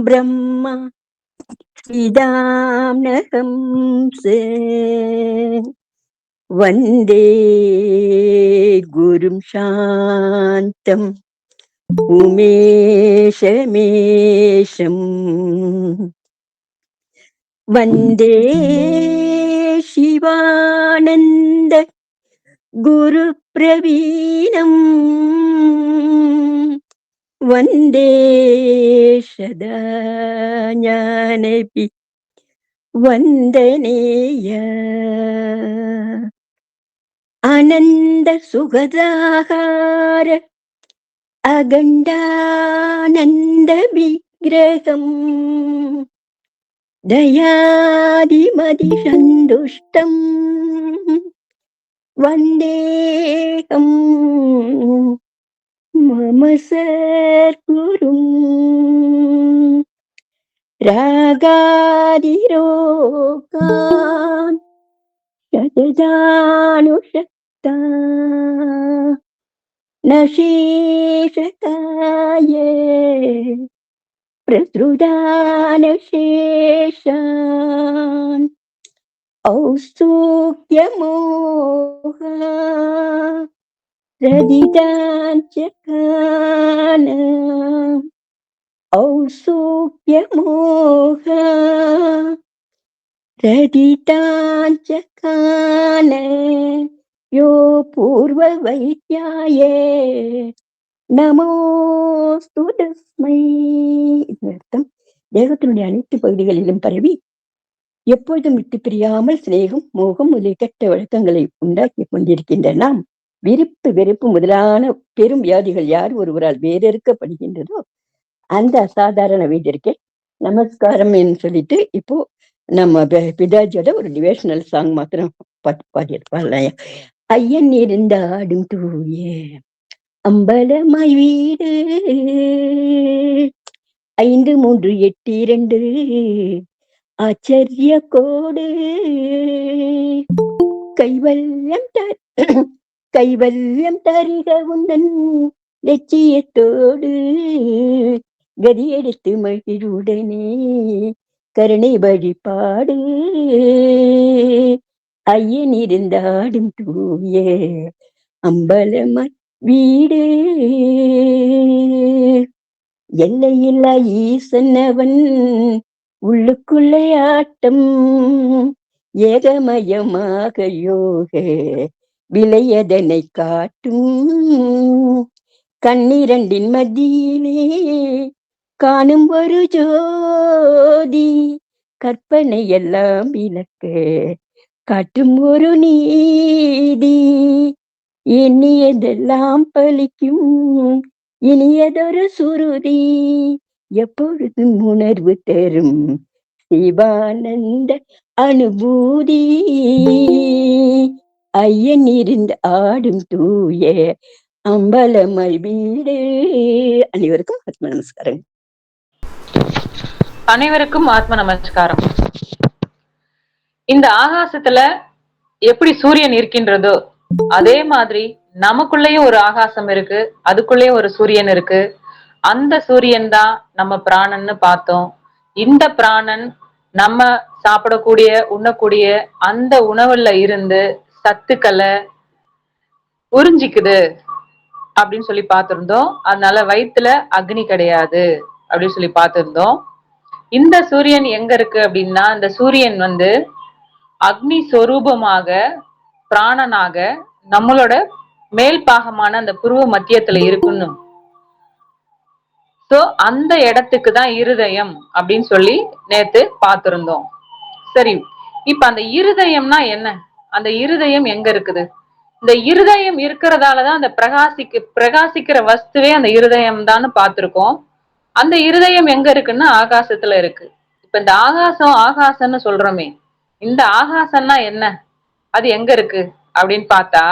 ब्रह्मा इदाम्नहंस वन्दे गुरुं शान्तम् उमेशमेशम् वन्दे शिवानन्द गुरुप्रवीणम् वन्दे सदा ज्ञानपि वन्दनीय आनन्दसुखदाहार अगण्डानन्दविग्रहम् दयादिमतिसन्तुष्टम् वन्देहम् मम सद्गुरुम् रागादिरोगान् शतजानुषक्ता न शेषकाये प्रसृदानशेषान् औत्सुक्यमोह रदिताञ्चकान औत्सुक्यमोह रदिताञ्चकान यो पूर्ववैद्याये நமோஸ்து தஸ்மை. இதன் அர்த்தம், தேகத்தினுடைய அனைத்து பகுதிகளிலும் பரவி எப்பொழுதும் விட்டு பிரியாமல் சிநேகம், மோகம் முதலிய கெட்ட வழக்கங்களை உண்டாக்கி கொண்டிருக்கின்ற நாம் விருப்பு வெறுப்பு முதலான பெரும் வியாதிகள் யார் ஒருவரால் வேறறுக்கப்படுகின்றதோ அந்த அசாதாரண வீட்டிற்கே நமஸ்காரம் என்று சொல்லிட்டு இப்போ நம்ம பிதாஜியோட ஒரு டிவேஷனல் சாங் மாத்திரம் பாடியிருப்பாங்க. ஐயன் இருந்த ஆடும் தூய அம்பலமாய் வீடு 5382 ஆச்சரிய கோடு கைவல்யம் தருக உந்தன் லட்சியத்தோடு கதியெடுத்து மகிழுடனே கருணை வழிபாடு ஐயன் இருந்தாடும் தூய அம்பலமாய் வீடு. எல்லையில்லா ஈசன்னவன் உள்ளுக்குள்ளே ஆட்டம் ஏகமயமாக யோக விளையதனை காட்டும் கண்ணிரண்டின் மத்தியிலே காணும் ஒரு ஜோதி கற்பனை எல்லாம் விளக்க காட்டும் ஒரு நீதி எண்ணியதெல்லாம் பலிக்கும் இனியதொரு சுருதி எப்பொழுதும் உணர்வு தரும் சிவானந்த அனுபூதி ஐயன் இருந்து ஆடும் தூய அம்பலமாய் வீடு. அனைவருக்கும் ஆத்ம நமஸ்காரம். அனைவருக்கும் ஆத்ம நமஸ்காரம். இந்த ஆகாசத்துல எப்படி சூரியன் இருக்கின்றதோ அதே மாதிரி நமக்குள்ளேயும் ஒரு ஆகாசம் இருக்கு, அதுக்குள்ளேயும் ஒரு சூரியன் இருக்கு. அந்த சூரியன் தான் நம்ம பிராணன்னு பார்த்தோம். இந்த பிராணன் நம்ம சாப்பிடக்கூடிய உண்ணக்கூடிய அந்த உணவுல இருந்து சத்துக்களை உறிஞ்சிக்குது அப்படின்னு சொல்லி பார்த்திருந்தோம். அதனால வயிற்றுல அக்னி கிடையாது அப்படின்னு சொல்லி பார்த்திருந்தோம். இந்த சூரியன் எங்க இருக்கு அப்படின்னா, இந்த சூரியன் அக்னி சொரூபமாக பிராணனாக நம்மளோட மேல் பாகமான அந்த புருவ மத்தியத்துல இருக்குன்னு. சோ அந்த இடத்துக்கு தான் இருதயம் அப்படின்னு சொல்லி நேத்து பார்த்திருந்தோம். சரி, இப்ப அந்த இருதயம்னா என்ன? அந்த இருதயம் எங்க இருக்குது? இந்த இருதயம் இருக்கிறதாலதான் அந்த பிரகாசிக்கிற வஸ்துவே அந்த இருதயம் தான் பார்த்திருக்கோம். அந்த இருதயம் எங்க இருக்குன்னா ஆகாசத்துல இருக்கு. இப்ப இந்த ஆகாசம்னு சொல்றோமே, இந்த ஆகாசம்னா என்ன, அது எங்க இருக்கு அப்படின்னு பார்த்தா,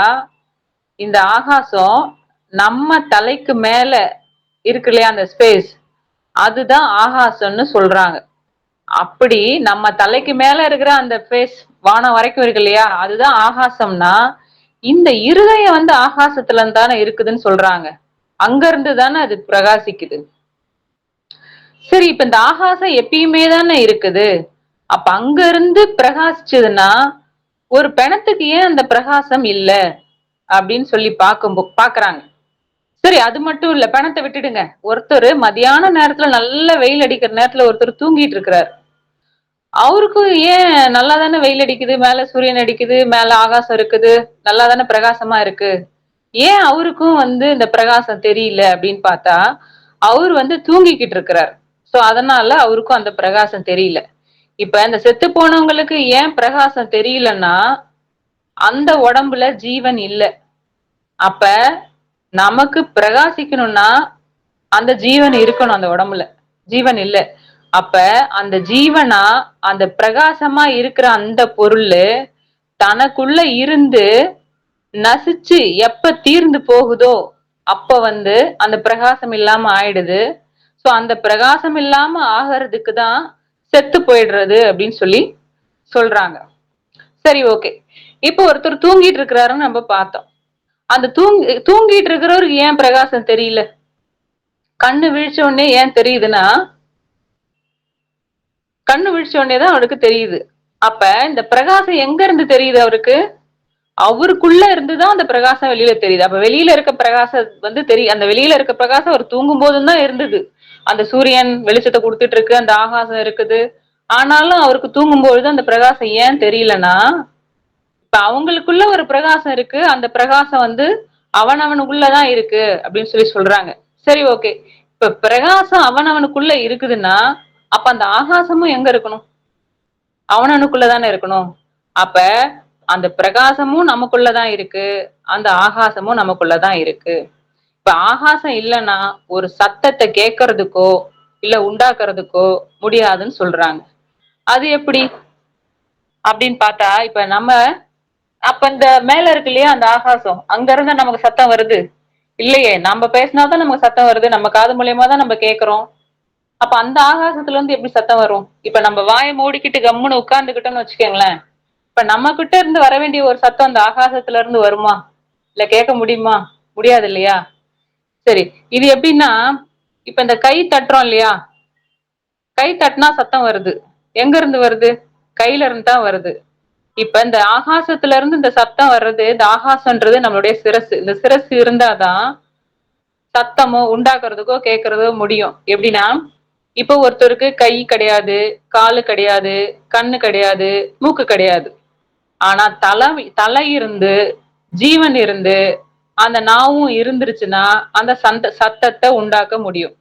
இந்த ஆகாசம் நம்ம தலைக்கு மேல இருக்கு இல்லையா, அந்த ஸ்பேஸ், அதுதான் ஆகாசம்னு சொல்றாங்க. அப்படி நம்ம தலைக்கு மேல இருக்கிற அந்த ஸ்பேஸ் வானம் வரைக்கும் இருக்கு இல்லையா, அதுதான் ஆகாசம்னா இந்த இருதயம் ஆகாசத்துல தானே இருக்குதுன்னு சொல்றாங்க. அங்க இருந்து தானே அது பிரகாசிக்குது. சரி, இப்ப இந்த ஆகாசம் எப்பயுமே தானே இருக்குது. அப்ப அங்க இருந்து பிரகாசிச்சதுன்னா ஒரு பிணத்துக்கு ஏன் அந்த பிரகாசம் இல்ல அப்படின்னு சொல்லி பாக்குறாங்க. சரி, அது மட்டும் இல்ல, பிணத்தை விட்டுடுங்க. ஒருத்தர் மதியான நேரத்துல நல்ல வெயில் அடிக்கிற நேரத்துல ஒருத்தர் தூங்கிட்டு இருக்கிறார். அவருக்கு ஏன் நல்லா தானே வெயில் அடிக்குது, மேல சூரியன் அடிக்குது, மேல ஆகாசம் இருக்குது, நல்லா தானே பிரகாசமா இருக்கு. ஏன் அவருக்கும் இந்த பிரகாசம் தெரியல அப்படின்னு பார்த்தா, அவர் தூங்கிக்கிட்டு இருக்கிறார். சோ அதனால அவருக்கும் அந்த பிரகாசம் தெரியல. இப்ப இந்த செத்து போனவங்களுக்கு ஏன் பிரகாசம் தெரியலன்னா, அந்த உடம்புல ஜீவன் இல்ல. அப்ப நமக்கு பிரகாசிக்கணும்னா அந்த ஜீவன் இருக்கணும் அந்த உடம்புல. ஜீவன் இல்ல. அப்ப அந்த ஜீவனா, அந்த பிரகாசமா இருக்கிற அந்த பொருள் தனக்குள்ள இருந்து நசிச்சு எப்ப தீர்ந்து போகுதோ அப்ப அந்த பிரகாசம் இல்லாம ஆயிடுது. சோ அந்த பிரகாசம் இல்லாம ஆகிறதுக்கு தான் செத்து போயிடுறது அப்படின்னு சொல்லி சொல்றாங்க. சரி, ஓகே. இப்போ ஒருத்தர் தூங்கிட்டு இருக்கிறாருன்னு நம்ம பார்த்தோம். அந்த தூங்கிட்டு இருக்கிறவருக்கு ஏன் பிரகாசம் தெரியல? கண்ணு விழிச்ச உடனே ஏன் தெரியுதுன்னா, கண்ணு விழிச்ச உடனே தான் அவருக்கு தெரியுது. அப்ப இந்த பிரகாசம் எங்க இருந்து தெரியுது அவருக்கு? அவருக்குள்ள இருந்துதான் அந்த பிரகாசம் வெளியில தெரியுது. அப்ப வெளியில இருக்க பிரகாசம் தெரியும். அந்த வெளியில இருக்க பிரகாசம் அவர் தூங்கும் போதும் தான் இருந்தது. அந்த சூரியன் வெளிச்சத்தை கொடுத்துட்டு இருக்கு, அந்த ஆகாசம் இருக்குது. ஆனாலும் அவருக்கு தூங்கும்போது அந்த பிரகாசம் ஏன் தெரியலன்னா, இப்ப அவங்களுக்குள்ள ஒரு பிரகாசம் இருக்கு. அந்த பிரகாசம் அவனவனுக்குள்ளதான் இருக்கு அப்படின்னு சொல்லி சொல்றாங்க. சரி, ஓகே. இப்ப பிரகாசம் அவனவனுக்குள்ள இருக்குதுன்னா அப்ப அந்த ஆகாசமும் எங்க இருக்கணும்? அவனவனுக்குள்ளதானே இருக்கணும். அப்ப அந்த பிரகாசமும் நமக்குள்ளதான் இருக்கு, அந்த ஆகாசமும் நமக்குள்ளதான் இருக்கு. இப்ப ஆகாசம் இல்லைன்னா ஒரு சத்தத்தை கேட்கறதுக்கோ இல்ல உண்டாக்குறதுக்கோ முடியாதுன்னு சொல்றாங்க. அது எப்படி அப்படின்னு பார்த்தா, இப்ப நம்ம அப்ப இந்த மேல இருக்கு இல்லையா அந்த ஆகாசம், அங்க இருந்து நமக்கு சத்தம் வருது இல்லையே. நம்ம பேசினாதான் நமக்கு சத்தம் வருது, நம்ம காது மூலியமா தான் நம்ம கேட்கிறோம். அப்ப அந்த ஆகாசத்துல இருந்து எப்படி சத்தம் வரும்? இப்ப நம்ம வாயை மூடிக்கிட்டு கம்முன்னு உட்கார்ந்துகிட்டோம்னு வச்சுக்கோங்களேன், இப்ப நம்ம கிட்ட இருந்து வர வேண்டிய ஒரு சத்தம் அந்த ஆகாசத்துல இருந்து வருமா? இல்ல கேட்க முடியுமா? முடியாது இல்லையா? சரி, இது எப்படின்னா, இப்ப இந்த கை தட்டுறோம் இல்லையா, கை தட்டினா சத்தம் வருது. எங்க இருந்து வருது? கையில இருந்து தான் வருது. இப்ப இந்த ஆகாசத்துல இருந்து இந்த சத்தம் வர்றது, இந்த ஆகாசம்ன்றது நம்மளுடைய சிரசு. இந்த சிரசு இருந்தாதான் சத்தமோ உண்டாக்குறதுக்கோ கேட்கறதோ முடியும். எப்படின்னா, இப்போ ஒருத்தருக்கு கை கிடையாது, காலு கிடையாது, கண்ணு கிடையாது, மூக்கு கிடையாது. ஆனா தலை இருந்து, ஜீவன் இருந்து, அந்த நாவும் இருந்துருச்சுன்னா அந்த சத்தத்தை உண்டாக்க முடியும்.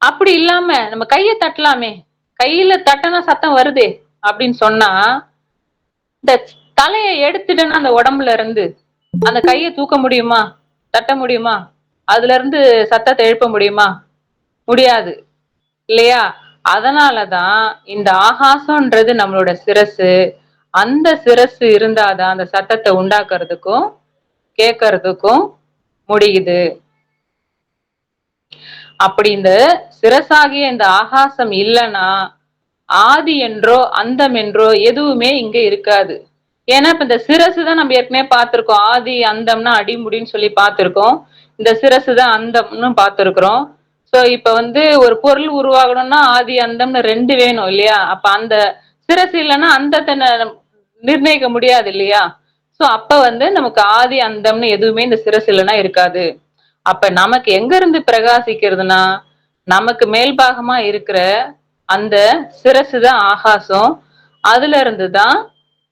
அப்படி இல்லாம நம்ம கைய தட்டலாமே, கையில தட்டினா சத்தம் வருதே அப்படின்னு சொன்னா, இந்த தலையை எடுத்துட்டேன்னா அந்த உடம்புல இருந்து அந்த கையை தூக்க முடியுமா? தட்ட முடியுமா? அதுல இருந்து சத்தத்தை எழுப்ப முடியுமா? முடியாது இல்லையா? அதனாலதான் இந்த ஆகாசம்ன்றது நம்மளோட சிரசு. அந்த சிரசு இருந்தாதான் அந்த சத்தத்தை உண்டாக்குறதுக்கும் கேட்கறதுக்கும் முடியுது. அப்படி இந்த சிரசாகிய இந்த ஆகாசம் இல்லைன்னா ஆதி என்றோ அந்தம் என்றோ எதுவுமே இங்க இருக்காது. ஏன்னா இப்ப இந்த சிரசு தான் நம்ம ஏற்கனவே பார்த்திருக்கோம். ஆதி அந்தம்னா அடிமுடின்னு சொல்லி பார்த்திருக்கோம். இந்த சிரசு தான் அந்தம்னு பார்த்திருக்கிறோம். சோ இப்ப ஒரு பொருள் உருவாகணும்னா ஆதி அந்தம்னு ரெண்டு வேணும் இல்லையா? அப்ப அந்த சிரசு இல்லைன்னா அந்தத்தை நிர்ணயிக்க முடியாது இல்லையா? சோ அப்ப நமக்கு ஆதி அந்தம்னு எதுவுமே இந்த சிரசு இல்லைன்னா இருக்காது. அப்ப நமக்கு எங்க இருந்து பிரகாசிக்கிறதுனா, நமக்கு மேல்பாகமா இருக்கிற அந்த சிரசு தான் ஆகாசம். அதுல இருந்துதான்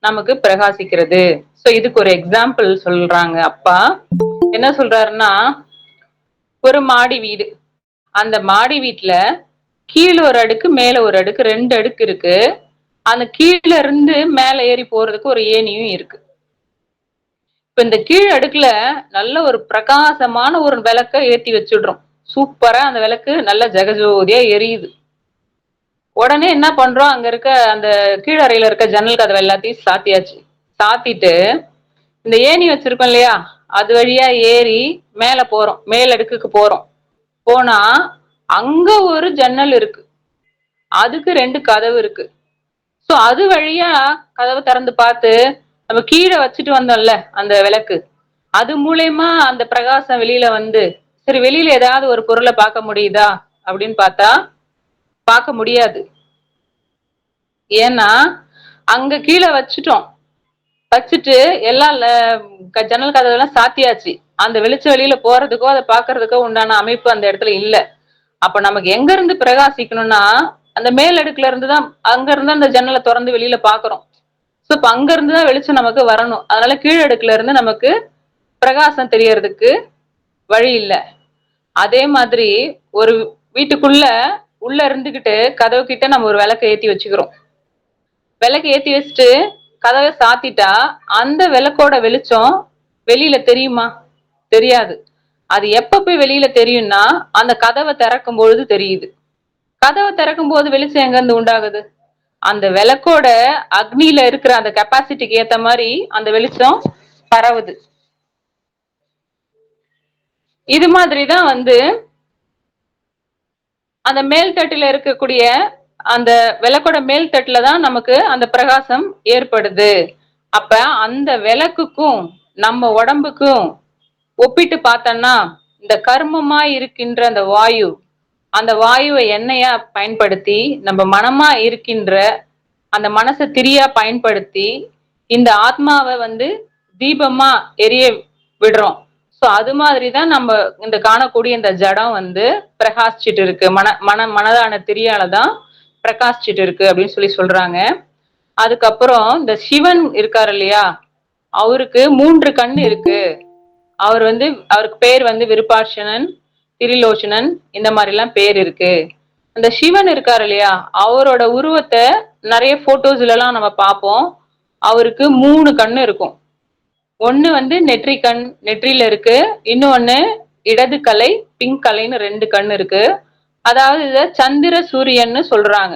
நமக்கு பிரகாசிக்கிறது. சோ இதுக்கு ஒரு எக்ஸாம்பிள் சொல்றாங்க அப்பா. என்ன சொல்றாருன்னா, ஒரு மாடி வீடு. அந்த மாடி வீட்டுல கீழ ஒரு அடுக்கு மேல ஒரு அடுக்கு, 2 அடுக்கு இருக்கு. அந்த கீழ இருந்து மேல ஏறி போறதுக்கு ஒரு ஏணியும் இருக்கு. இப்ப இந்த கீழ் அடுக்குல நல்ல ஒரு பிரகாசமான ஒரு விளக்க ஏத்தி வச்சுடுறோம். சூப்பரா அந்த விளக்கு நல்ல ஜெகஜோதியா எரியுது. உடனே என்ன பண்றோம், அங்க இருக்க அந்த கீழறையில இருக்க ஜன்னல் கதவை எல்லாத்தையும் சாத்தியாச்சு. சாத்திட்டு இந்த ஏணி வச்சிருக்கோம் இல்லையா, அது வழியா ஏறி மேல போறோம், மேல் அடுக்குக்கு போறோம். போனா அங்க ஒரு ஜன்னல் இருக்கு, அதுக்கு 2 கதவு இருக்கு. சோ அது வழியா கதவை திறந்து பார்த்து நம்ம கீழே வச்சுட்டு வந்தோம்ல அந்த விளக்கு, அது மூலயமா அந்த பிரகாசம் வெளியில சரி வெளியில ஏதாவது ஒரு பொருளை பார்க்க முடியுதா அப்படின்னு பார்த்தா பார்க்க முடியாது. ஏன்னா அங்க கீழே வச்சுட்டு எல்லாம் ஜன்னல் கதவெல்லாம் சாத்தியாச்சு. அந்த வெளிச்ச வெளியில போறதுக்கோ அதை பாக்குறதுக்கோ உண்டான அமைப்பு அந்த இடத்துல இல்ல. அப்ப நமக்கு எங்க இருந்து பிரகாசிக்கணும்னா அந்த மேல் அடுக்குல இருந்துதான், அங்க இருந்து அந்த ஜன்னலை திறந்து வெளியில பாக்குறோம். சோ இப்ப அங்க இருந்துதான் வெளிச்சம் நமக்கு வரணும். அதனால கீழடுக்குல இருந்து நமக்கு பிரகாசம் தெரியறதுக்கு வழி இல்ல. அதே மாதிரி ஒரு வீட்டுக்குள்ள உள்ள இருந்துகிட்டு கதவு கிட்ட நம்ம ஒரு விளக்க ஏத்தி வச்சுக்கிறோம். விளக்கு ஏத்தி வச்சுட்டு கதவை சாத்திட்டா அந்த விளக்கோட வெளிச்சம் வெளியில தெரியுமா? தெரியாது. அது எப்ப போய் வெளியில தெரியும்னா அந்த கதவை திறக்கும் பொழுது தெரியுது. கதவை திறக்கும் போது வெளிச்சம் எங்க இருந்து உண்டாகுது? அந்த விளக்கோட அக்னியில இருக்கிற அந்த கெப்பாசிட்டிக்கு ஏத்த மாதிரி அந்த வெளிச்சம் பரவுது. இது மாதிரிதான் அந்த மேல் தட்டுல இருக்கக்கூடிய அந்த விளக்கோட மேல் தட்டுல தான் நமக்கு அந்த பிரகாசம் ஏற்படுது. அப்ப அந்த விளக்குக்கும் நம்ம உடம்புக்கும் ஒப்பிட்டு பார்த்தோம்னா இந்த கர்மமா இருக்கின்ற அந்த வாயு, அந்த வாயுவை எண்ணெயா பயன்படுத்தி நம்ம மனமா இருக்கின்ற அந்த மனசை திரியா பயன்படுத்தி இந்த ஆத்மாவை தீபமா எரிய விடுறோம். சோ அது மாதிரிதான் நம்ம இந்த காணக்கூடிய இந்த ஜடம் பிரகாசிச்சுட்டு இருக்கு. மனதான திரியாலதான் பிரகாசிச்சுட்டு இருக்கு அப்படின்னு சொல்றாங்க. அதுக்கப்புறம் இந்த சிவன் இருக்காரு இல்லையா, அவருக்கு 3 கண்ணு இருக்கு. அவருக்கு பேர் விருப்பாட்சணன், திரிலோச்சனன், இந்த மாதிரி எல்லாம் பேர் இருக்கு. அந்த சிவன் இருக்காரு இல்லையா, அவரோட உருவத்தை நிறைய போட்டோஸ்ல எல்லாம் நம்ம பார்ப்போம். அவருக்கு 3 கண்ணு இருக்கும். ஒண்ணு நெற்றி கண், நெற்றியில இருக்கு. இன்னொன்னு இடது கலை, பிங்க் கலைன்னு 2 கண் இருக்கு. அதாவது இத சந்திர சூரியன்னு சொல்றாங்க.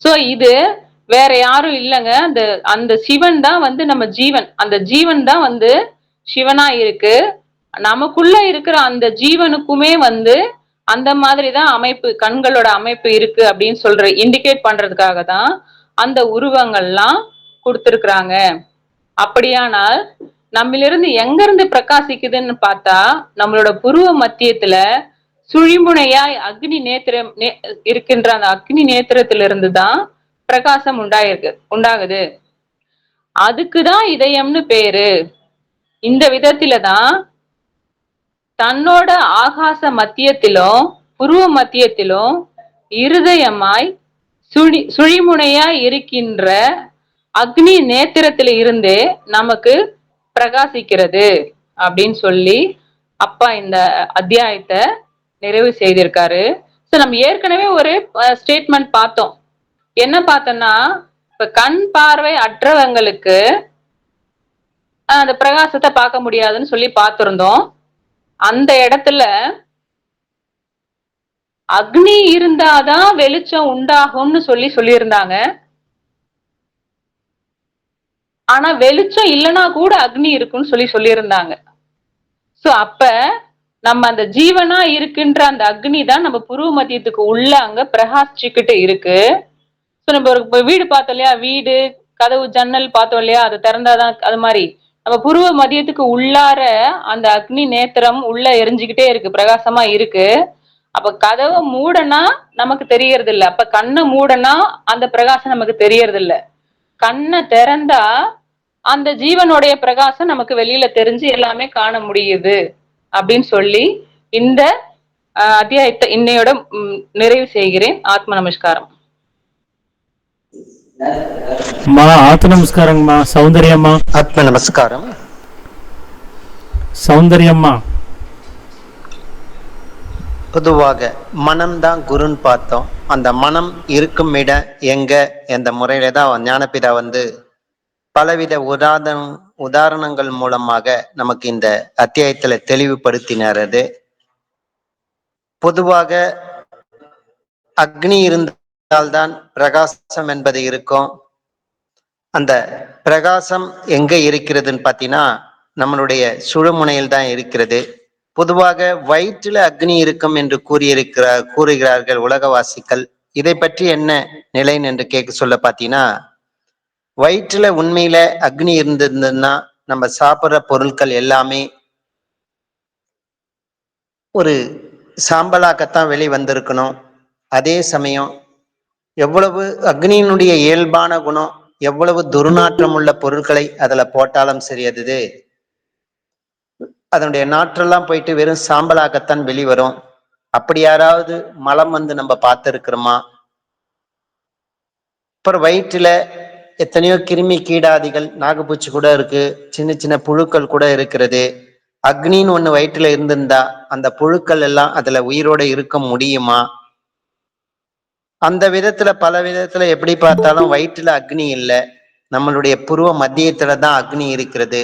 சோ இது வேற யாரும் இல்லைங்க, அந்த சிவன் தான் நம்ம ஜீவன். அந்த ஜீவன் தான் சிவனா இருக்கு. நமக்குள்ள இருக்கிற அந்த ஜீவனுக்குமே அந்த மாதிரிதான் அமைப்பு, கண்களோட அமைப்பு இருக்கு அப்படின்னு இண்டிகேட் பண்றதுக்காக தான் அந்த உருவங்கள்லாம் கொடுத்திருக்கிறாங்க. அப்படியானால் நம்மிலிருந்து எங்க இருந்து பிரகாசிக்குதுன்னு பார்த்தா நம்மளோட புருவ மத்தியத்துல சுழிமுனையாய் அக்னி நேத்திரம் இருக்கின்ற அந்த அக்னி நேத்திரத்திலிருந்து தான் பிரகாசம் உண்டாகுது. அதுக்குதான் இதயம்னு பேரு. இந்த விதத்தில தான் தன்னோட ஆகாச மத்தியத்திலும் புருவ மத்தியத்திலும் இருதயமாய் சுழிமுனையாய் இருக்கின்ற அக்னி நேத்திரத்தில இருந்தே நமக்கு பிரகாசிக்கிறது அப்படின்னு சொல்லி அப்பா இந்த அத்தியாயத்தை நிறைவு செய்திருக்காரு. சோ நம்ம ஏற்கனவே ஒரு ஸ்டேட்மெண்ட் பார்த்தோம். என்ன பார்த்தோம்னா, இப்ப கண் பார்வை அற்றவங்களுக்கு அந்த பிரகாசத்தை பார்க்க முடியாதுன்னு சொல்லி பார்த்திருந்தோம். அந்த இடத்துல அக்னி இருந்தாதான் வெளிச்சம் உண்டாகும்னு சொல்லியிருந்தாங்க. ஆனா வெளிச்சம் இல்லைன்னா கூட அக்னி இருக்குன்னு சொல்லியிருந்தாங்க. சோ அப்ப நம்ம அந்த ஜீவனா இருக்கின்ற அந்த அக்னி தான் நம்ம புருவ மத்தியத்துக்கு உள்ள அங்க பிரகாசிச்சுக்கிட்டு இருக்கு. சோ நம்ம ஒரு வீடு பார்த்தோம் இல்லையா, வீடு கதவு ஜன்னல் பார்த்தோம் இல்லையா, அது திறந்தாதான் அது மாதிரி நம்ம புருவ மத்தியத்துக்கு உள்ளார அந்த அக்னி நேத்திரம் உள்ள எரிஞ்சுக்கிட்டே இருக்கு, பிரகாசமா இருக்கு. அப்ப கதவை மூடனா நமக்கு தெரியறது இல்ல. அப்ப கண்ணை மூடனா அந்த பிரகாசம் நமக்கு தெரியறது இல்ல. கண்ணை திறந்தா அந்த ஜீவனுடைய பிரகாசம் நமக்கு வெளியில தெரிஞ்சு எல்லாமே காண முடியுது அப்படின்னு சொல்லி இந்த அத்தியாயத்தை இன்னையோட நிறைவு செய்கிறேன். ஆத்ம நமஸ்காரம். ஆத்ம நமஸ்காரங்கம்மா. சௌந்தரியம்மா. ஆத்ம நமஸ்காரம். சௌந்தரியம்மா, பொதுவாக மனம்தான் குருன்னு பார்த்தோம். அந்த மனம் இருக்கும் இடம் எங்க என்ற முறையில தான் ஞானபிதா பலவித உதாரணங்கள் மூலமாக நமக்கு இந்த அத்தியாயத்துல தெளிவுபடுத்தினார். அது பொதுவாக அக்னி இருந்தால்தான் பிரகாசம் என்பது இருக்கும். அந்த பிரகாசம் எங்க இருக்கிறதுன்னு பார்த்தீங்கன்னா நம்மளுடைய சுழுமுனையில் தான் இருக்கிறது. பொதுவாக வயிற்றில் அக்னி இருக்கும் என்று கூறுகிறார்கள் உலகவாசிகள். இதை பற்றி என்ன நிலை என்று கேட்க சொல்ல பார்த்தீங்கன்னா, வயிற்றுல உண்மையில அக்னி இருந்ததுன்னா நம்ம சாப்பிட்ற பொருட்கள் எல்லாமே ஒரு சாம்பலாக்கத்தான் வெளி வந்திருக்கணும். அதே சமயம் எவ்வளவு அக்னியினுடைய இயல்பான குணம், எவ்வளவு துர்நாற்றம் உள்ள பொருட்களை அதுல போட்டாலும் சரி, அதனுடைய நாற்றெல்லாம் போயிட்டு வெறும் சாம்பலாக்கத்தான் வெளிவரும். அப்படி யாராவது மலம் வந்து நம்ம பார்த்துருக்கிறோமா? அப்புறம் வயிற்றுல எத்தனையோ கிருமி கீடாதிகள், நாகப்பூச்சி கூட இருக்கு, சின்ன சின்ன புழுக்கள் கூட இருக்கிறது. அக்னின்னு ஒண்ணு வயிற்றுல இருந்திருந்தா அந்த புழுக்கள் எல்லாம் அதுல உயிரோட இருக்க முடியுமா? அந்த விதத்துல பல விதத்துல எப்படி பார்த்தாலும் வயிற்றுல அக்னி இல்லை, நம்மளுடைய புருவ மத்தியத்துல தான் அக்னி இருக்கிறது.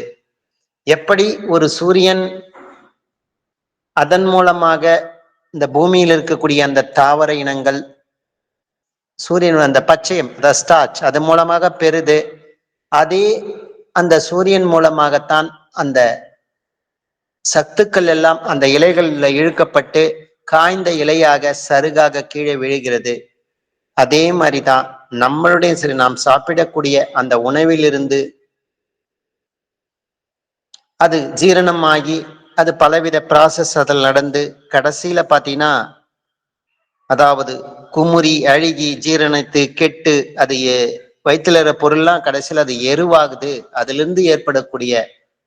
எப்படி ஒரு சூரியன் அதன் மூலமாக இந்த பூமியில் இருக்கக்கூடிய அந்த தாவர இனங்கள் சூரியன் அந்த பச்சையம் ஸ்டார்ச் அது மூலமாக பெறுது. அதே அந்த சூரியன் மூலமாகத்தான் அந்த சத்துக்கள் எல்லாம் அந்த இலைகள்ல இழுக்கப்பட்டு காய்ந்த இலையாக சருகாக கீழே விழுகிறது. அதே மாதிரிதான் நம்மளுடைய சரி, நாம் சாப்பிடக்கூடிய அந்த உணவிலிருந்து அது ஜீரணமாகி அது பலவித ப்ராசஸ் அதில் நடந்து கடைசியில பாத்தீங்கன்னா, அதாவது குமுறி அழுகி ஜீரணித்து கெட்டு அது வயிற்றுல இருக்கிற பொருள்லாம் கடைசியில் அது எருவாகுது. அதிலிருந்து ஏற்படக்கூடிய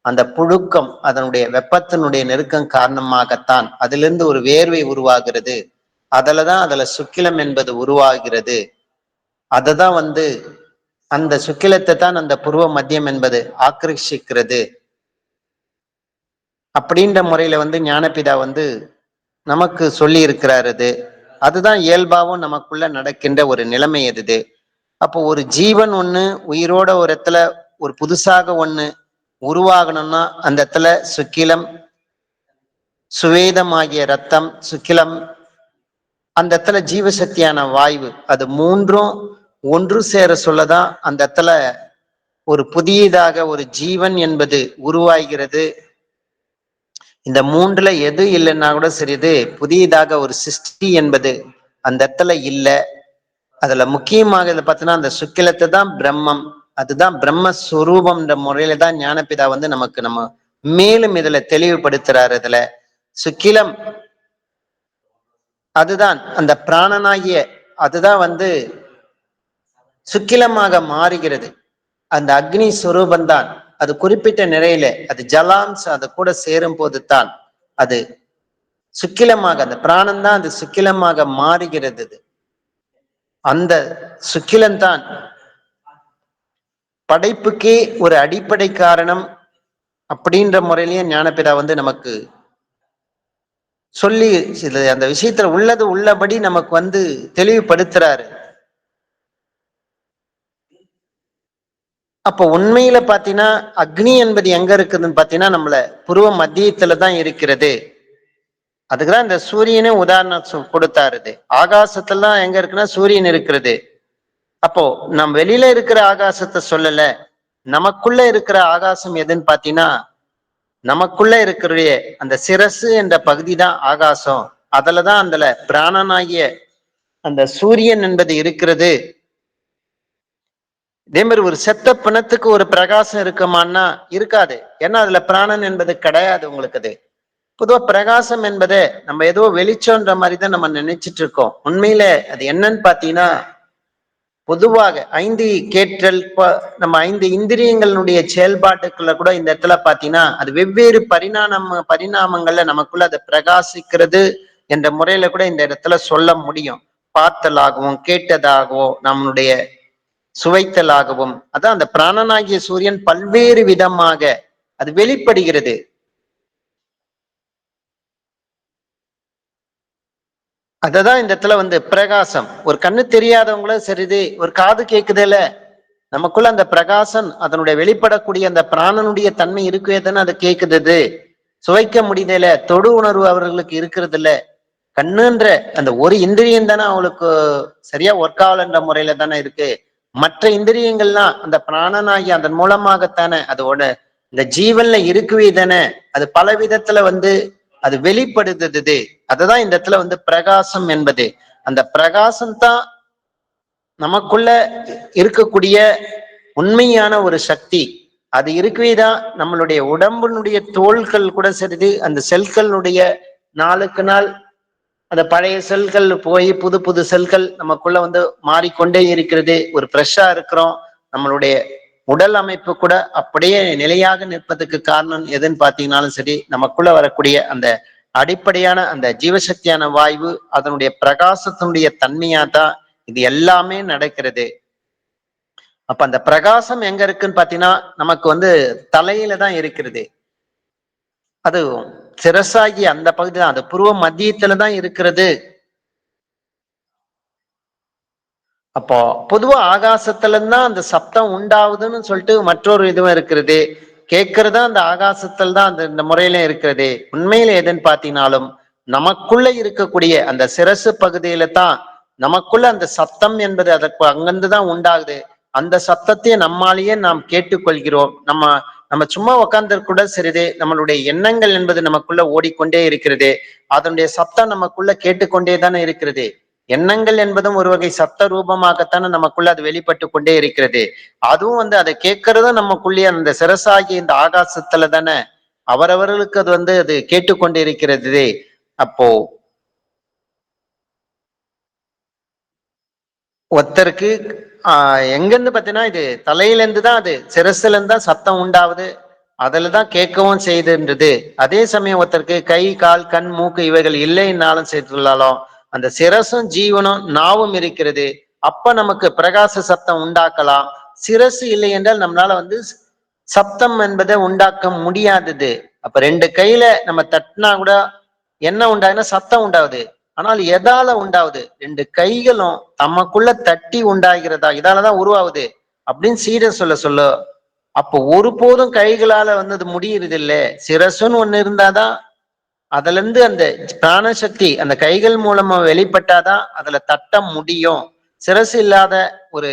அந்த புழுக்கம் அதனுடைய வெப்பத்தினுடைய நெருக்கம் காரணமாகத்தான் அதிலிருந்து ஒரு வேர்வை உருவாகிறது. அதுல சுக்கிலம் என்பது உருவாகிறது. அததான் அந்த சுக்கிலத்தை தான் அந்த புருவ மத்தியம் என்பது ஆக்கிரமிக்கிறது. அப்படின்ற முறையில ஞானபிதா நமக்கு சொல்லி இருக்கிறாரு. அதுதான் இயல்பாவும் நமக்குள்ள நடக்கின்ற ஒரு நிலைமை எது. அப்போ ஒரு ஜீவன் ஒண்ணு உயிரோட ஒரு இடத்துல ஒரு புதுசாக ஒண்ணு உருவாகணும்னா அந்த இடத்துல சுக்கிலம், சுவேதமாகிய ரத்தம், சுக்கிலம், அந்த இடத்துல ஜீவசக்தியான வாயு, அது மூன்றும் ஒன்று சேர சொல்லதான் அந்த இடத்துல ஒரு புதியதாக ஒரு ஜீவன் என்பது உருவாகிறது. இந்த மூன்றுல எது இல்லைன்னா கூட சரிது, புதியதாக ஒரு சிருஷ்டி என்பது அந்த இடத்துல இல்லை. அதுல முக்கியமாக இதை பார்த்தீங்கன்னா அந்த சுக்கிலத்தை தான் பிரம்மம், அதுதான் பிரம்மஸ்வரூபம்ன்ற முறையில தான் ஞானபிதா நமக்கு நம்ம மேலும் இதுல தெளிவுபடுத்துறாரு. இதுல சுக்கிலம் அதுதான் அந்த பிராணனாகிய அதுதான் சுக்கிலமாக மாறுகிறது. அந்த அக்னி சுரூபந்தான் அது குறிப்பிட்ட நிலையில அது ஜலாம்ச அது கூட சேரும் போது தான் அது சுக்கிலமாக, அந்த பிராணம் தான் அது சுக்கிலமாக மாறுகிறது. அந்த சுக்கிலம்தான் படைப்புக்கே ஒரு அடிப்படை காரணம். அப்படின்ற முறையிலேயே ஞானபிதா நமக்கு சொல்லி அந்த விஷயத்துல உள்ளது உள்ளபடி நமக்கு தெளிவுபடுத்துறாரு. அப்போ உண்மையில பாத்தீங்கன்னா அக்னி என்பது எங்க இருக்குதுன்னு பாத்தீங்கன்னா நம்மள புருவ மத்தியத்துலதான் இருக்கிறது. அதுக்குதான் இந்த சூரியனே உதாரணம் கொடுத்தாரு. ஆகாசத்துலாம் எங்க இருக்குன்னா சூரியன் இருக்கிறது. அப்போ நம்ம வெளியில இருக்கிற ஆகாசத்தை சொல்லல, நமக்குள்ள இருக்கிற ஆகாசம் எதுன்னு பாத்தீங்கன்னா நமக்குள்ள இருக்கிற அந்த சிரசு என்ற பகுதி தான் ஆகாசம். அதுலதான் அந்த பிராணனாகிய அந்த சூரியன் என்பது இருக்கிறது. இதே மாதிரி ஒரு செத்த பிணத்துக்கு ஒரு பிரகாசம் இருக்குமான்னா இருக்காது. ஏன்னா அதுல பிராணன் என்பது கிடையாது. உங்களுக்கு அது பொதுவா பிரகாசம் என்பதை நம்ம ஏதோ வெளிச்சோன்ற மாதிரி தான் நம்ம நினைச்சிட்டு இருக்கோம். உண்மையில அது என்னன்னு பாத்தீங்கன்னா பொதுவாக 5 கேட்டல் நம்ம 5 இந்திரியங்களுடைய செயல்பாட்டுக்குள்ள கூட இந்த இடத்துல பாத்தீங்கன்னா அது வெவ்வேறு பரிணாமங்கள்ல நமக்குள்ள அதை பிரகாசிக்கிறது என்ற முறையில கூட இந்த இடத்துல சொல்ல முடியும். பார்த்தலாகவும் கேட்டதாகவும் நம்மளுடைய சுவைத்தலாகவும் அதான் அந்த பிராணனாகிய சூரியன் பல்வேறு விதமாக அது வெளிப்படுகிறது. அததான் இந்த இடத்துல பிரகாசம். ஒரு கண்ணு தெரியாதவங்களும் சரிது, ஒரு காது கேக்குதுல, நமக்குள்ள அந்த பிரகாசம் அதனுடைய வெளிப்படக்கூடிய அந்த பிராணனுடைய தன்மை இருக்குவே தானே அது கேக்குது. சுவைக்க முடியல, தொடு உணர்வு அவர்களுக்கு இருக்கிறது இல்ல. கண்ணுன்ற அந்த ஒரு இந்திரியம் தானே அவளுக்கு சரியா ஒர்க் ஆகலன்ற முறையில தானே இருக்கு. மற்ற இந்திரியங்கள்லாம் அந்த பிராணனாகி அதன் மூலமாகத்தானே அதோட இந்த ஜீவன்ல இருக்குவே தானே அது பல விதத்துல அது வெளிப்படுத்துது. அதுதான் இந்த இடத்துல பிரகாசம் என்பது. அந்த பிரகாசம் தான் நமக்குள்ள இருக்கக்கூடிய உண்மையான ஒரு சக்தி. அது இருக்கவேதான் நம்மளுடைய உடம்பினுடைய தோள்கள் கூட சரிது, அந்த செல்களுடைய நாளுக்கு நாள் அந்த பழைய செல்கள் போய் புது புது செல்கள் நமக்குள்ள வந்து மாறிக்கொண்டே இருக்கிறது. ஒரு ஃப்ரெஷ்ஷா இருக்கிறோம். நம்மளுடைய உடல் அமைப்பு கூட அப்படியே நிலையாக நிற்பதுக்கு காரணம் எதுன்னு பாத்தீங்கன்னாலும் சரி, நமக்குள்ள வரக்கூடிய அந்த அடிப்படையான அந்த ஜீவசக்தியான வாயு, அதனுடைய பிரகாசத்தினுடைய தன்மையா தான் இது எல்லாமே நடக்கிறது. அப்ப அந்த பிரகாசம் எங்க இருக்குன்னு பாத்தீங்கன்னா நமக்கு வந்து தலையில தான் இருக்கிறது. அது சிரசாகி அந்த பகுதி தான், அது புருவ மத்தியத்துல தான் இருக்கிறது. அப்போ பொதுவா ஆகாசத்துல தான் அந்த சப்தம் உண்டாகுதுன்னு சொல்லிட்டு மற்றொரு இதுவும் இருக்கிறது. கேட்கறதா அந்த ஆகாசத்துல தான் அந்த இந்த முறையில இருக்கிறது. உண்மையில எதுன்னு பாத்தீங்கன்னாலும் நமக்குள்ள இருக்கக்கூடிய அந்த சிரசு பகுதியில தான் நமக்குள்ள அந்த சத்தம் என்பது அதற்கு அங்கிருந்து தான் உண்டாகுது. அந்த சத்தத்தை நம்மாலேயே நாம் கேட்டுக்கொள்கிறோம். நம்ம சும்மா உட்கார்ந்து கூட சரிதே, நம்மளுடைய எண்ணங்கள் என்பது நமக்குள்ள ஓடிக்கொண்டே இருக்கிறது. அதனுடைய சத்தம் நமக்குள்ள கேட்டுக்கொண்டே தானே இருக்கிறது. எண்ணங்கள் என்பதும் ஒரு வகை சப்த ரூபமாகத்தானே நமக்குள்ள அது வெளிப்பட்டு கொண்டே இருக்கிறது. அதுவும் வந்து அதை கேட்கறதும் நமக்குள்ளேயே அந்த சிரசாகி இந்த ஆகாசத்துல தானே அவரவர்களுக்கு அது வந்து அது கேட்டுக்கொண்டே இருக்கிறது. அப்போ ஒருத்தருக்கு எங்கிருந்து பாத்தீங்கன்னா இது தலையில இருந்து தான், அது சிரசுல இருந்து தான் சத்தம் உண்டாவது, அதுலதான் கேட்கவும் செய்துன்றது. அதே சமயம் ஒருத்தருக்கு கை கால் கண் மூக்கு இவைகள் இல்லைன்னாலும் சேர்த்துள்ளாலும் அந்த சிரசும் ஜீவனும் நாவும் இருக்கிறது. அப்ப நமக்கு பிரகாச சத்தம் உண்டாக்கலாம். சிரசு இல்லை என்றால் நம்மளால வந்து சப்தம் என்பதை உண்டாக்க முடியாதது. அப்ப ரெண்டு கையில நம்ம தட்டினா கூட என்ன உண்டாகுதுன்னா சத்தம் உண்டாகுது. ஆனால் எதால உண்டாகுது? ரெண்டு கைகளும் தமக்குள்ள தட்டி உண்டாகிறதா, இதாலதான் உருவாகுது அப்படின்னு சீடர் சொல்ல அப்போ ஒருபோதும் கைகளால வந்து அது முடியறது இல்லை. சிரசுன்னு ஒண்ணு இருந்தாதான் அதுல இருந்து அந்த பிராணசக்தி அந்த கைகள் மூலமா வெளிப்பட்டாதான் அதுல தட்ட முடியும். சிரசு இல்லாத ஒரு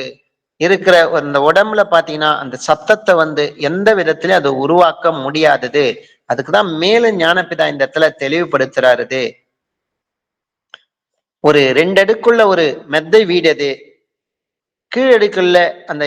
இருக்கிற அந்த உடம்புல பாத்தீங்கன்னா அந்த சத்தத்தை வந்து எந்த விதத்திலயும் அது உருவாக்க முடியாதது. அதுக்குதான் மேலும் ஞானப்பிதா இந்த இடத்துல தெளிவுபடுத்துறாரு. ஒரு 2 அடுக்குள்ள ஒரு மெத்தை வீடு அது. கீழடுக்குள்ள அந்த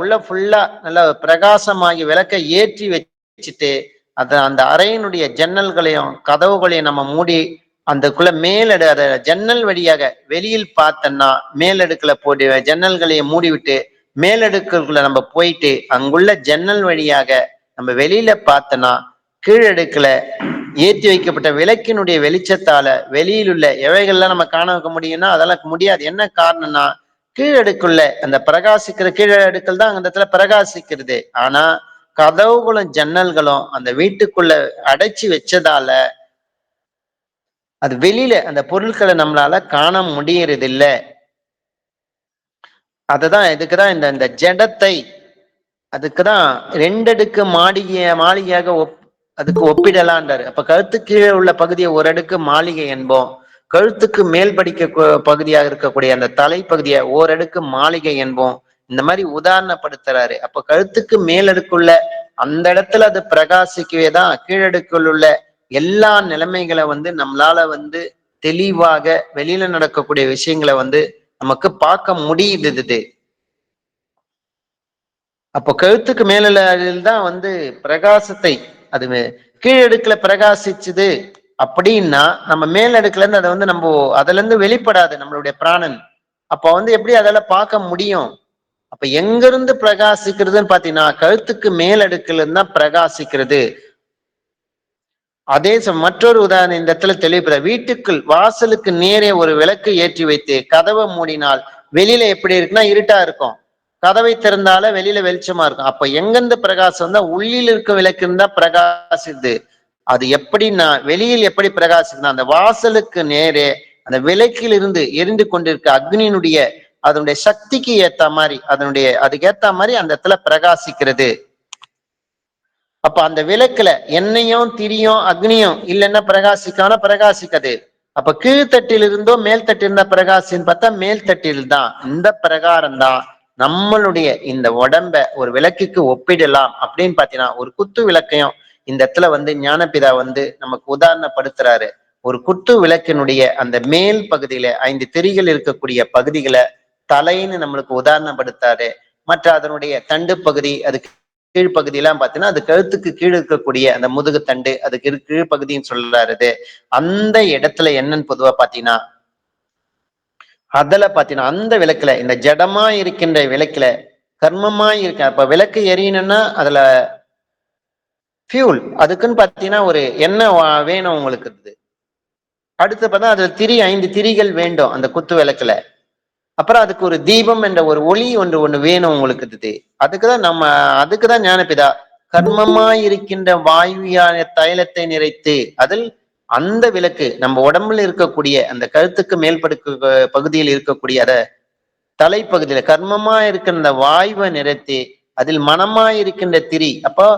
உள்ள ஃபுல்லா நல்லா பிரகாசமாகி விளக்கை ஏற்றி வச்சுட்டு அந்த அறையினுடைய ஜன்னல்களையும் கதவுகளையும் நம்ம மூடி அந்தக்குள்ள மேலடு அத ஜன்னல் வழியாக வெளியில் பார்த்தோம்னா மேலடுக்குல போட்டு ஜன்னல்களையும் மூடி விட்டு மேலடுக்குள்ள நம்ம போயிட்டு அங்குள்ள ஜன்னல் வழியாக நம்ம வெளியில பார்த்தோம்னா கீழடுக்குல ஏற்றி வைக்கப்பட்ட விளக்கினுடைய வெளிச்சத்தால வெளியில் உள்ள எவைகள்லாம் நம்ம காண வைக்க முடியும்னா அதெல்லாம் முடியாது. என்ன காரணம்னா கீழடுக்குள்ள அந்த பிரகாசிக்கிற கீழடுக்கள் தான் அந்த இடத்துல பிரகாசிக்கிறது. ஆனா கதவுகளும் ஜன்னல்களும் அந்த வீட்டுக்குள்ள அடைச்சி வச்சதால அது வெளியில அந்த பொருட்களை நம்மளால காண முடியறது இல்லை. அதுதான் இதுக்குதான் இந்த ஜடத்தை அதுக்குதான் 2 அடுக்கு மாளிகையாக அதுக்கு ஒப்பிடலான்றாரு. அப்ப கழுத்து கீழே உள்ள பகுதியை ஒரு அடுக்கு மாளிகை என்போம், கழுத்துக்கு மேல் படிக்க பகுதியாக இருக்கக்கூடிய அந்த தலைப்பகுதியை ஓரடுக்கு மாளிகை என்போம். இந்த மாதிரி உதாரணப்படுத்துறாரு. அப்ப கழுத்துக்கு மேலடுக்குள்ள அந்த இடத்துல அது பிரகாசிக்கவே தான் கீழடுக்குள் உள்ள எல்லா நிலைமைகளை வந்து நம்மளால வந்து தெளிவாக வெளியில நடக்கக்கூடிய விஷயங்களை வந்து நமக்கு பார்க்க முடியுது. அப்போ கழுத்துக்கு மேல தான் வந்து பிரகாசத்தை அது கீழடுக்குல பிரகாசிச்சுது அப்படின்னா நம்ம மேலடுக்குல இருந்து அதை வந்து நம்ம அதுல இருந்து வெளிப்படாது நம்மளுடைய பிராணன். அப்ப வந்து எப்படி அதெல்லாம் பார்க்க முடியும்? அப்ப எங்க இருந்து பிரகாசிக்கிறதுன்னு பாத்தீங்கன்னா கழுத்துக்கு மேலடுக்குல இருந்து தான் பிரகாசிக்கிறது. அதே மற்றொரு உதாரணம் இந்த இடத்துல தெளிவுபட, வீட்டுக்குள் வாசலுக்கு நேரே ஒரு விளக்கு ஏற்றி வைத்து கதவை மூடினால் வெளியில எப்படி இருக்குன்னா இருட்டா இருக்கும், கதவை திறந்தால வெளியில வெளிச்சமா இருக்கும். அப்ப எங்கிருந்து பிரகாசம் தான் உள்ளில் இருக்க விளக்கு இருந்தா பிரகாசிது. அது எப்படின்னா வெளியில் எப்படி பிரகாசிக்குன்னா அந்த வாசலுக்கு நேரே அந்த விளக்கில் இருந்து எரிந்து கொண்டிருக்க அக்னியினுடைய அதனுடைய சக்திக்கு ஏத்த மாதிரி அதுக்கு ஏத்த மாதிரி அந்த இடத்துல பிரகாசிக்கிறது. அப்ப அந்த விளக்குல எண்ணெயும் திரியும் அக்னியும் இல்லைன்னா பிரகாசிக்காது. அப்ப கீழ்த்தட்டில் இருந்தோ மேல் தட்டில் இருந்தா பிரகாசின்னு பார்த்தா மேல் தட்டில் தான். இந்த பிரகாரம் தான் நம்மளுடைய இந்த உடம்ப ஒரு விளக்குக்கு ஒப்பிடலாம். அப்படின்னு பாத்தீங்கன்னா ஒரு குத்து விளக்கையும் இந்த இடத்துல வந்து ஞானபிதா வந்து நமக்கு உதாரணப்படுத்துறாரு. ஒரு குத்து விளக்கினுடைய அந்த மேல் பகுதியில 5 திரிகள் இருக்கக்கூடிய பகுதிகளை தலைன்னு நம்மளுக்கு உதாரணப்படுத்தாரு. மற்ற அதனுடைய தண்டு பகுதி அதுக்கு கீழ்ப்பகுதியெல்லாம் பார்த்தீங்கன்னா அது கழுத்துக்கு கீழ் இருக்கக்கூடிய அந்த முதுகு தண்டு அதுக்கு கீழ்ப்பகுதின்னு சொல்றாரு. அந்த இடத்துல என்னன்னு பொதுவா பாத்தீங்கன்னா அதுல பாத்தீங்கன்னா அந்த விளக்குல இந்த ஜடமா இருக்கின்ற விளக்குல கர்மமா இருக்க அப்ப விளக்கு எரியணும்னா அதுல ஃபியூல் அதுக்குன்னு பாத்தீங்கன்னா ஒரு எண்ணெய் வேணும் உங்களுக்கு. அடுத்து பார்த்தா அதுல 5 திரிகள் வேண்டும் அந்த குத்து விளக்குல. அப்புறம் அதுக்கு ஒரு தீபம் என்ற ஒரு ஒளி ஒண்ணு வேணும் உங்களுக்கு. அதுக்குதான் ஞானபிதா கர்மமா இருக்கின்ற வாயுயான தைலத்தை நிறைத்து அதில் அந்த விளக்கு நம்ம உடம்புல இருக்கக்கூடிய அந்த கழுத்துக்கு பகுதியில் இருக்கக்கூடிய அத தலைப்பகுதியில கர்மமா இருக்கின்ற வாயுவை நிறைத்து அதில் மனமா இருக்கின்ற திரி. அப்போ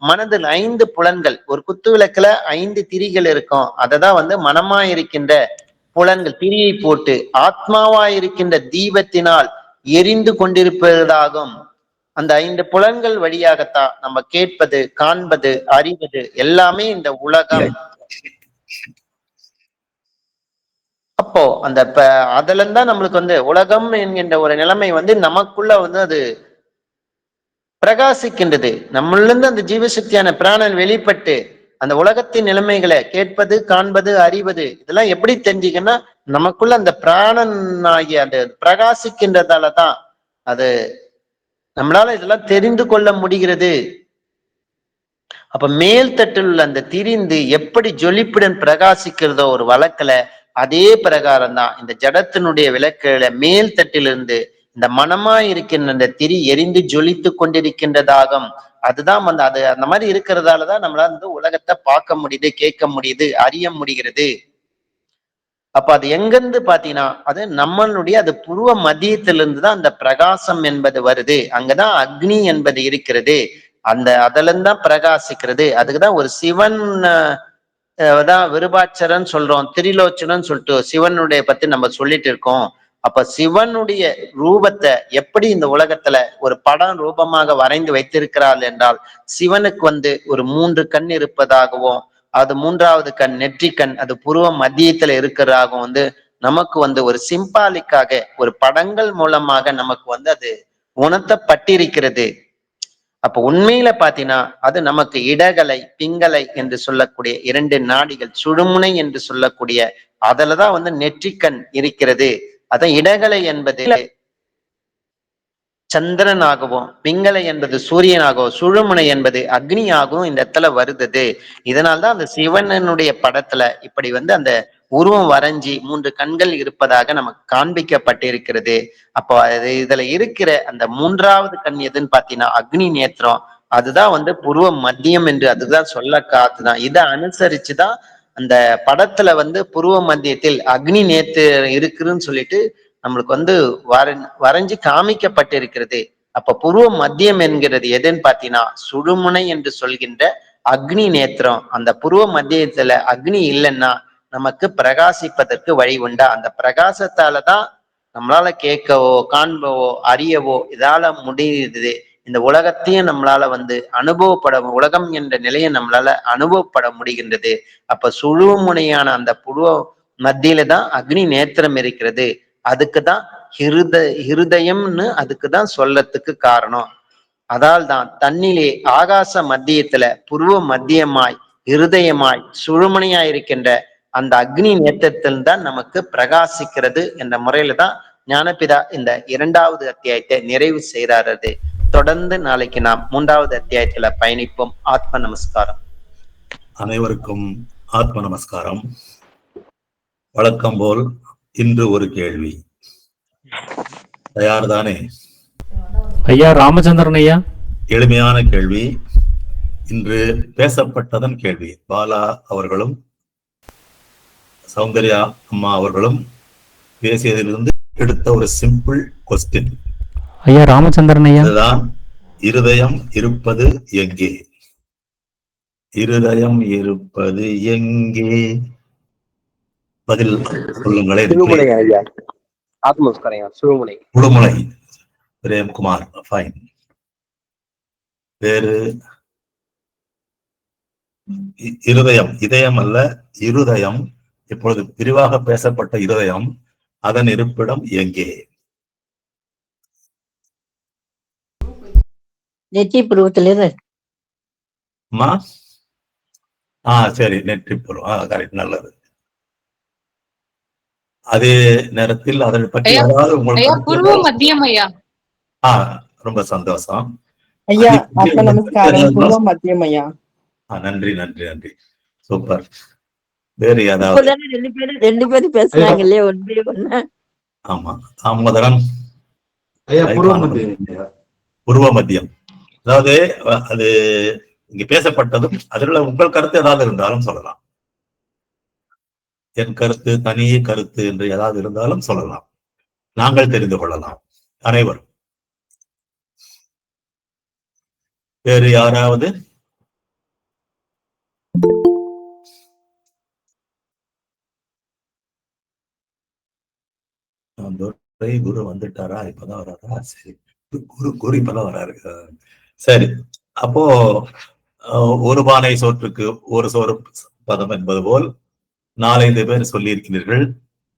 மனதில் 5 புலன்கள் ஒரு குத்து விளக்குல 5 திரிகள் இருக்கும். அததான் மனமா இருக்கின்ற புலன்கள் திரியை போட்டு ஆத்மாவா இருக்கின்ற தீபத்தினால் எரிந்து கொண்டிருப்பதாகும். அந்த 5 புலன்கள் வழியாகத்தான் நம்ம கேட்பது, காண்பது, அறிவது எல்லாமே இந்த உலகம். அப்போ அந்த அதுல இருந்தா நம்மளுக்கு உலகம் என்கின்ற ஒரு நிலைமை நமக்குள்ள அது பிரகாசிக்கின்றது. நம்மள இருந்து அந்த ஜீவசக்தியான பிராணன் வெளிப்பட்டு அந்த உலகத்தின் நிலைமைகளை கேட்பது, காண்பது, அறிவது இதெல்லாம் எப்படி தெரிஞ்சுக்கன்னா நமக்குள்ள அந்த பிராணன் ஆகிய அந்த பிரகாசிக்கின்றதாலதான் அது நம்மளால இதெல்லாம் தெரிந்து கொள்ள முடிகிறது. அப்ப மேல் தட்டில் உள்ள அந்த திரிந்து எப்படி ஜொலிப்புடன் பிரகாசிக்கிறதோ ஒரு வழக்குல அதே பிரகாரம் தான் இந்த ஜடத்தினுடைய விளக்குல மேல் தட்டிலிருந்து இந்த மனமா இருக்கின்ற அந்த திரி எரிந்து ஜொலித்து கொண்டிருக்கின்றதாகும். அதுதான் அது அந்த மாதிரி இருக்கிறதாலதான் நம்மளால உலகத்தை பார்க்க முடியுது, கேட்க முடியுது, அறிய முடிகிறது. அப்ப அது எங்கிருந்து பாத்தீங்கன்னா அது நம்மளுடைய அது புருவ மத்தியத்திலிருந்து தான் அந்த பிரகாசம் என்பது வருது. அங்கதான் அக்னி என்பது இருக்கிறது. அதுல இருந்தான் பிரகாசிக்கிறது. அதுக்குதான் ஒரு சிவன் தான் விருபாட்சரன் சொல்றோம், திரிலோச்சனன் சொல்லிட்டு சிவனுடைய பத்தி நம்ம சொல்லிட்டு இருக்கோம். அப்ப சிவனுடைய ரூபத்தை எப்படி இந்த உலகத்துல ஒரு படம் ரூபமாக வரைந்து வைத்திருக்கிறாள் என்றால் சிவனுக்கு ஒரு 3 கண் இருப்பதாகவும் அது 3வது கண் நெற்றி கண் அது புருவ மத்தியத்துல இருக்கிறதாகவும் நமக்கு ஒரு சிம்பாலிக்காக ஒரு படங்கள் மூலமாக நமக்கு அது உணர்த்தப்பட்டிருக்கிறது. அப்ப உண்மையில பாத்தீங்கன்னா அது நமக்கு இடகலை பிங்களை என்று சொல்லக்கூடிய 2 நாடிகள் சுழுமுனை என்று சொல்லக்கூடிய அதுலதான் நெற்றிக்கண் இருக்கிறது. அதான் இடகலை என்பது சந்திரனாகவும் பிங்களை என்பது சூரியனாகவும் சுழுமுனை என்பது அக்னியாகவும் இந்த இடத்துல வருது. இதனால்தான் அந்த சிவனனுடைய படத்துல இப்படி அந்த உருவம் வரைஞ்சி 3 கண்கள் இருப்பதாக நமக்கு காண்பிக்கப்பட்டிருக்கிறது. அப்போ இதுல இருக்கிற அந்த 3வது கண் எதுன்னு பாத்தீங்கன்னா அக்னி நேத்திரம். அதுதான் புருவ மத்தியம் என்று அதுதான் சொல்ல காத்துதான். இதை அனுசரிச்சுதான் அந்த படத்துல புருவ மத்தியத்தில் அக்னி நேத்திரம் இருக்குன்னு சொல்லிட்டு நம்மளுக்கு வரைஞ்சு காமிக்கப்பட்டிருக்கிறது. அப்ப புருவ மத்தியம் என்கிறது எதுன்னு பாத்தீங்கன்னா சுழுமுனை என்று சொல்கின்ற அக்னி நேத்திரம். அந்த புருவ மத்தியத்துல அக்னி இல்லைன்னா நமக்கு பிரகாசிப்பதற்கு வழி உண்டா? அந்த பிரகாசத்தாலதான் நம்மளால கேட்கவோ காண்பவோ அறியவோ இதால முடியுது. இந்த உலகத்தையும் நம்மளால அனுபவப்பட உலகம் என்ற நிலையை நம்மளால அனுபவப்பட முடிகின்றது. அப்ப சுழுமுனையான அந்த புருவ மத்தியில தான் அக்னி நேத்திரம் இருக்கிறது. அதுக்குதான் ஹிருதயம்னு அதுக்குதான் சொல்லத்துக்கு காரணம். அதால்தான் தன்னிலே ஆகாச மத்தியத்துல புருவ மத்தியமாய் இருதயமாய் சுழுமணியாய் இருக்கின்ற அந்த அக்னி நேத்திரத்தில் தான் நமக்கு பிரகாசிக்கிறது என்ற முறையில தான் ஞானபிதா இந்த 2வது அத்தியாயத்தை நிறைவு செய்கிறாரது. தொடர்ந்து நாளைக்கு நாம் 3வது அத்தியாயத்துல பயணிப்போம். ஆத்ம நமஸ்காரம். அனைவருக்கும் ஆத்ம நமஸ்காரம். வழக்கம் போல் இன்று ஒரு கேள்வி. தயார் தானே? ஐயா ராமச்சந்திரன் ஐயா, எளிமையான கேள்வி. இன்று பேசப்பட்டதன் கேள்வி. பாலா அவர்களும் சௌந்தர்யா அம்மா அவர்களும் பேசியதிலிருந்து எடுத்த ஒரு சிம்பிள் கொஸ்டின். ஐயா ராமச்சந்திரன் ஐயா, இதுதான் இருதயம் இருப்பது எங்கே? இருதயம் இருப்பது எங்கே? பதில் சொல்லுங்களேன். உடுமலை பிரேம்குமார். ஃபைன். வேறு? இருதயம், இதயம் அல்ல இருதயம். இப்பொழுது விரிவாக பேசப்பட்ட இருதயம், அதன் இருப்பிடம் எங்கே? நெற்றி புருவத்துல அம்மா சரி, நெற்றி புருவம் கரெக்ட், நல்லது. அதே நேரத்தில் அதை பற்றி ஐயா ஏதாவது உங்களுக்கு புருவ மத்தியம் ஐயா. ரொம்ப சந்தோஷம். ஐயா அதை பற்றி ஆத்ம நமஸ்காரம். புருவ மத்தியம் ஐயா. நன்றி நன்றி நன்றி, சூப்பர். வேறு ஏதாவது? இப்பதானே ரெண்டு பேரும் பேசுறாங்க இல்லையா, ஒன்றே ஒண்ணு. ஆமா, தாமோதரன். புருவ மத்தியம், அதாவது அது இங்க பேசப்பட்டதும் அதில் உங்கள் கருத்து ஏதாவது இருந்தாலும் சொல்லலாம். என் கருத்து தனி கருத்து என்று ஏதாவது இருந்தாலும் சொல்லலாம், நாங்கள் தெரிந்து கொள்ளலாம் அனைவரும். வேறு யாராவது? குரு வந்துட்டாரா? இப்பதான் வராரா? சரி, குரு இப்பதான் வராரு. சரி, அப்போ ஒரு பானை சோற்றுக்கு ஒரு சோறு பதம் என்பது போல் 4-5 பேர் சொல்லியிருக்கிறீர்கள்.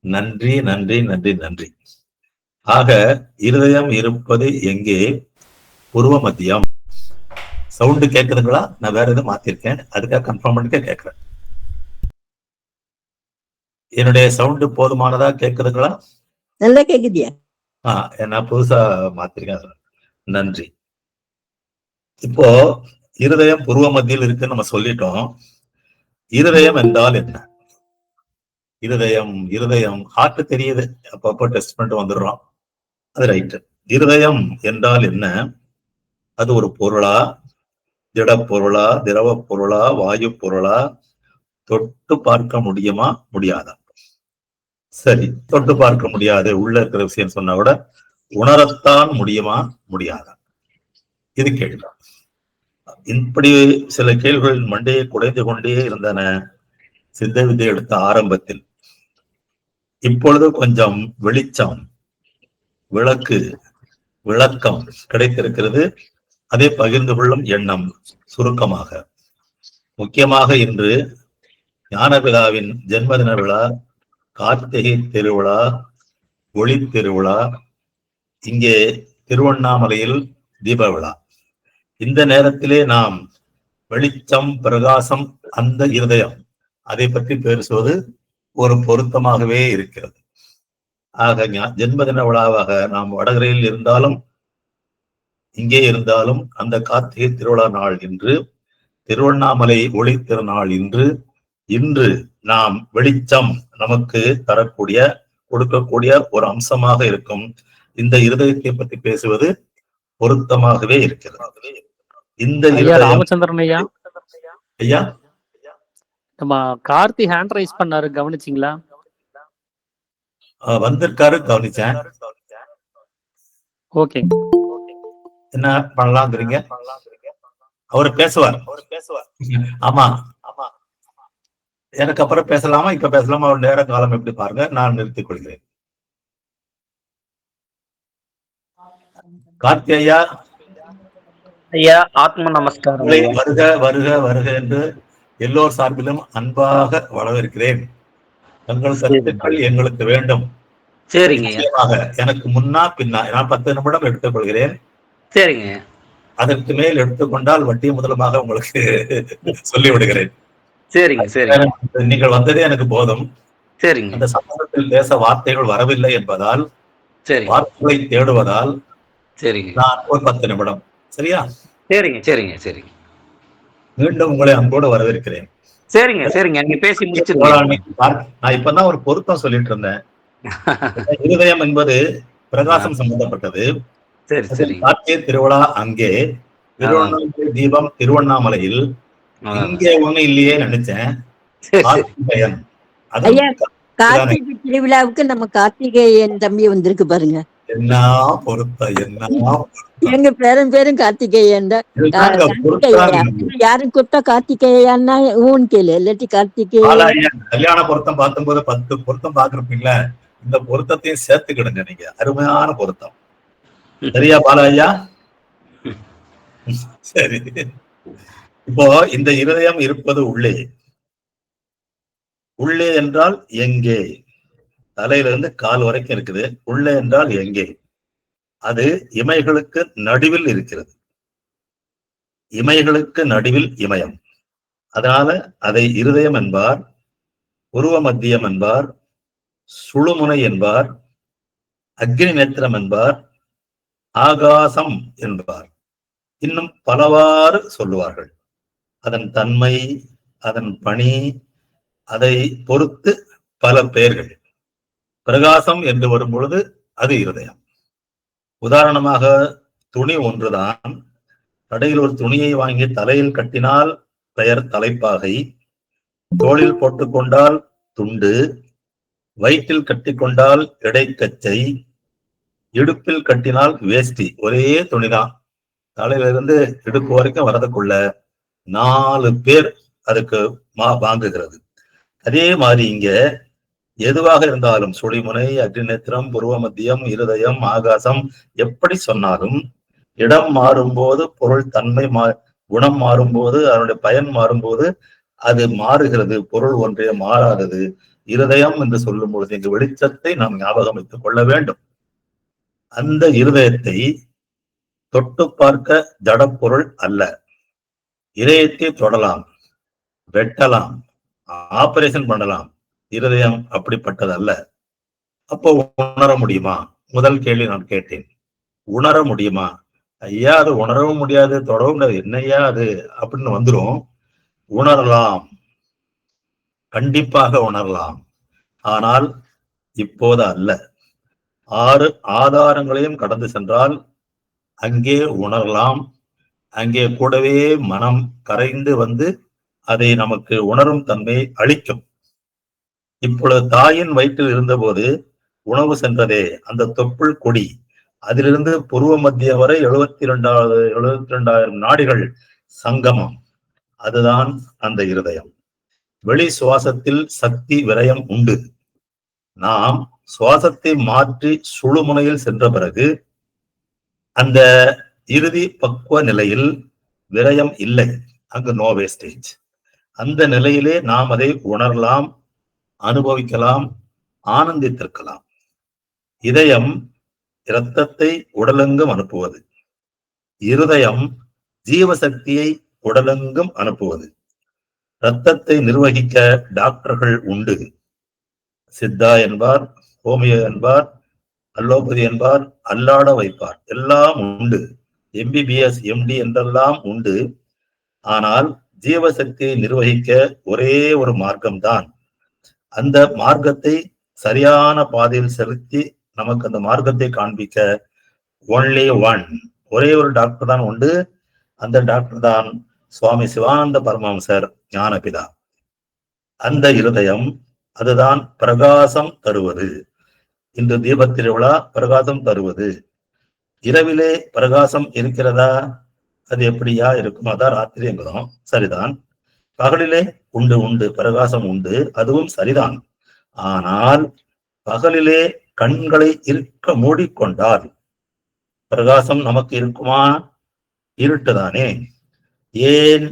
நன்றி நன்றி நன்றி நன்றி. ஆக இருதயம் இருப்பது எங்கே? புருவ மத்தியம். சவுண்டு கேட்குதுங்களா? நான் வேற எதுவும் மாத்திருக்கேன், அதுக்காக கன்ஃபார்ம் பண்ணிக்க கேட்கிறேன். என்னுடைய சவுண்டு போதுமானதா கேட்குதுங்களா? நல்லா கேக்குதியா? நான் புதுசா மாத்திருக்கேன். நன்றி. இப்போ இருதயம் புருவ மத்தியில் இருக்குன்னு நம்ம சொல்லிட்டோம். இருதயம் என்றால் என்ன? இருதயம் ஹார்ட் தெரியுது, அப்பப்போ டெஸ்ட் பண்ணிட்டு வந்துடுறோம், அது ரைட்டு. இருதயம் என்றால் என்ன? அது ஒரு பொருளா, திட பொருளா, திரவ பொருளா, வாயு பொருளா? தொட்டு பார்க்க முடியுமா, முடியாதா? சரி, தொட்டு பார்க்க முடியாது, உள்ள இருக்கிற விஷயம் சொன்னா கூட உணரத்தான் முடியுமா, முடியாதா? இது கேள்வி. இப்படி சில கேள்விகள் மண்டையை குடைந்து கொண்டே இருந்தன சித்த வித்தை எடுத்த ஆரம்பத்தில். இப்பொழுது கொஞ்சம் வெளிச்சம், விளக்கம் கிடைத்திருக்கிறது. அதை பகிர்ந்து கொள்ளும் எண்ணம் சுருக்கமாக. முக்கியமாக இன்று ஞானபிதாவின் ஜென்மதின விழா, கார்த்திகை திருவிழா, ஒளி திருவிழா, இங்கே திருவண்ணாமலையில் தீப விழா. இந்த நேரத்திலே நாம் வெளிச்சம், பிரகாசம், அந்த இருதயம், அதை பற்றி பேசுவது ஒரு பொருத்தமாகவே இருக்கிறது. ஆக ஜென்மதின விழாவாக நாம் வடகரையில் இருந்தாலும் இங்கே இருந்தாலும் அந்த கார்த்திகை திருவிழா நாள் இன்று, திருவண்ணாமலை ஒளி திருநாள் இன்று நாம் வெளிச்சம் நமக்கு தரக்கூடிய, கொடுக்கக்கூடிய ஒரு அம்சமாக இருக்கும் இந்த இருதயத்தை பற்றி பேசுவது பொருத்தமாகவே இருக்கிறது. இந்த ராமச்சந்திரன் ஐயா, ஐயா, நம்ம கார்த்தி ஹேண்ட் ரைஸ் பண்ணாரு, கவனிச்சிங்களா? வந்திருக்காரு, கவனிச்சேன். ஓகே, என்ன பண்ணலாங்கிறீங்க? அவரு பேசுவார். ஆமா, எனக்கு அப்புறம் பேசலாமா, இப்ப பேசலாமா? ஒரு நேர காலம் எப்படி பாருங்க, நான் நிறுத்திக் கொள்கிறேன். கார்த்தி ஐயா, ஐயா ஆத்ம நமஸ்காரம். வருக வருக வருக என்று எல்லோர் சார்பிலும் அன்பாக வரவேற்கிறேன். தங்கள் கருத்துக்கள் எங்களுக்கு வேண்டும். சரிங்க. எனக்கு முன்னா பின்னா நான் 10 நிமிடம் எடுத்துக் கொள்கிறேன். சரிங்க. அதற்கு மேல் எடுத்துக்கொண்டால் வட்டி முதலமாக உங்களுக்கு சொல்லி விடுகிறேன். சரிங்க. சரிங்க. நீங்கள் வந்ததே எனக்கு போதும். சரிங்க. அந்த சமூகத்தில் பேச வார்த்தைகள் வரவில்லை என்பதால், சரி, வார்த்தைகளை தேடுவதால் சரிங்க, நான் ஒரு 10 நிமிடம். சரியா? சரிங்க. சரிங்க. சரிங்க. மீண்டும் உங்களை அன்போடு வரவேற்கிறேன். சரிங்க. சரிங்க. நீங்க பேசி முடிச்சு. நான் இப்பதான் ஒரு பொருத்தம் சொல்லிட்டு இருந்தேன். இருதயம் என்பது பிரகாசம் சம்பந்தப்பட்டது. சரி, சரி. கார்த்திகை திருவிழா அங்கே, திருவண்ணாமலை தீபம் திருவண்ணாமலையில், இங்கே ஒண்ணு இல்லையே நினைச்சேன். ஐயா, கார்த்திகை திருவிழாவுக்கு நம்ம கார்த்திகேயன் தம்பி வந்திருக்கு பாருங்க. என்ன பொருத்தம், என்ன எங்க பேரும் கார்த்திகேயன் தான். யாரும் கூப்பிட்டா கார்த்திகேயான்னா ஊன் கேளு, இல்லாட்டி கார்த்திகேயன். கல்யாண பொருத்தம் பார்க்கும்போது 10 பொருத்தம் பாக்குறீங்களா? இந்த பொருத்தத்தையும் சேர்த்துக்கிடுங்க நீங்க. அருமையான பொருத்தம். சரியா பாலையா? சரி. இப்போ இந்த இருதயம் இருப்பது உள்ளே. உள்ளே என்றால் எங்கே? தலையில இருந்து கால் வரைக்கும் இருக்குது. உள்ளே என்றால் எங்கே? அது இமைகளுக்கு நடுவில் இருக்கிறது. இமைகளுக்கு நடுவில் இமயம். அதனால அதை இருதயம் என்பார், உருவ மத்தியம் என்பார், சுழுமுனை என்பார், அக்னி நேத்திரம் என்பார், ஆகாசம் என்பார். இன்னும் பலவாறு சொல்லுவார்கள். அதன் தன்மை, அதன் பணி, அதை பொறுத்து பல பெயர்கள். பிரகாசம் என்று வரும் பொழுது அது இருதயம். உதாரணமாக துணி ஒன்றுதான். கடையில் ஒரு துணியை வாங்கி தலையில் கட்டினால் பெயர் தலைப்பாகை, தோளில் போட்டுக்கொண்டால் துண்டு, வயிற்றில் கட்டிக்கொண்டால் இடைக்கச்சை, இடுப்பில் கட்டினால் வேஷ்டி. ஒரே துணிதான். தலையிலிருந்து இடுப்பு வரைக்கும் வரதுக்குள்ள 4 பேர் அதுக்கு வாங்குகிறது. அதே மாதிரி இங்க எதுவாக இருந்தாலும் சுழிமுனை, அக்னிநேத்திரம், புருவ மத்தியம், இருதயம், ஆகாசம் எப்படி சொன்னாலும் இடம் மாறும்போது, பொருள் தன்மை குணம் மாறும்போது, அதனுடைய பயன் மாறும்போது அது மாறுகிறது. பொருள் ஒன்றே மாறாதது. இருதயம் என்று சொல்லும் பொழுது இங்கு வெளிச்சத்தை நாம் ஞாபகம் வைத்துக் கொள்ள வேண்டும். அந்த இருதயத்தை தொட்டு பார்க்க ஜடப்பொருள் அல்ல. இதயத்தை தொடலாம், வெட்டலாம், ஆபரேஷன் பண்ணலாம். இருதயம் அப்படிப்பட்டது அல்ல. அப்போ உணர முடியுமா? முதல் கேள்வி நான் கேட்டேன். உணர முடியுமா? ஐயா அது உணரவும் முடியாது, தொடவும் முடியாது, என்னையா அது அப்படின்னு வந்துரும். உணரலாம், கண்டிப்பாக உணரலாம். ஆனால் இப்போது அல்ல. 6 ஆதாரங்களையும் கடந்து சென்றால் அங்கே உணரலாம். அங்கே கூடவே மனம் கரைந்து வந்து அதை நமக்கு உணரும் தன்மை அளிக்கும். இப்பொழுது தாயின் வயிற்றில் இருந்தபோது உணவு சென்றதே, அந்த தொப்புள் கொடி, அதிலிருந்து புருவ மத்தியம் வரை 72,000 நாடிகள் சங்கமம். அதுதான் அந்த இருதயம். வெளி சுவாசத்தில் சக்தி விரயம் உண்டு. நாம் சுவாசத்தை மாற்றி சுழுமுனையில் சென்ற பிறகு அந்த இறுதி பக்குவ நிலையில் விரயம் இல்லை. அங்கு நோ வேஸ்டேஜ். அந்த நிலையிலே நாம் அதை உணரலாம், அனுபவிக்கலாம், ஆனந்தித்திருக்கலாம். இதயம் இரத்தத்தை உடலெங்கும் அனுப்புவது, இருதயம் ஜீவசக்தியை உடலெங்கும் அனுப்புவது. இரத்தத்தை நிர்வகிக்க டாக்டர்கள் உண்டு. சித்தா என்பார், ஹோமியோ என்பார், அல்லோபதி என்பார், அல்லாட வைப்பார், எல்லாம் உண்டு. MBBS MD என்றெல்லாம் உண்டு. ஆனால் ஜீவசக்தியை நிர்வகிக்க ஒரே ஒரு மார்க்கம்தான். அந்த மார்க்கத்தை சரியான பாதையில் செலுத்தி நமக்கு அந்த மார்க்கத்தை காண்பிக்க ஒன்லி ஒன், ஒரே ஒரு டாக்டர் தான் உண்டு. அந்த டாக்டர் தான் சுவாமி சிவானந்த பரமஹம்சர் ஞானபிதா. அந்த இருதயம் அதுதான் பிரகாசம் தருவது. இன்று தீப திருவிழா பிரகாசம் தருவது. இரவிலே பிரகாசம் இருக்கிறதா? அது எப்படியா இருக்கும்? அதான் ராத்திரி என்கிறோம், சரிதான். பகலிலே உண்டு பிரகாசம் உண்டு, அதுவும் சரிதான். ஆனால் பகலிலே கண்களை இருக்க மூடிக்கொண்டால் பிரகாசம் நமக்கு இருக்குமா? இருட்டுதானே. ஏன்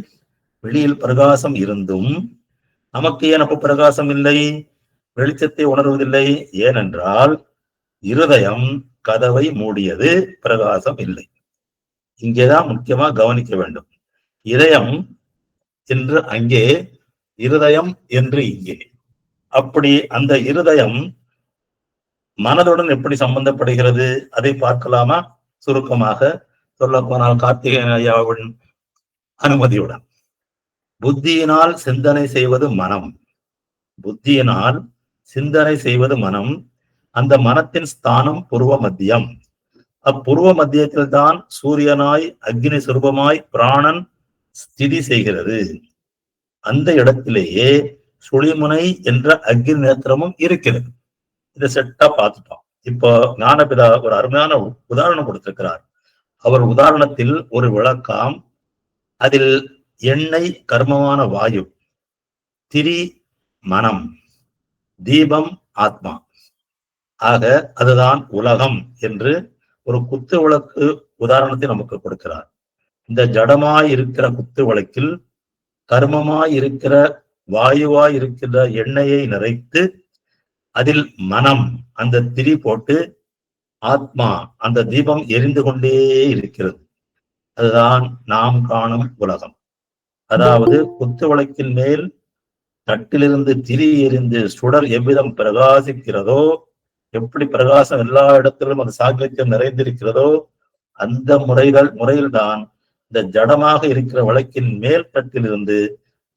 வெளியில் பிரகாசம் இருந்தும் நமக்கு ஏன் அப்ப பிரகாசம் இல்லை? வெளிச்சத்தை உணர்வதில்லை. ஏனென்றால் இருதயம் கதவை மூடியது, பிரகாசம் இல்லை. இங்கேதான் முக்கியமா கவனிக்க வேண்டும். இதயம் என்று அங்கே, இருதயம் என்று இங்கே. அப்படி அந்த இருதயம் மனதுடன் எப்படி சம்பந்தப்படுகிறது அதை பார்க்கலாமா? சுருக்கமாக சொல்ல போனால் கார்த்திகேயன் ஐயாவின் அனுமதியுடன், புத்தியினால் சிந்தனை செய்வது மனம். புத்தியினால் சிந்தனை செய்வது மனம். அந்த மனத்தின் ஸ்தானம் புருவ மத்தியம். அப்புருவ மத்தியத்தில் தான் சூரியனாய் அக்னி சுரூபமாய் பிராணன் ஸ்திதி செய்கிறது. அந்த இடத்திலேயே சுழிமுனை என்ற அக்னி நேத்திரமும் இருக்கிறது. இதை செட்டா பார்த்துட்டோம். இப்போ ஞானபிதா ஒரு அருமையான உதாரணம் கொடுத்திருக்கிறார். அவர் உதாரணத்தில் ஒரு விளக்காம், அதில் எண்ணெய் கர்மமான வாயு, திரி மனம், தீபம் ஆத்மா. ஆக அதுதான் உலகம் என்று ஒரு குத்து விளக்கு உதாரணத்தை நமக்கு கொடுக்கிறார். இந்த ஜடமாய் இருக்கிற குத்து விளக்கில் கர்மமாய் இருக்கிற வாயுவாய் இருக்கிற எண்ணெயை நிறைத்து அதில் மனம் அந்த திரி போட்டு ஆத்மா அந்த தீபம் எரிந்து கொண்டே இருக்கிறது. அதுதான் நாம் காணும் உலகம். அதாவது குத்து விளக்கின் மேல் தட்டிலிருந்து திரி எறிந்து சுடர் எவ்விதம் பிரகாசிக்கிறதோ, எப்படி பிரகாசம் எல்லா இடத்திலும் அந்த சாகித்யம் நிறைந்திருக்கிறதோ, அந்த முறையில்தான் இந்த ஜடமாக இருக்கிற விளக்கின் மேல் தட்டிலிருந்து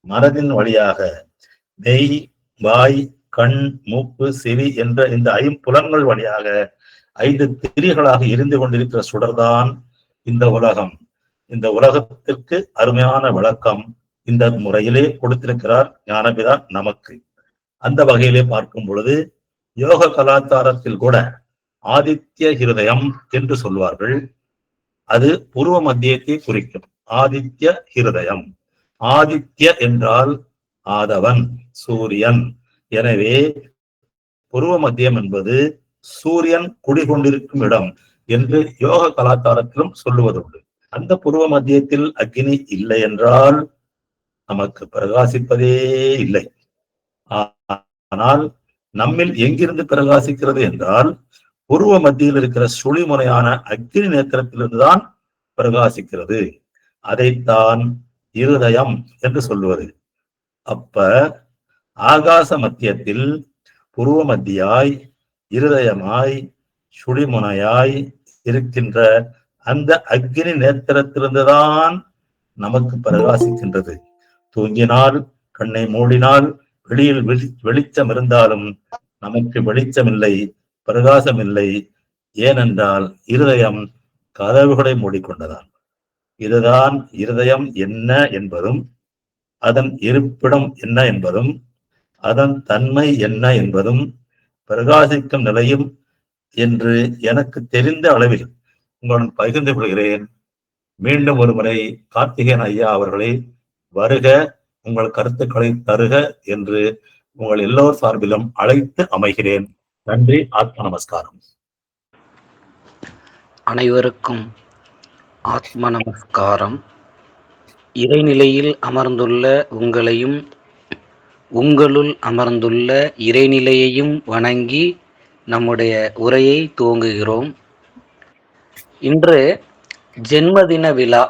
மனதின் வழியாக மெய், வாய், கண், மூக்கு, செவி என்ற இந்த ஐம்புலன்கள் வழியாக 5 திரிகளாக எரிந்து கொண்டிருக்கிற சுடர்தான் இந்த உலகம். இந்த உலகத்திற்கு அருமையான விளக்கம் இந்த முறையிலே கொடுத்திருக்கிறார் ஞானபிதா நமக்கு. அந்த வகையிலே பார்க்கும் பொழுது யோக கலாச்சாரத்தில் கூட ஆதித்ய ஹிருதயம் என்று சொல்வார்கள். அது பூர்வ மத்தியத்தை குறிக்கும். ஆதித்ய ஹிருதயம். ஆதித்ய என்றால் ஆதவன், சூரியன். எனவே பூர்வ மத்தியம் என்பது சூரியன் குடிகொண்டிருக்கும் இடம் என்று யோக கலாச்சாரத்திலும் சொல்லுவதுண்டு. அந்த பூர்வ மத்தியத்தில் அக்னி இல்லை என்றால் நமக்கு பிரகாசிப்பதே இல்லை. ஆனால் நம்மில் எங்கிருந்து பிரகாசிக்கிறது என்றால் பூர்வ மத்தியில் இருக்கிற சுழிமுனையான அக்னி நேத்திரத்திலிருந்துதான் பிரகாசிக்கிறது. அதைத்தான் இருதயம் என்று சொல்லுவது. அப்ப ஆகாச மத்தியத்தில் பூர்வ மத்தியாய், இருதயமாய், சுழிமுனையாய் இருக்கின்ற அந்த அக்னி நேத்திரத்திலிருந்துதான் நமக்கு பிரகாசிக்கின்றது. தூங்கினால், கண்ணை மூடினால் வெளியில் வெளிச்சம் இருந்தாலும் நமக்கு வெளிச்சம் இல்லை, பிரகாசம் இல்லை. ஏனென்றால் இருதயம் கதவுகளை மூடிக்கொண்டதான். இதுதான் இருதயம் என்ன என்பதும், அதன் இருப்பிடம் என்ன என்பதும், அதன் தன்மை என்ன என்பதும், பிரகாசிக்கும் நிலையும் என்று எனக்கு தெரிந்த அளவில் உங்களுடன் பகிர்ந்து கொள்கிறேன். மீண்டும் ஒரு முறை கார்த்திகேயன் ஐயா அவர்களை வருக, உங்கள் கருத்துக்களை தருக என்று உங்கள் எல்லோர் சார்பிலும் அழைத்து அமைகிறேன். நன்றி. ஆத்ம நமஸ்காரம். அனைவருக்கும் ஆத்ம நமஸ்காரம். இறைநிலையில் அமர்ந்துள்ள உங்களையும் உங்களுள் அமர்ந்துள்ள இறைநிலையையும் வணங்கி நம்முடைய உரையை துவங்குகிறோம். இன்று ஜென்மதின விழா,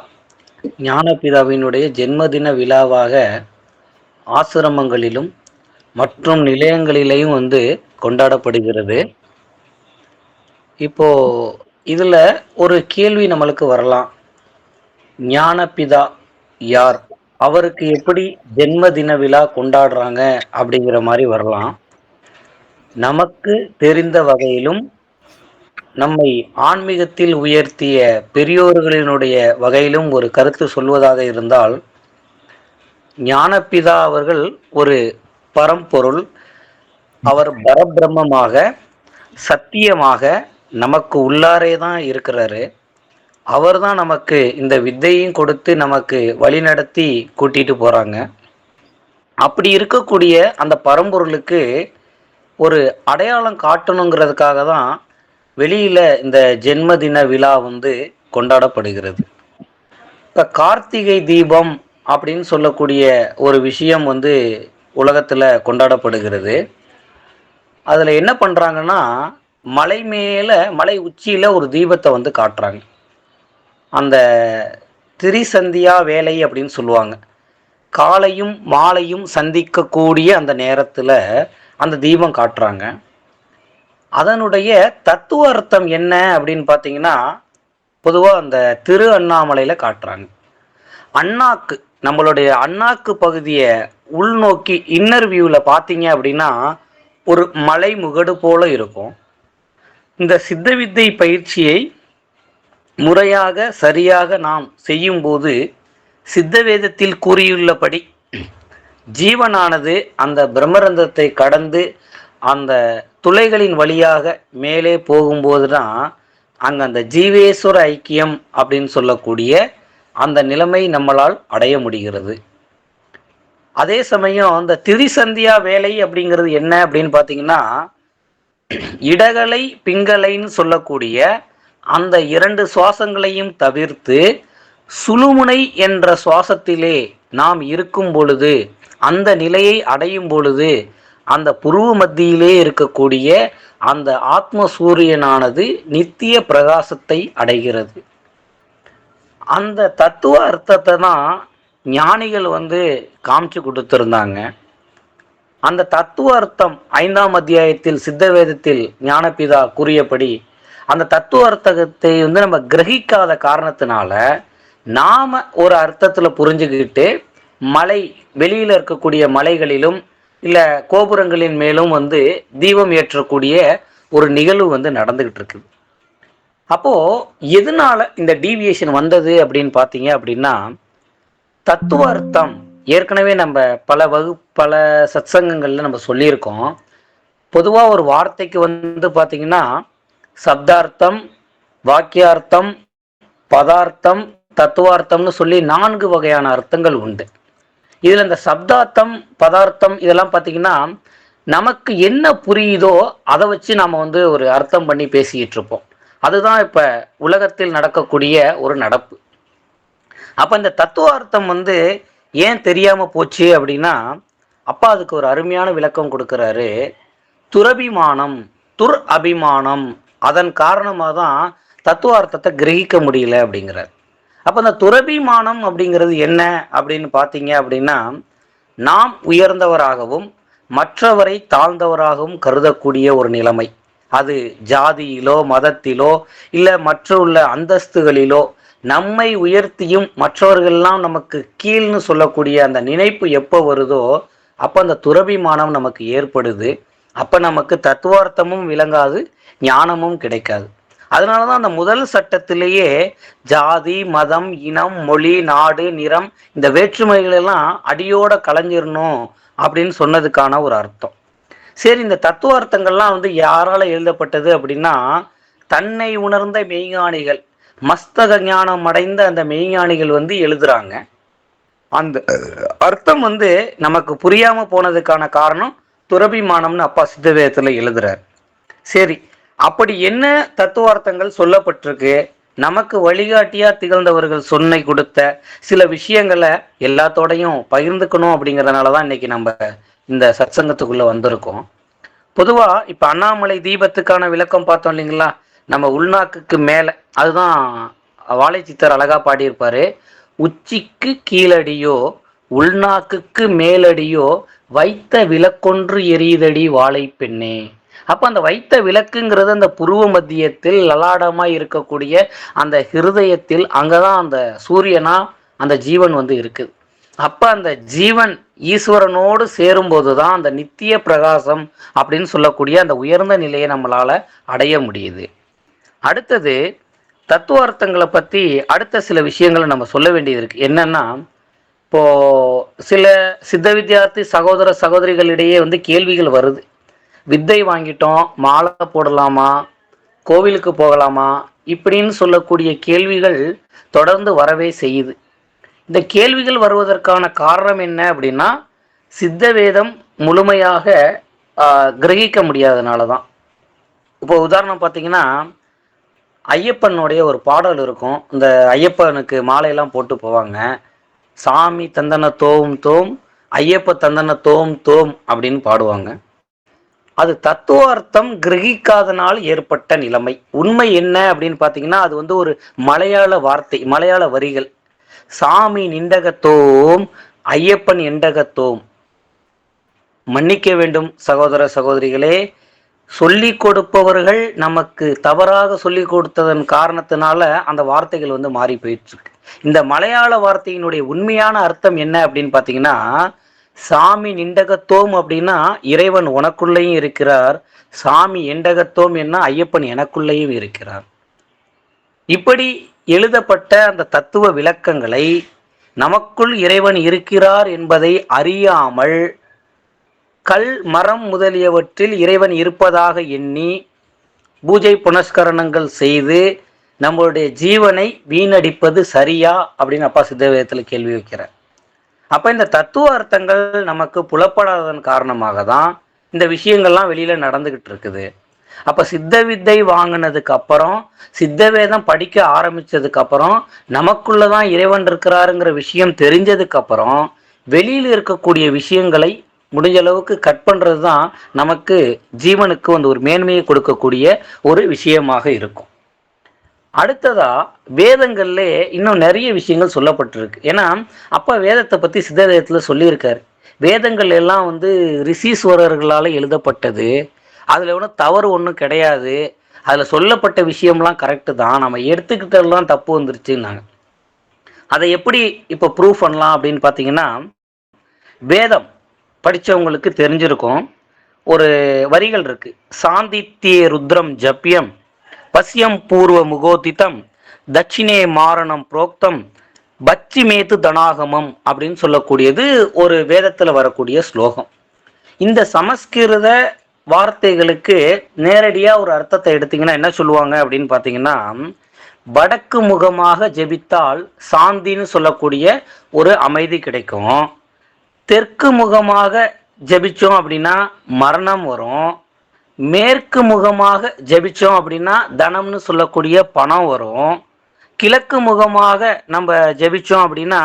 ஞானபிதாவினுடைய ஜென்மதின விழாவாக ஆசிரமங்களிலும் மற்றும் நிலையங்களிலேயும் கொண்டாடப்படுகிறது. இப்போ இதுல ஒரு கேள்வி நம்மளுக்கு வரலாம். ஞானபிதா யார், அவருக்கு எப்படி ஜென்மதின விழா கொண்டாடுறாங்க அப்படிங்கிற மாதிரி வரலாம். நமக்கு தெரிந்த வகையிலும் நம்மை ஆன்மீகத்தில் உயர்த்திய பெரியோர்களினுடைய வகையிலும் ஒரு கருத்து சொல்வதாக இருந்தால், ஞானபிதா அவர்கள் ஒரு பரம்பொருள். அவர் பரபிரம்மமாக, சத்தியமாக நமக்கு உள்ளாரே தான் இருக்கிறாரு. அவர் தான் நமக்கு இந்த வித்தையும் கொடுத்து நமக்கு வழிநடத்தி கூட்டிட்டு போறாங்க. அப்படி இருக்கக்கூடிய அந்த பரம்பொருளுக்கு ஒரு அடையாளம் காட்டணுங்கிறதுக்காக தான் வெளியில இந்த ஜென்மதின விழா கொண்டாடப்படுகிறது. இப்போ கார்த்திகை தீபம் அப்படின்னு சொல்லக்கூடிய ஒரு விஷயம் உலகத்துல கொண்டாடப்படுகிறது. அதுல என்ன பண்றாங்கன்னா, மலை மேல, மலை உச்சியில ஒரு தீபத்தை காட்டுறாங்க. அந்த திரிசந்தியா வேலை அப்படின்னு சொல்லுவாங்க. காலையும் மாலையும் சந்திக்கக்கூடிய அந்த நேரத்துல அந்த தீபம் காட்டுறாங்க. அதனுடைய தத்துவ அர்த்தம் என்ன அப்படின்னு பார்த்தீங்கன்னா, பொதுவாக அந்த திரு அண்ணாமலையில காட்டுறாங்க. அண்ணாக்கு, நம்மளுடைய அண்ணாக்கு பகுதியை உள்நோக்கி இன்னர் வியூவில் பார்த்தீங்க அப்படின்னா ஒரு மலை முகடு போல இருக்கும். இந்த சித்த வித்தை பயிற்சியை முறையாக சரியாக நாம் செய்யும்போது சித்த வேதத்தில் கூறியுள்ளபடி ஜீவனானது அந்த பிரம்மரந்தத்தை கடந்து அந்த துளைகளின் வழியாக மேலே போகும்போது தான் அங்கே அந்த ஜீவேஸ்வர ஐக்கியம் அப்படின்னு சொல்லக்கூடிய அந்த நிலைமை நம்மளால் அடைய முடிகிறது. அதே சமயம் அந்த திரிசந்தியா வேலை அப்படிங்கிறது என்ன அப்படின்னு பார்த்தீங்கன்னா, இடகலை பிங்கலைன்னு சொல்லக்கூடிய அந்த 2 சுவாசங்களையும் தவிர்த்து சுழுமுனை என்ற சுவாசத்திலே நாம் இருக்கும் பொழுது, அந்த நிலையை அடையும் பொழுது அந்த புருவ மத்தியிலே இருக்கக்கூடிய அந்த ஆத்ம சூரியனானது நித்திய பிரகாசத்தை அடைகிறது. அந்த தத்துவ அர்த்தத்தை தான் ஞானிகள் வந்து காமிச்சு கொடுத்துருந்தாங்க. அந்த தத்துவ அர்த்தம் 5ஆம் அத்தியாயத்தில் சித்த வேதத்தில் ஞானபிதா கூறியபடி அந்த தத்துவ அர்த்தத்தை வந்து நம்ம கிரகிக்காத காரணத்தினால நாம ஒரு அர்த்தத்துல புரிஞ்சுக்கிட்டு மலை வெளியில இருக்கக்கூடிய மலைகளிலும் இல்ல கோபுரங்களின் மேலும் வந்து தீபம் ஏற்றக்கூடிய ஒரு நிகழ்வு வந்து நடந்துகிட்டு இருக்குது. அப்போ எதனால இந்த டீவியேஷன் வந்தது அப்படின்னு பாத்தீங்க அப்படின்னா, தத்துவ அர்த்தம் ஏற்கனவே நம்ம பல சத்சங்கங்கள்ல நம்ம சொல்லியிருக்கோம். பொதுவா ஒரு வார்த்தைக்கு வந்து பாத்தீங்கன்னா சப்தார்த்தம், வாக்கியார்த்தம், பதார்த்தம், தத்துவார்த்தம்னு சொல்லி 4 வகையான அர்த்தங்கள் உண்டு. இதுல இந்த சப்தார்த்தம், பதார்த்தம் இதெல்லாம் பாத்தீங்கன்னா நமக்கு என்ன புரியுதோ அதை வச்சு நாம வந்து ஒரு அர்த்தம் பண்ணி பேசிக்கிட்டு இருப்போம். அதுதான் இப்ப உலகத்தில் நடக்கக்கூடிய ஒரு நடப்பு. அப்ப இந்த தத்துவார்த்தம் வந்து ஏன் தெரியாம போச்சு அப்படின்னா, அப்பா அதுக்கு ஒரு அருமையான விளக்கம் கொடுக்கிறாரு. துரபிமானம், அபிமானம், அதன் காரணமாக தான் தத்துவார்த்தத்தை கிரகிக்க முடியல அப்படிங்கிறார். அப்ப இந்த துரபிமானம் அப்படிங்கிறது என்ன அப்படின்னு பார்த்தீங்க அப்படின்னா, நாம் உயர்ந்தவராகவும் மற்றவரை தாழ்ந்தவராகவும் கருதக்கூடிய ஒரு நிலைமை. அது ஜாதியிலோ மதத்திலோ இல்லை மற்ற உள்ள அந்தஸ்துகளிலோ நம்மை உயர்த்தியும் மற்றவர்கள்லாம் நமக்கு கீழ்னு சொல்லக்கூடிய அந்த நினைப்பு எப்போ வருதோ அப்போ அந்த துரபிமானம் நமக்கு ஏற்படுது. அப்போ நமக்கு தத்துவார்த்தமும் விளங்காது, ஞானமும் கிடைக்காது. அதனால தான் அந்த முதல் சட்டத்திலேயே ஜாதி, மதம், இனம், மொழி, நாடு, நிறம் இந்த வேற்றுமைகள் எல்லாம் அடியோட கலைஞ்சிடணும் அப்படின்னு சொன்னதுக்கான ஒரு அர்த்தம். சரி, இந்த தத்துவார்த்தங்கள்லாம் வந்து யாரால எழுதப்பட்டது அப்படின்னா, தன்னை உணர்ந்த மெய்ஞானிகள், மஸ்தக ஞானம் அடைந்த அந்த மெய்ஞானிகள் வந்து எழுதுறாங்க. அந்த அர்த்தம் வந்து நமக்கு புரியாம போனதுக்கான காரணம் துரபிமானம்னு அப்பா சித்தவேதத்துல எழுதுறார். சரி, அப்படி என்ன தத்துவார்த்தங்கள் சொல்லப்பட்டிருக்கு, நமக்கு வழிகாட்டியா திகழ்ந்தவர்கள் சொன்னை கொடுத்த சில விஷயங்களை எல்லாத்தோடையும் பகிர்ந்துக்கணும் அப்படிங்கிறதுனாலதான் இன்னைக்கு நம்ம இந்த சத்சங்கத்துக்குள்ள வந்திருக்கோம். பொதுவா இப்ப அண்ணாமலை தீபத்துக்கான விளக்கம் பார்த்தோம் இல்லைங்களா, நம்ம உள்நாக்குக்கு மேல, அதுதான் வாழை சித்தர் அழகா பாடியிருப்பாரு. உச்சிக்கு கீழடியோ உள்நாக்குக்கு மேலடியோ வைத்த விளக்கொன்று எரியுதடி வாழை பெண்ணே. அப்ப அந்த வைத்த விளக்குங்கிறது அந்த புருவ மத்தியத்தில் லலாடமாய் இருக்கக்கூடிய அந்த ஹிருதயத்தில், அங்கதான் அந்த சூரியனா அந்த ஜீவன் வந்து இருக்குது. அப்ப அந்த ஜீவன் ஈஸ்வரனோடு சேரும்போது தான் அந்த நித்திய பிரகாசம் அப்படின்னு சொல்லக்கூடிய அந்த உயர்ந்த நிலையை நம்மளால அடைய முடியுது. அடுத்தது தத்துவார்த்தங்களை பத்தி அடுத்த சில விஷயங்களை நம்ம சொல்ல வேண்டியது இருக்கு. என்னன்னா, இப்போ சில சித்த வித்யார்த்தி சகோதர சகோதரிகளிடையே வந்து கேள்விகள் வருது. வித்தை வாங்கிட்டோம், மாலை போடலாமா, கோவிலுக்கு போகலாமா, இப்படின்னு சொல்லக்கூடிய கேள்விகள் தொடர்ந்து வரவே செய்யுது. இந்த கேள்விகள் வருவதற்கான காரணம் என்ன அப்படின்னா, சித்த வேதம் முழுமையாக கிரகிக்க முடியாதனால தான். இப்போ உதாரணம் பார்த்தீங்கன்னா, ஐயப்பனுடைய ஒரு பாடல் இருக்கும். இந்த ஐயப்பனுக்கு மாலையெல்லாம் போட்டு போவாங்க. சாமி தந்தன தோம் தோம், ஐயப்ப தந்தன தோம் தோம் அப்படின்னு பாடுவாங்க. அது தத்துவார்த்தம் கிரகிக்காதனால் ஏற்பட்ட நிலைமை. உண்மை என்ன அப்படின்னு பார்த்தீங்கன்னா, அது வந்து ஒரு மலையாள வார்த்தை, மலையாள வரிகள். சாமி நிண்டகத்தோம், ஐயப்பன் எண்டகத்தோம். மன்னிக்க வேண்டும் சகோதர சகோதரிகளே, சொல்லி கொடுப்பவர்கள் நமக்கு தவறாக சொல்லி கொடுத்ததன் காரணத்தினால அந்த வார்த்தைகள் வந்து மாறி போயிட்டு இருக்கு. இந்த மலையாள வார்த்தையினுடைய உண்மையான அர்த்தம் என்ன அப்படின்னு பார்த்தீங்கன்னா, சாமி நிண்டகத்தோம் அப்படின்னா இறைவன் உனக்குள்ளேயும் இருக்கிறார், சாமி எண்டகத்தோம் என்ன ஐயப்பன் எனக்குள்ளேயும் இருக்கிறார். இப்படி எழுதப்பட்ட அந்த தத்துவ விளக்கங்களை நமக்குள் இறைவன் இருக்கிறார் என்பதை அறியாமல் கல், மரம் முதலியவற்றில் இறைவன் இருப்பதாக எண்ணி பூஜை புனஸ்கரணங்கள் செய்து நம்மளுடைய ஜீவனை வீணடிப்பது சரியா அப்படின்னு அப்பா சித்தவேதத்தில் கேள்வி வைக்கிறார். அப்ப இந்த தத்துவ அர்த்தங்கள் நமக்கு புலப்படாததன் காரணமாக தான் இந்த விஷயங்கள்லாம் வெளியில நடந்துகிட்டு இருக்குது. அப்ப சித்த வித்தை வாங்கினதுக்கு அப்புறம், சித்த வேதம் படிக்க ஆரம்பிச்சதுக்கு அப்புறம், நமக்குள்ளதான் இறைவன் இருக்கிறாருங்கிற விஷயம் தெரிஞ்சதுக்கு அப்புறம் வெளியில இருக்கக்கூடிய விஷயங்களை முடிஞ்ச அளவுக்கு கட் பண்றது தான் நமக்கு ஜீவனுக்கு வந்து ஒரு மேன்மையை கொடுக்கக்கூடிய ஒரு விஷயமாக இருக்கும். அடுத்ததா வேதங்கள்ல இன்னும் நிறைய விஷயங்கள் சொல்லப்பட்டிருக்கு. ஏன்னா அப்பா வேதத்தை பத்தி சித்த வேதத்துல சொல்லியிருக்காரு. வேதங்கள் எல்லாம் வந்து ரிஷீஸ்வரர்களால எழுதப்பட்டது, அதுல ஒன்றும் தவறு ஒன்றும் கிடையாது, அதுல சொல்லப்பட்ட விஷயம்லாம் கரெக்டு தான், நம்ம எடுத்துக்கிட்டதெல்லாம் தப்பு வந்துருச்சுன்னாங்க. அதை எப்படி இப்போ ப்ரூவ் பண்ணலாம் அப்படின்னு பார்த்தீங்கன்னா, வேதம் படித்தவங்களுக்கு தெரிஞ்சிருக்கும். ஒரு வரிகள் இருக்கு. சாந்தித்யே ருத்ரம் ஜப்யம் பஸ்யம் பூர்வ முகோதிதம் தட்சிணே மாரணம் புரோக்தம் பச்சி மேத்து தனாகமம் அப்படின்னு சொல்லக்கூடியது ஒரு வேதத்துல வரக்கூடிய ஸ்லோகம். இந்த சமஸ்கிருத வார்த்தைகளுக்கு நேரடியா ஒரு அர்த்தத்தை எடுத்தீங்கன்னா என்ன சொல்லுவாங்க அப்படின்னு பார்த்தீங்கன்னா, வடக்கு முகமாக ஜெபித்தால் சாந்தின்னு சொல்லக்கூடிய ஒரு அமைதி கிடைக்கும், தெற்கு முகமாக ஜெபிச்சோம் அப்படின்னா மரணம் வரும், மேற்கு முகமாக ஜெபிச்சோம் அப்படின்னா தனம்னு சொல்லக்கூடிய பணம் வரும், கிழக்கு முகமாக நம்ம ஜெபிச்சோம் அப்படின்னா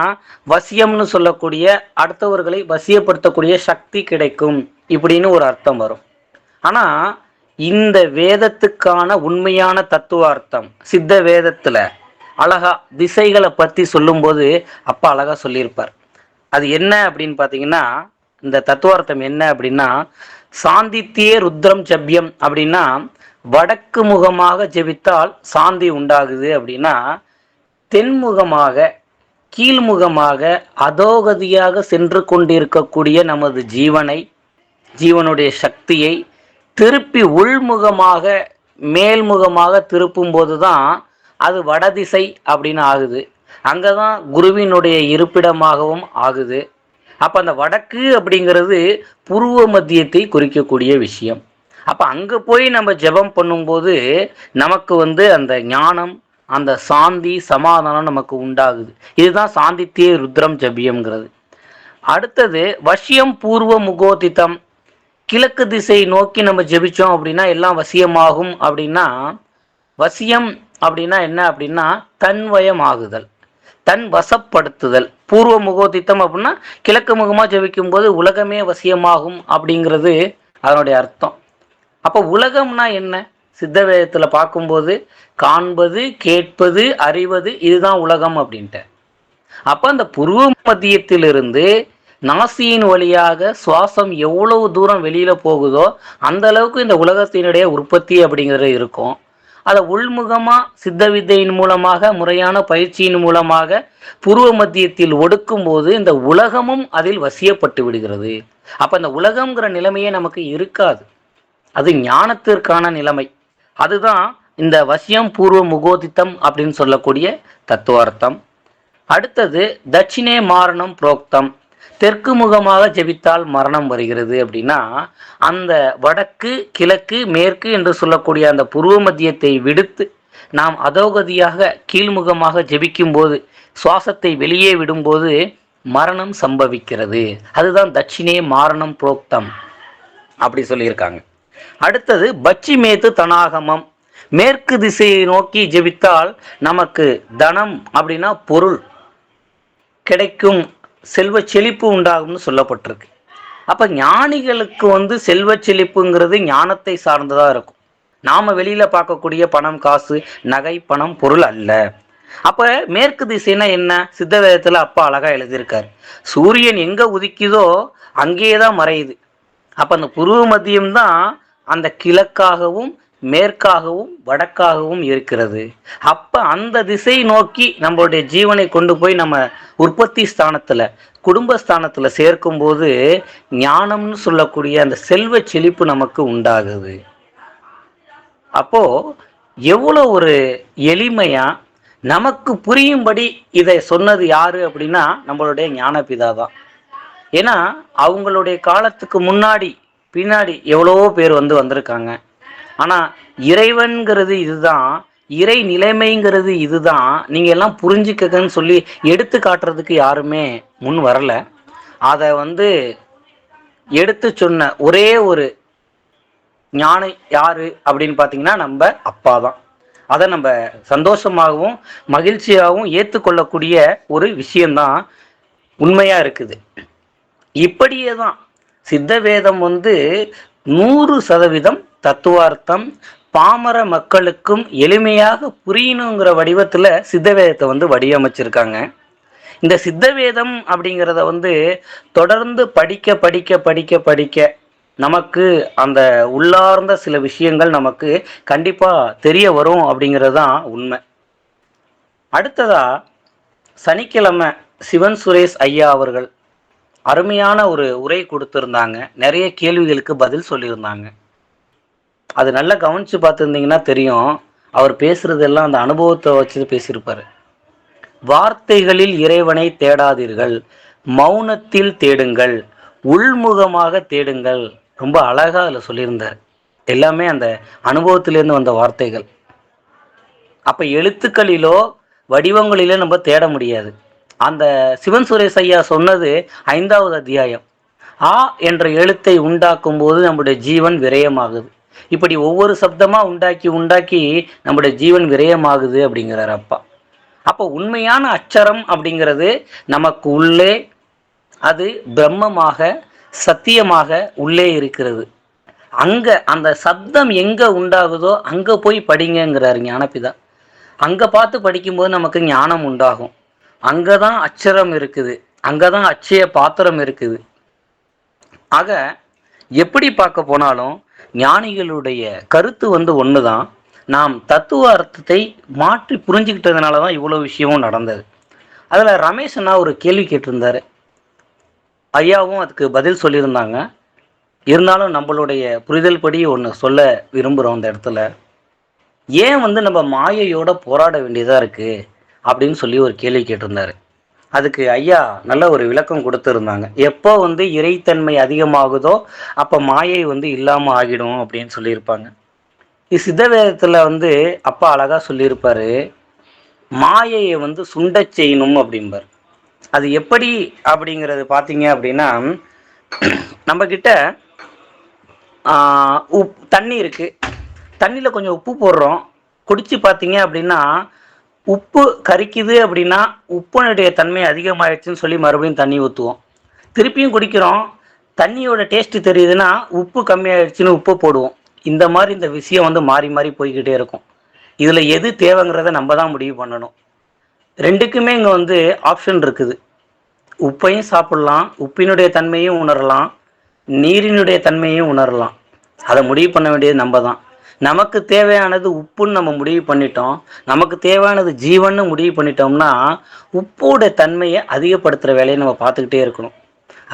வசியம்னு சொல்லக்கூடிய அடுத்தவர்களை வசியப்படுத்தக்கூடிய சக்தி கிடைக்கும் இப்படின்னு ஒரு அர்த்தம் வரும். ஆனா இந்த வேதத்துக்கான உண்மையான தத்துவார்த்தம் சித்த வேதத்துல அழகா திசைகளை பத்தி சொல்லும்போது அப்பா அழகா சொல்லியிருப்பார். அது என்ன அப்படின்னு பார்த்தீங்கன்னா, இந்த தத்துவார்த்தம் என்ன அப்படின்னா, சாந்தித்தியே ருத்ரம் ஜப்யம் அப்படின்னா வடக்கு முகமாக ஜெபித்தால் சாந்தி உண்டாகுது அப்படின்னா, தென்முகமாக கீழ்முகமாக அதோகதியாக சென்று கொண்டிருக்கக்கூடிய நமது ஜீவனுடைய சக்தியை திருப்பி உள்முகமாக மேல்முகமாக திருப்பும் போது தான் அது வடதிசை அப்படின்னு ஆகுது. அங்கதான் குருவினுடைய இருப்பிடமாகவும் ஆகுது. அப்ப அந்த வடக்கு அப்படிங்கிறது பூர்வ மத்தியத்தை குறிக்கக்கூடிய விஷயம். அப்ப அங்க போய் நம்ம ஜெபம் பண்ணும்போது நமக்கு வந்து அந்த ஞானம், அந்த சாந்தி, சமாதானம் நமக்கு உண்டாகுது. இதுதான் சாந்தித்தியே ருத்ரம் ஜபியம்ங்கிறது. அடுத்தது வசியம் பூர்வ முகோதிதம். கிழக்கு திசை நோக்கி நம்ம ஜெபிச்சோம் அப்படின்னா எல்லாம் வசியமாகும் அப்படின்னா, வசியம் அப்படின்னா என்ன அப்படின்னா தன்வயம் ஆகுதல், தன் வசப்படுத்துதல். பூர்வ முகோதித்தம் அப்படின்னா கிழக்கு முகமா ஜெபிக்கும் போது உலகமே வசியமாகும் அப்படிங்கிறது அதனுடைய அர்த்தம். அப்போ உலகம்னா என்ன? சித்த வேதத்துல பார்க்கும்போது காண்பது, கேட்பது, அறிவது, இதுதான் உலகம் அப்படின்ட்டு. அப்ப அந்த புருவ மத்தியத்திலிருந்து நாசியின் வழியாக சுவாசம் எவ்வளவு தூரம் வெளியில போகுதோ அந்த அளவுக்கு இந்த உலகத்தினுடைய உற்பத்தி அப்படிங்கிறது இருக்கும். அதை உள்முகமா சித்த வித்தையின் மூலமாக, முறையான பயிற்சியின் மூலமாக புருவ மத்தியத்தில் ஒடுக்கும் போது இந்த உலகமும் அதில் வசியப்பட்டு விடுகிறது. அப்ப இந்த உலகம்ங்கிற நிலைமையே நமக்கு இருக்காது. அது ஞானத்திற்கான நிலைமை. அதுதான் இந்த வசியம் பூர்வ முகோதித்தம் அப்படின்னு சொல்லக்கூடிய தத்துவார்த்தம். அடுத்தது தட்சிணே மாரணம் புரோக்தம். தெற்கு முகமாக ஜெபித்தால் மரணம் வருகிறது அப்படின்னா, அந்த வடக்கு, கிழக்கு, மேற்கு என்று சொல்லக்கூடிய அந்த பூர்வ மத்தியத்தை விடுத்து நாம் அதோகதியாக கீழ்முகமாக ஜெபிக்கும் போது, சுவாசத்தை வெளியே விடும்போது மரணம் சம்பவிக்கிறது. அதுதான் தட்சிணே மாரணம் புரோக்தம் அப்படி சொல்லியிருக்காங்க. அடுத்தது பச்சி மேத்து தனாகமம். மேற்கு திசையை நோக்கி ஜெபித்தால் நமக்கு தனம் அப்படின்னா பொருள் கிடைக்கும், செல்வ செழிப்பு உண்டாகும்னு சொல்லப்பட்டிருக்கு. அப்ப ஞானிகளுக்கு வந்து செல்வ செழிப்புங்கிறது ஞானத்தை சார்ந்ததா இருக்கும். நாம வெளியில பார்க்கக்கூடிய பணம், காசு, நகை, பணம், பொருள் அல்ல. அப்ப மேற்கு திசைனா என்ன? சித்த வேதத்துல அப்பா அழகா எழுதியிருக்காரு. சூரியன் எங்க உதிக்குதோ அங்கேதான் மறையுது. அப்ப அந்த புருவ மத்தியம் தான் அந்த கிழக்காகவும் மேற்காகவும் வடக்காகவும் இருக்கிறது. அப்ப அந்த திசை நோக்கி நம்மளுடைய ஜீவனை கொண்டு போய் நம்ம உற்பத்தி ஸ்தானத்துல, குடும்பஸ்தானத்துல சேர்க்கும் போது ஞானம்னு சொல்லக்கூடிய அந்த செல்வ செழிப்பு நமக்கு உண்டாகுது. அப்போ எவ்வளவு ஒரு எளிமையா நமக்கு புரியும்படி இதை சொன்னது யாரு அப்படின்னா நம்மளுடைய ஞானபிதா தான். ஏன்னா அவங்களுடைய காலத்துக்கு முன்னாடி பின்னாடி எவ்வளவோ பேர் வந்திருக்காங்க. ஆனா இறைவன்கிறது இதுதான், இறை நிலைமைங்கிறது இதுதான், நீங்க எல்லாம் புரிஞ்சுக்கன்னு சொல்லி எடுத்து காட்டுறதுக்கு யாருமே முன் வரல. அதை எடுத்து சொன்ன ஒரே ஒரு ஞானி யாரு அப்படின்னு பார்த்தீங்கன்னா நம்ம அப்பா தான். அதை நம்ம சந்தோஷமாகவும் மகிழ்ச்சியாகவும் ஏற்றுக்கொள்ளக்கூடிய ஒரு விஷயம்தான் உண்மையா இருக்குது. இப்படியே தான் சித்த வேதம் 100% தத்துவார்த்தம், பாமர மக்களுக்கும் எளிமையாக புரியணுங்கிற வடிவத்துல சித்தவேதத்தை வந்து வடிவமைச்சிருக்காங்க. இந்த சித்தவேதம் அப்படிங்கிறத வந்து தொடர்ந்து படிக்க படிக்க படிக்க படிக்க நமக்கு அந்த உள்ளார்ந்த சில விஷயங்கள் நமக்கு கண்டிப்பா தெரிய வரும் அப்படிங்கிறது தான் உண்மை. அடுத்ததா சனிக்கிழமை சிவன் சுரேஷ் ஐயா அவர்கள் அருமையான ஒரு உரை கொடுத்திருந்தாங்க. நிறைய கேள்விகளுக்கு பதில் சொல்லியிருந்தாங்க. அது நல்லா கவனிச்சு பார்த்துருந்தீங்கன்னா தெரியும், அவர் பேசுறதெல்லாம் அந்த அனுபவத்தை வச்சு பேசியிருப்பாரு. வார்த்தைகளில் இறைவனை தேடாதீர்கள், மௌனத்தில் தேடுங்கள், உள்முகமாக தேடுங்கள். ரொம்ப அழகா அதில் சொல்லியிருந்தார். எல்லாமே அந்த அனுபவத்திலிருந்து வந்த வார்த்தைகள். அப்ப எழுத்துக்களிலோ வடிவங்களிலோ நம்ம தேட முடியாது. அந்த சிவன் சுரேஷ் ஐயா சொன்னது 5வது அத்தியாயம். ஆ என்ற எழுத்தை உண்டாக்கும் போது நம்முடைய ஜீவன் விரயமாகுது. இப்படி ஒவ்வொரு சப்தமா உண்டாக்கி உண்டாக்கி நம்முடைய ஜீவன் விரயமாகுது அப்படிங்கிறார் அப்பா. அப்போ உண்மையான அச்சரம் அப்படிங்கிறது நமக்கு உள்ளே, அது பிரம்மமாக சத்தியமாக உள்ளே இருக்கிறது. அங்க அந்த சப்தம் எங்க உண்டாகுதோ அங்க போய் படிங்கிறார் ஞானபிதா. அங்க பார்த்து படிக்கும்போது நமக்கு ஞானம் உண்டாகும். அங்கதான் அச்சரம் இருக்குது, அங்கதான் அச்சய பாத்திரம் இருக்குது. ஆக எப்படி பார்க்க போனாலும் ஞானிகளுடைய கருத்து வந்து ஒண்ணுதான். நாம் தத்துவ அர்த்தத்தை மாற்றி புரிஞ்சுக்கிட்டதுனால தான் இவ்வளோ விஷயமும் நடந்தது. அதில் ரமேஷ் அண்ணா ஒரு கேள்வி கேட்டிருந்தாரு. ஐயாவும் அதுக்கு பதில் சொல்லியிருந்தாங்க. இருந்தாலும் நம்மளுடைய புரிதல் படி ஒன்று சொல்ல விரும்புகிறோம். அந்த இடத்துல ஏன் வந்து நம்ம மாயையோட போராட வேண்டியதாக இருக்குது அப்படின்னு சொல்லி ஒரு கேள்வி கேட்டிருந்தாரு. அதுக்கு ஐயா நல்ல ஒரு விளக்கம் கொடுத்துருந்தாங்க. எப்போ வந்து இறைத்தன்மை அதிகமாகுதோ அப்போ மாயை வந்து இல்லாமல் ஆகிடும் அப்படின்னு சொல்லியிருப்பாங்க. சித்தவேதத்தில் வந்து அப்பா அழகா சொல்லியிருப்பாரு, மாயையை வந்து சுண்ட செய்யணும் அப்படிம்பார். அது எப்படி அப்படிங்கிறது பார்த்தீங்க அப்படின்னா, நம்ம கிட்ட தண்ணி இருக்கு, தண்ணியில் கொஞ்சம் உப்பு போடுறோம், குடிச்சு பார்த்தீங்க அப்படின்னா உப்பு கரிக்குது அப்படின்னா உப்புனுடைய தன்மை அதிகமாகிடுச்சுன்னு சொல்லி மறுபடியும் தண்ணி ஊற்றுவோம். திருப்பியும் குடிக்கிறோம், தண்ணியோட டேஸ்ட் தெரியுதுன்னா உப்பு கம்மியாயிடுச்சுன்னு உப்பு போடுவோம். இந்த மாதிரி இந்த விஷயம் வந்து மாறி மாறி போய்கிட்டே இருக்கும். இதில் எது தேவைங்கிறத நம்ம தான் முடிவு பண்ணணும். ரெண்டுக்குமே இங்கே வந்து ஆப்ஷன் இருக்குது. உப்பையும் சாப்பிடலாம், உப்பினுடைய தன்மையும் உணரலாம், நீரினுடைய தன்மையும் உணரலாம். அதை முடிவு பண்ண வேண்டியது நம்ம தான். நமக்கு தேவையானது உப்புன்னு நம்ம முடிவு பண்ணிட்டோம், நமக்கு தேவையானது ஜீவன்னு முடிவு பண்ணிட்டோம்னா உப்போட தன்மையை அதிகப்படுத்துகிற வேலையை நம்ம பார்த்துக்கிட்டே இருக்கணும்.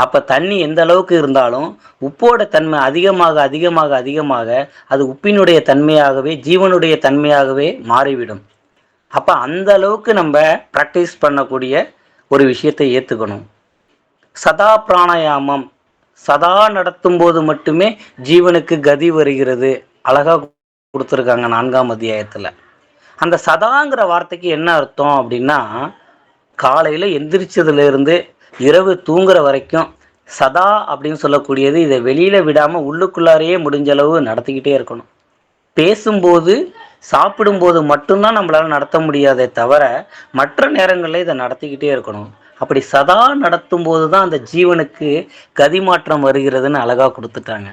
அப்போ தண்ணி எந்த அளவுக்கு இருந்தாலும் உப்போட தன்மை அதிகமாக அதிகமாக அதிகமாக அது உப்பினுடைய தன்மையாகவே ஜீவனுடைய தன்மையாகவே மாறிவிடும். அப்போ அந்த அளவுக்கு நம்ம ப்ராக்டிஸ் பண்ணக்கூடிய ஒரு விஷயத்தை ஏற்றுக்கணும். சதா பிராணாயாமம் சதா நடத்தும் போது மட்டுமே ஜீவனுக்கு கதி வருகிறது. அழகாக கொடுத்துருக்காங்க 4ஆம் அத்தியாயத்தில். அந்த சதாங்கிற வார்த்தைக்கு என்ன அர்த்தம் அப்படின்னா, காலையில் எந்திரிச்சதுலேருந்து இரவு தூங்குற வரைக்கும் சதா அப்படின்னு சொல்லக்கூடியது இதை வெளியில் விடாமல் உள்ளுக்குள்ளாரையே முடிஞ்ச அளவு நடத்திக்கிட்டே இருக்கணும். பேசும்போது சாப்பிடும்போது மட்டும்தான் நம்மளால் நடத்த முடியாதே தவிர மற்ற நேரங்களில் இதை நடத்திக்கிட்டே இருக்கணும். அப்படி சதா நடத்தும் போது தான் அந்த ஜீவனுக்கு கதி மாற்றம் வருகிறதுன்னு அழகாக கொடுத்துட்டாங்க.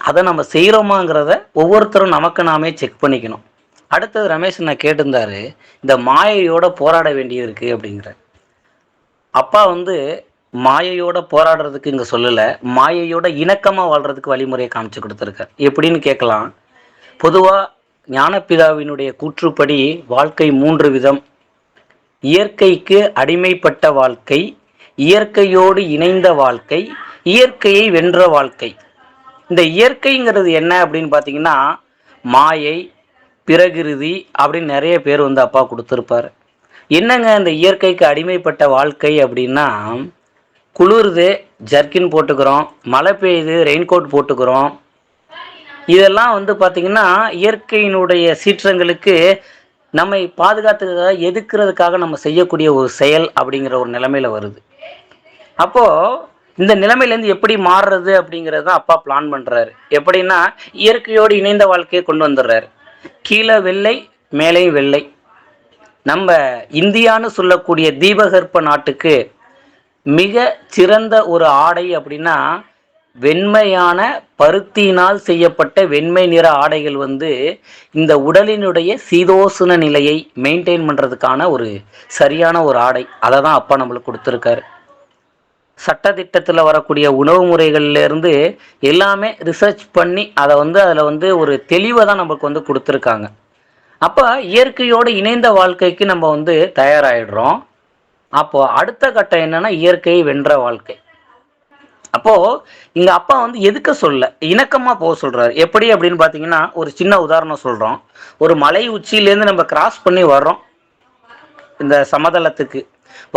அதை நம்ம செய்கிறோமாங்கிறத ஒவ்வொருத்தரும் நமக்கு நாமே செக் பண்ணிக்கணும். அடுத்தது ரமேஷ் நான் கேட்டிருந்தாரு, இந்த மாயையோட போராட வேண்டியது இருக்குது அப்படிங்கிற. அப்பா வந்து மாயையோட போராடுறதுக்கு இங்கே சொல்லலை, மாயையோட இணக்கமாக வாழ்கிறதுக்கு வழிமுறையை காமிச்சு கொடுத்துருக்கார். எப்படின்னு கேட்கலாம். பொதுவாக ஞானபிதாவினுடைய கூற்றுப்படி வாழ்க்கை 3 விதம். இயற்கைக்கு அடிமைப்பட்ட வாழ்க்கை, இயற்கையோடு இணைந்த வாழ்க்கை, இயற்கையை வென்ற வாழ்க்கை. இந்த இயற்கைங்கிறது என்ன அப்படின்னு பார்த்தீங்கன்னா மாயை, பிரகிருதி அப்படின்னு நிறைய பேர் வந்து அப்பா கொடுத்துருப்பார். என்னங்க இந்த இயற்கைக்கு அடிமைப்பட்ட வாழ்க்கை அப்படின்னா, குளிருது ஜர்க்கின் போட்டுக்கிறோம், மழை பெய்யுது ரெயின்கோட் போட்டுக்கிறோம். இதெல்லாம் வந்து பார்த்திங்கன்னா இயற்கையினுடைய சீற்றங்களுக்கு நம்மை பாதுகாத்துக்காக எதிர்க்கிறதுக்காக நம்ம செய்யக்கூடிய ஒரு செயல் அப்படிங்கிற ஒரு நிலைமையில் வருது. அப்போது இந்த நிலைமையிலேருந்து எப்படி மாறுறது அப்படிங்கிறது தான் அப்பா பிளான் பண்ணுறாரு. எப்படின்னா இயற்கையோடு இணைந்த வாழ்க்கையை கொண்டு வந்துடுறாரு. கீழே வெள்ளை மேலேயும் வெள்ளை. நம்ம இந்தியான்னு சொல்லக்கூடிய தீபகற்ப நாட்டுக்கு மிக சிறந்த ஒரு ஆடை அப்படின்னா வெண்மையான பருத்தியினால் செய்யப்பட்ட வெண்மை நிற ஆடைகள் வந்து இந்த உடலினுடைய சீதோசன நிலையை மெயின்டைன் பண்ணுறதுக்கான ஒரு சரியான ஒரு ஆடை. அதை தான் அப்பா நம்மளுக்கு கொடுத்துருக்காரு. சட்டத்திட்டத்தில் வரக்கூடிய உணவு முறைகள்லேருந்து எல்லாமே ரிசர்ச் பண்ணி அதை வந்து அதில் வந்து ஒரு தெளிவை தான் நம்மளுக்கு வந்து கொடுத்துருக்காங்க. அப்போ இயற்கையோடு இணைந்த வாழ்க்கைக்கு நம்ம வந்து தயாராகிடுறோம். அப்போ அடுத்த கட்டம் என்னன்னா இயற்கையை வென்ற வாழ்க்கை. அப்போ இங்க அப்பா வந்து எதுக்க சொல்ல இணக்கமா போக சொல்றாரு. எப்படி அப்படின்னு பாத்தீங்கன்னா ஒரு சின்ன உதாரணம் சொல்றோம். ஒரு மலை உச்சியிலேருந்து நம்ம கிராஸ் பண்ணி வர்றோம் இந்த சமதளத்துக்கு.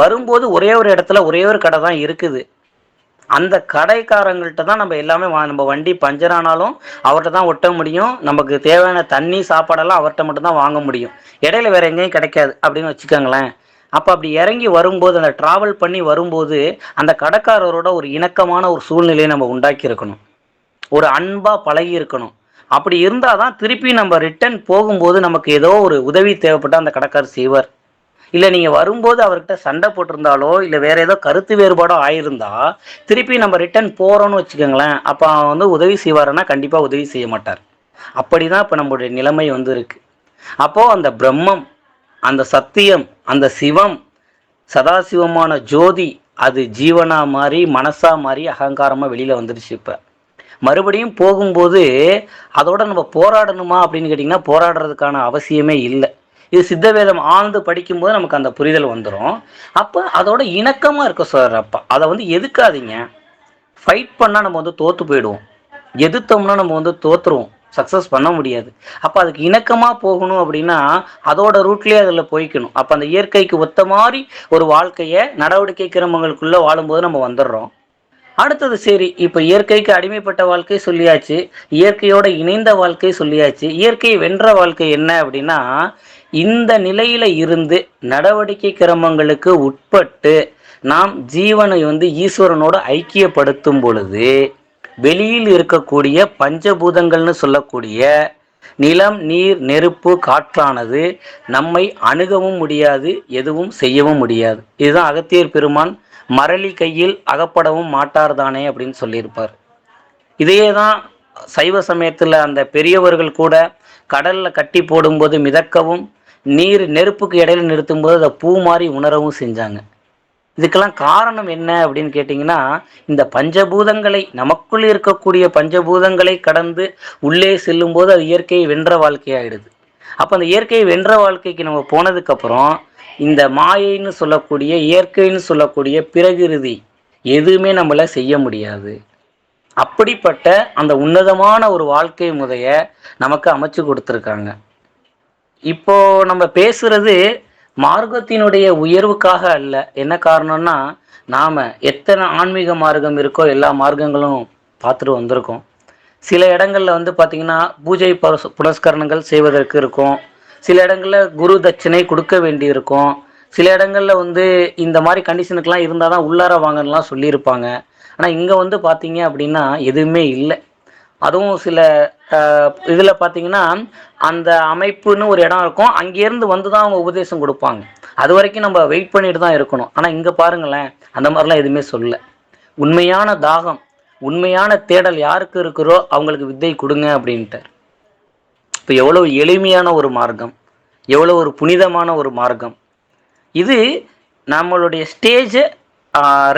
வரும்போது ஒரே ஒரு இடத்துல ஒரே ஒரு கடை தான் இருக்குது. அந்த கடைக்காரங்கள்ட்ட தான் நம்ம எல்லாமே நம்ம வண்டி பஞ்சர் ஆனாலும் அவர்கிட்ட தான் ஒட்ட முடியும். நமக்கு தேவையான தண்ணி சாப்பாடெல்லாம் அவர்கிட்ட மட்டும் தான் வாங்க முடியும். இடையில வேற எங்கேயும் கிடைக்காது அப்படின்னு வச்சுக்கோங்களேன். அப்போ அப்படி இறங்கி வரும்போது அந்த டிராவல் பண்ணி வரும்போது அந்த கடைக்காரரோட ஒரு இணக்கமான ஒரு சூழ்நிலையை நம்ம உண்டாக்கி இருக்கணும். ஒரு அன்பா பழகி இருக்கணும். அப்படி இருந்தால் தான் திருப்பி நம்ம ரிட்டர்ன் போகும்போது நமக்கு ஏதோ ஒரு உதவி தேவைப்பட்டால் அந்த கடைக்காரர் செய்வார். இல்லை நீங்கள் வரும்போது அவர்கிட்ட சண்டை போட்டிருந்தாலோ இல்லை வேற ஏதோ கருத்து வேறுபாடோ ஆயிருந்தா திருப்பி நம்ம ரிட்டர்ன் போகிறோன்னு வச்சுக்கோங்களேன். அப்போ வந்து உதவி செய்வாருன்னா கண்டிப்பாக உதவி செய்ய மாட்டார். அப்படி தான் இப்போ நம்மளுடைய நிலைமை வந்து இருக்கு. அப்போது அந்த பிரம்மம், அந்த சத்தியம், அந்த சிவம், சதாசிவமான ஜோதி அது ஜீவனா மாறி மனசா மாறி அகங்காரமாக வெளியில் வந்துடுச்சு. இப்போ மறுபடியும் போகும்போது அதோட நம்ம போராடணுமா அப்படின்னு கேட்டிங்கன்னா போராடுறதுக்கான அவசியமே இல்லை. இது சித்தவேதம் ஆழ்ந்து படிக்கும்போது நமக்கு அந்த புரிதல் வந்துடும். அப்போ அதோட இணக்கமாக இருக்க சார். அப்பா அதை வந்து எதுக்காதீங்க. ஃபைட் பண்ணால் நம்ம வந்து தோற்று போயிடுவோம். எதிர்த்தோம்னா நம்ம வந்து தோற்றுருவோம், சக்ஸஸ் பண்ண முடியாது. அப்போ அதுக்கு இணக்கமாக போகணும் அப்படின்னா அதோட ரூட்லேயே அதில் போய்க்கணும். அப்போ அந்த இயற்கைக்கு ஒத்த மாதிரி ஒரு வாழ்க்கையை நடவடிக்கை கிரமங்களுக்குள்ளே வாழும்போது நம்ம வந்துடுறோம். அடுத்தது சரி, இப்போ இயற்கைக்கு அடிமைப்பட்ட வாழ்க்கை சொல்லியாச்சு, இயற்கையோட இணைந்த வாழ்க்கை சொல்லியாச்சு. இயற்கையை வென்ற வாழ்க்கை என்ன அப்படின்னா இந்த நிலையில இருந்து நடவடிக்கை கிரமங்களுக்கு உட்பட்டு நாம் ஜீவனை வந்து ஈஸ்வரனோட ஐக்கியப்படுத்தும் பொழுது வெளியில் இருக்கக்கூடிய பஞ்சபூதங்கள்னு சொல்லக்கூடிய நிலம், நீர், நெருப்பு, காற்றானது நம்மை அணுகவும் முடியாது, எதுவும் செய்யவும் முடியாது. இதுதான் அகத்தியர் பெருமான் மரளி கையில் அகப்படவும் மாட்டார் தானே அப்படின்னு சொல்லியிருப்பார். இதையே தான் சைவ சமயத்தில் அந்த பெரியவர்கள் கூட கடல்ல கட்டி போடும்போது மிதக்கவும் நீர் நெருப்புக்கு இடையில நிறுத்தும்போது அதை பூ மாதிரி உணரவும் செஞ்சாங்க. இதுக்கெல்லாம் காரணம் என்ன அப்படின்னு கேட்டிங்கன்னா இந்த பஞ்சபூதங்களை நமக்குள் இருக்கக்கூடிய பஞ்சபூதங்களை கடந்து உள்ளே செல்லும்போது அது இயற்கையை வென்ற வாழ்க்கையாயிடுது. அப்போ அந்த இயற்கையை வென்ற வாழ்க்கைக்கு நம்ம போனதுக்கப்புறம் இந்த மாயைன்னு சொல்லக்கூடிய இயற்கைன்னு சொல்லக்கூடிய பிரகிருதி எதுவுமே நம்மள செய்ய முடியாது. அப்படிப்பட்ட அந்த உன்னதமான ஒரு வாழ்க்கை முறைய நமக்கு அமைச்சு கொடுத்துருக்காங்க. இப்போ நம்ம பேசுறது மார்க்கத்தினுடைய உயர்வுக்காக அல்ல. என்ன காரணம்னா நாம எத்தனை ஆன்மீக மார்க்கம் இருக்கோ எல்லா மார்க்கங்களும் பார்த்துட்டு வந்திருக்கோம். சில இடங்கள்ல வந்து பார்த்தீங்கன்னா பூஜை புனஸ்கரணங்கள் செய்வதற்கு இருக்கும். சில இடங்கள்ல குரு தட்சணை கொடுக்க வேண்டி இருக்கும். சில இடங்கள்ல வந்து இந்த மாதிரி கண்டிஷனுக்கெல்லாம் இருந்தால் தான் உள்ளார வாங்கலாம் சொல்லியிருப்பாங்க. ஆனால் இங்கே வந்து பார்த்தீங்க அப்படின்னா எதுவுமே இல்லை. அதுவும் சில இதில் பார்த்தீங்கன்னா அந்த அமைப்புன்னு ஒரு இடம் இருக்கும், அங்கேருந்து வந்து தான் அவங்க உபதேசம் கொடுப்பாங்க. அது வரைக்கும் நம்ம வெயிட் பண்ணிட்டு தான் இருக்கணும். ஆனால் இங்கே பாருங்களேன், அந்த மாதிரிலாம் எதுவுமே சொல்ல. உண்மையான தாகம், உண்மையான தேடல் யாருக்கு இருக்கிறோ அவங்களுக்கு வித்தை கொடுங்க அப்படின்ட்டார். இப்போ எவ்வளோ எளிமையான ஒரு மார்க்கம், எவ்வளோ ஒரு புனிதமான ஒரு மார்க்கம். இது நம்மளுடைய ஸ்டேஜை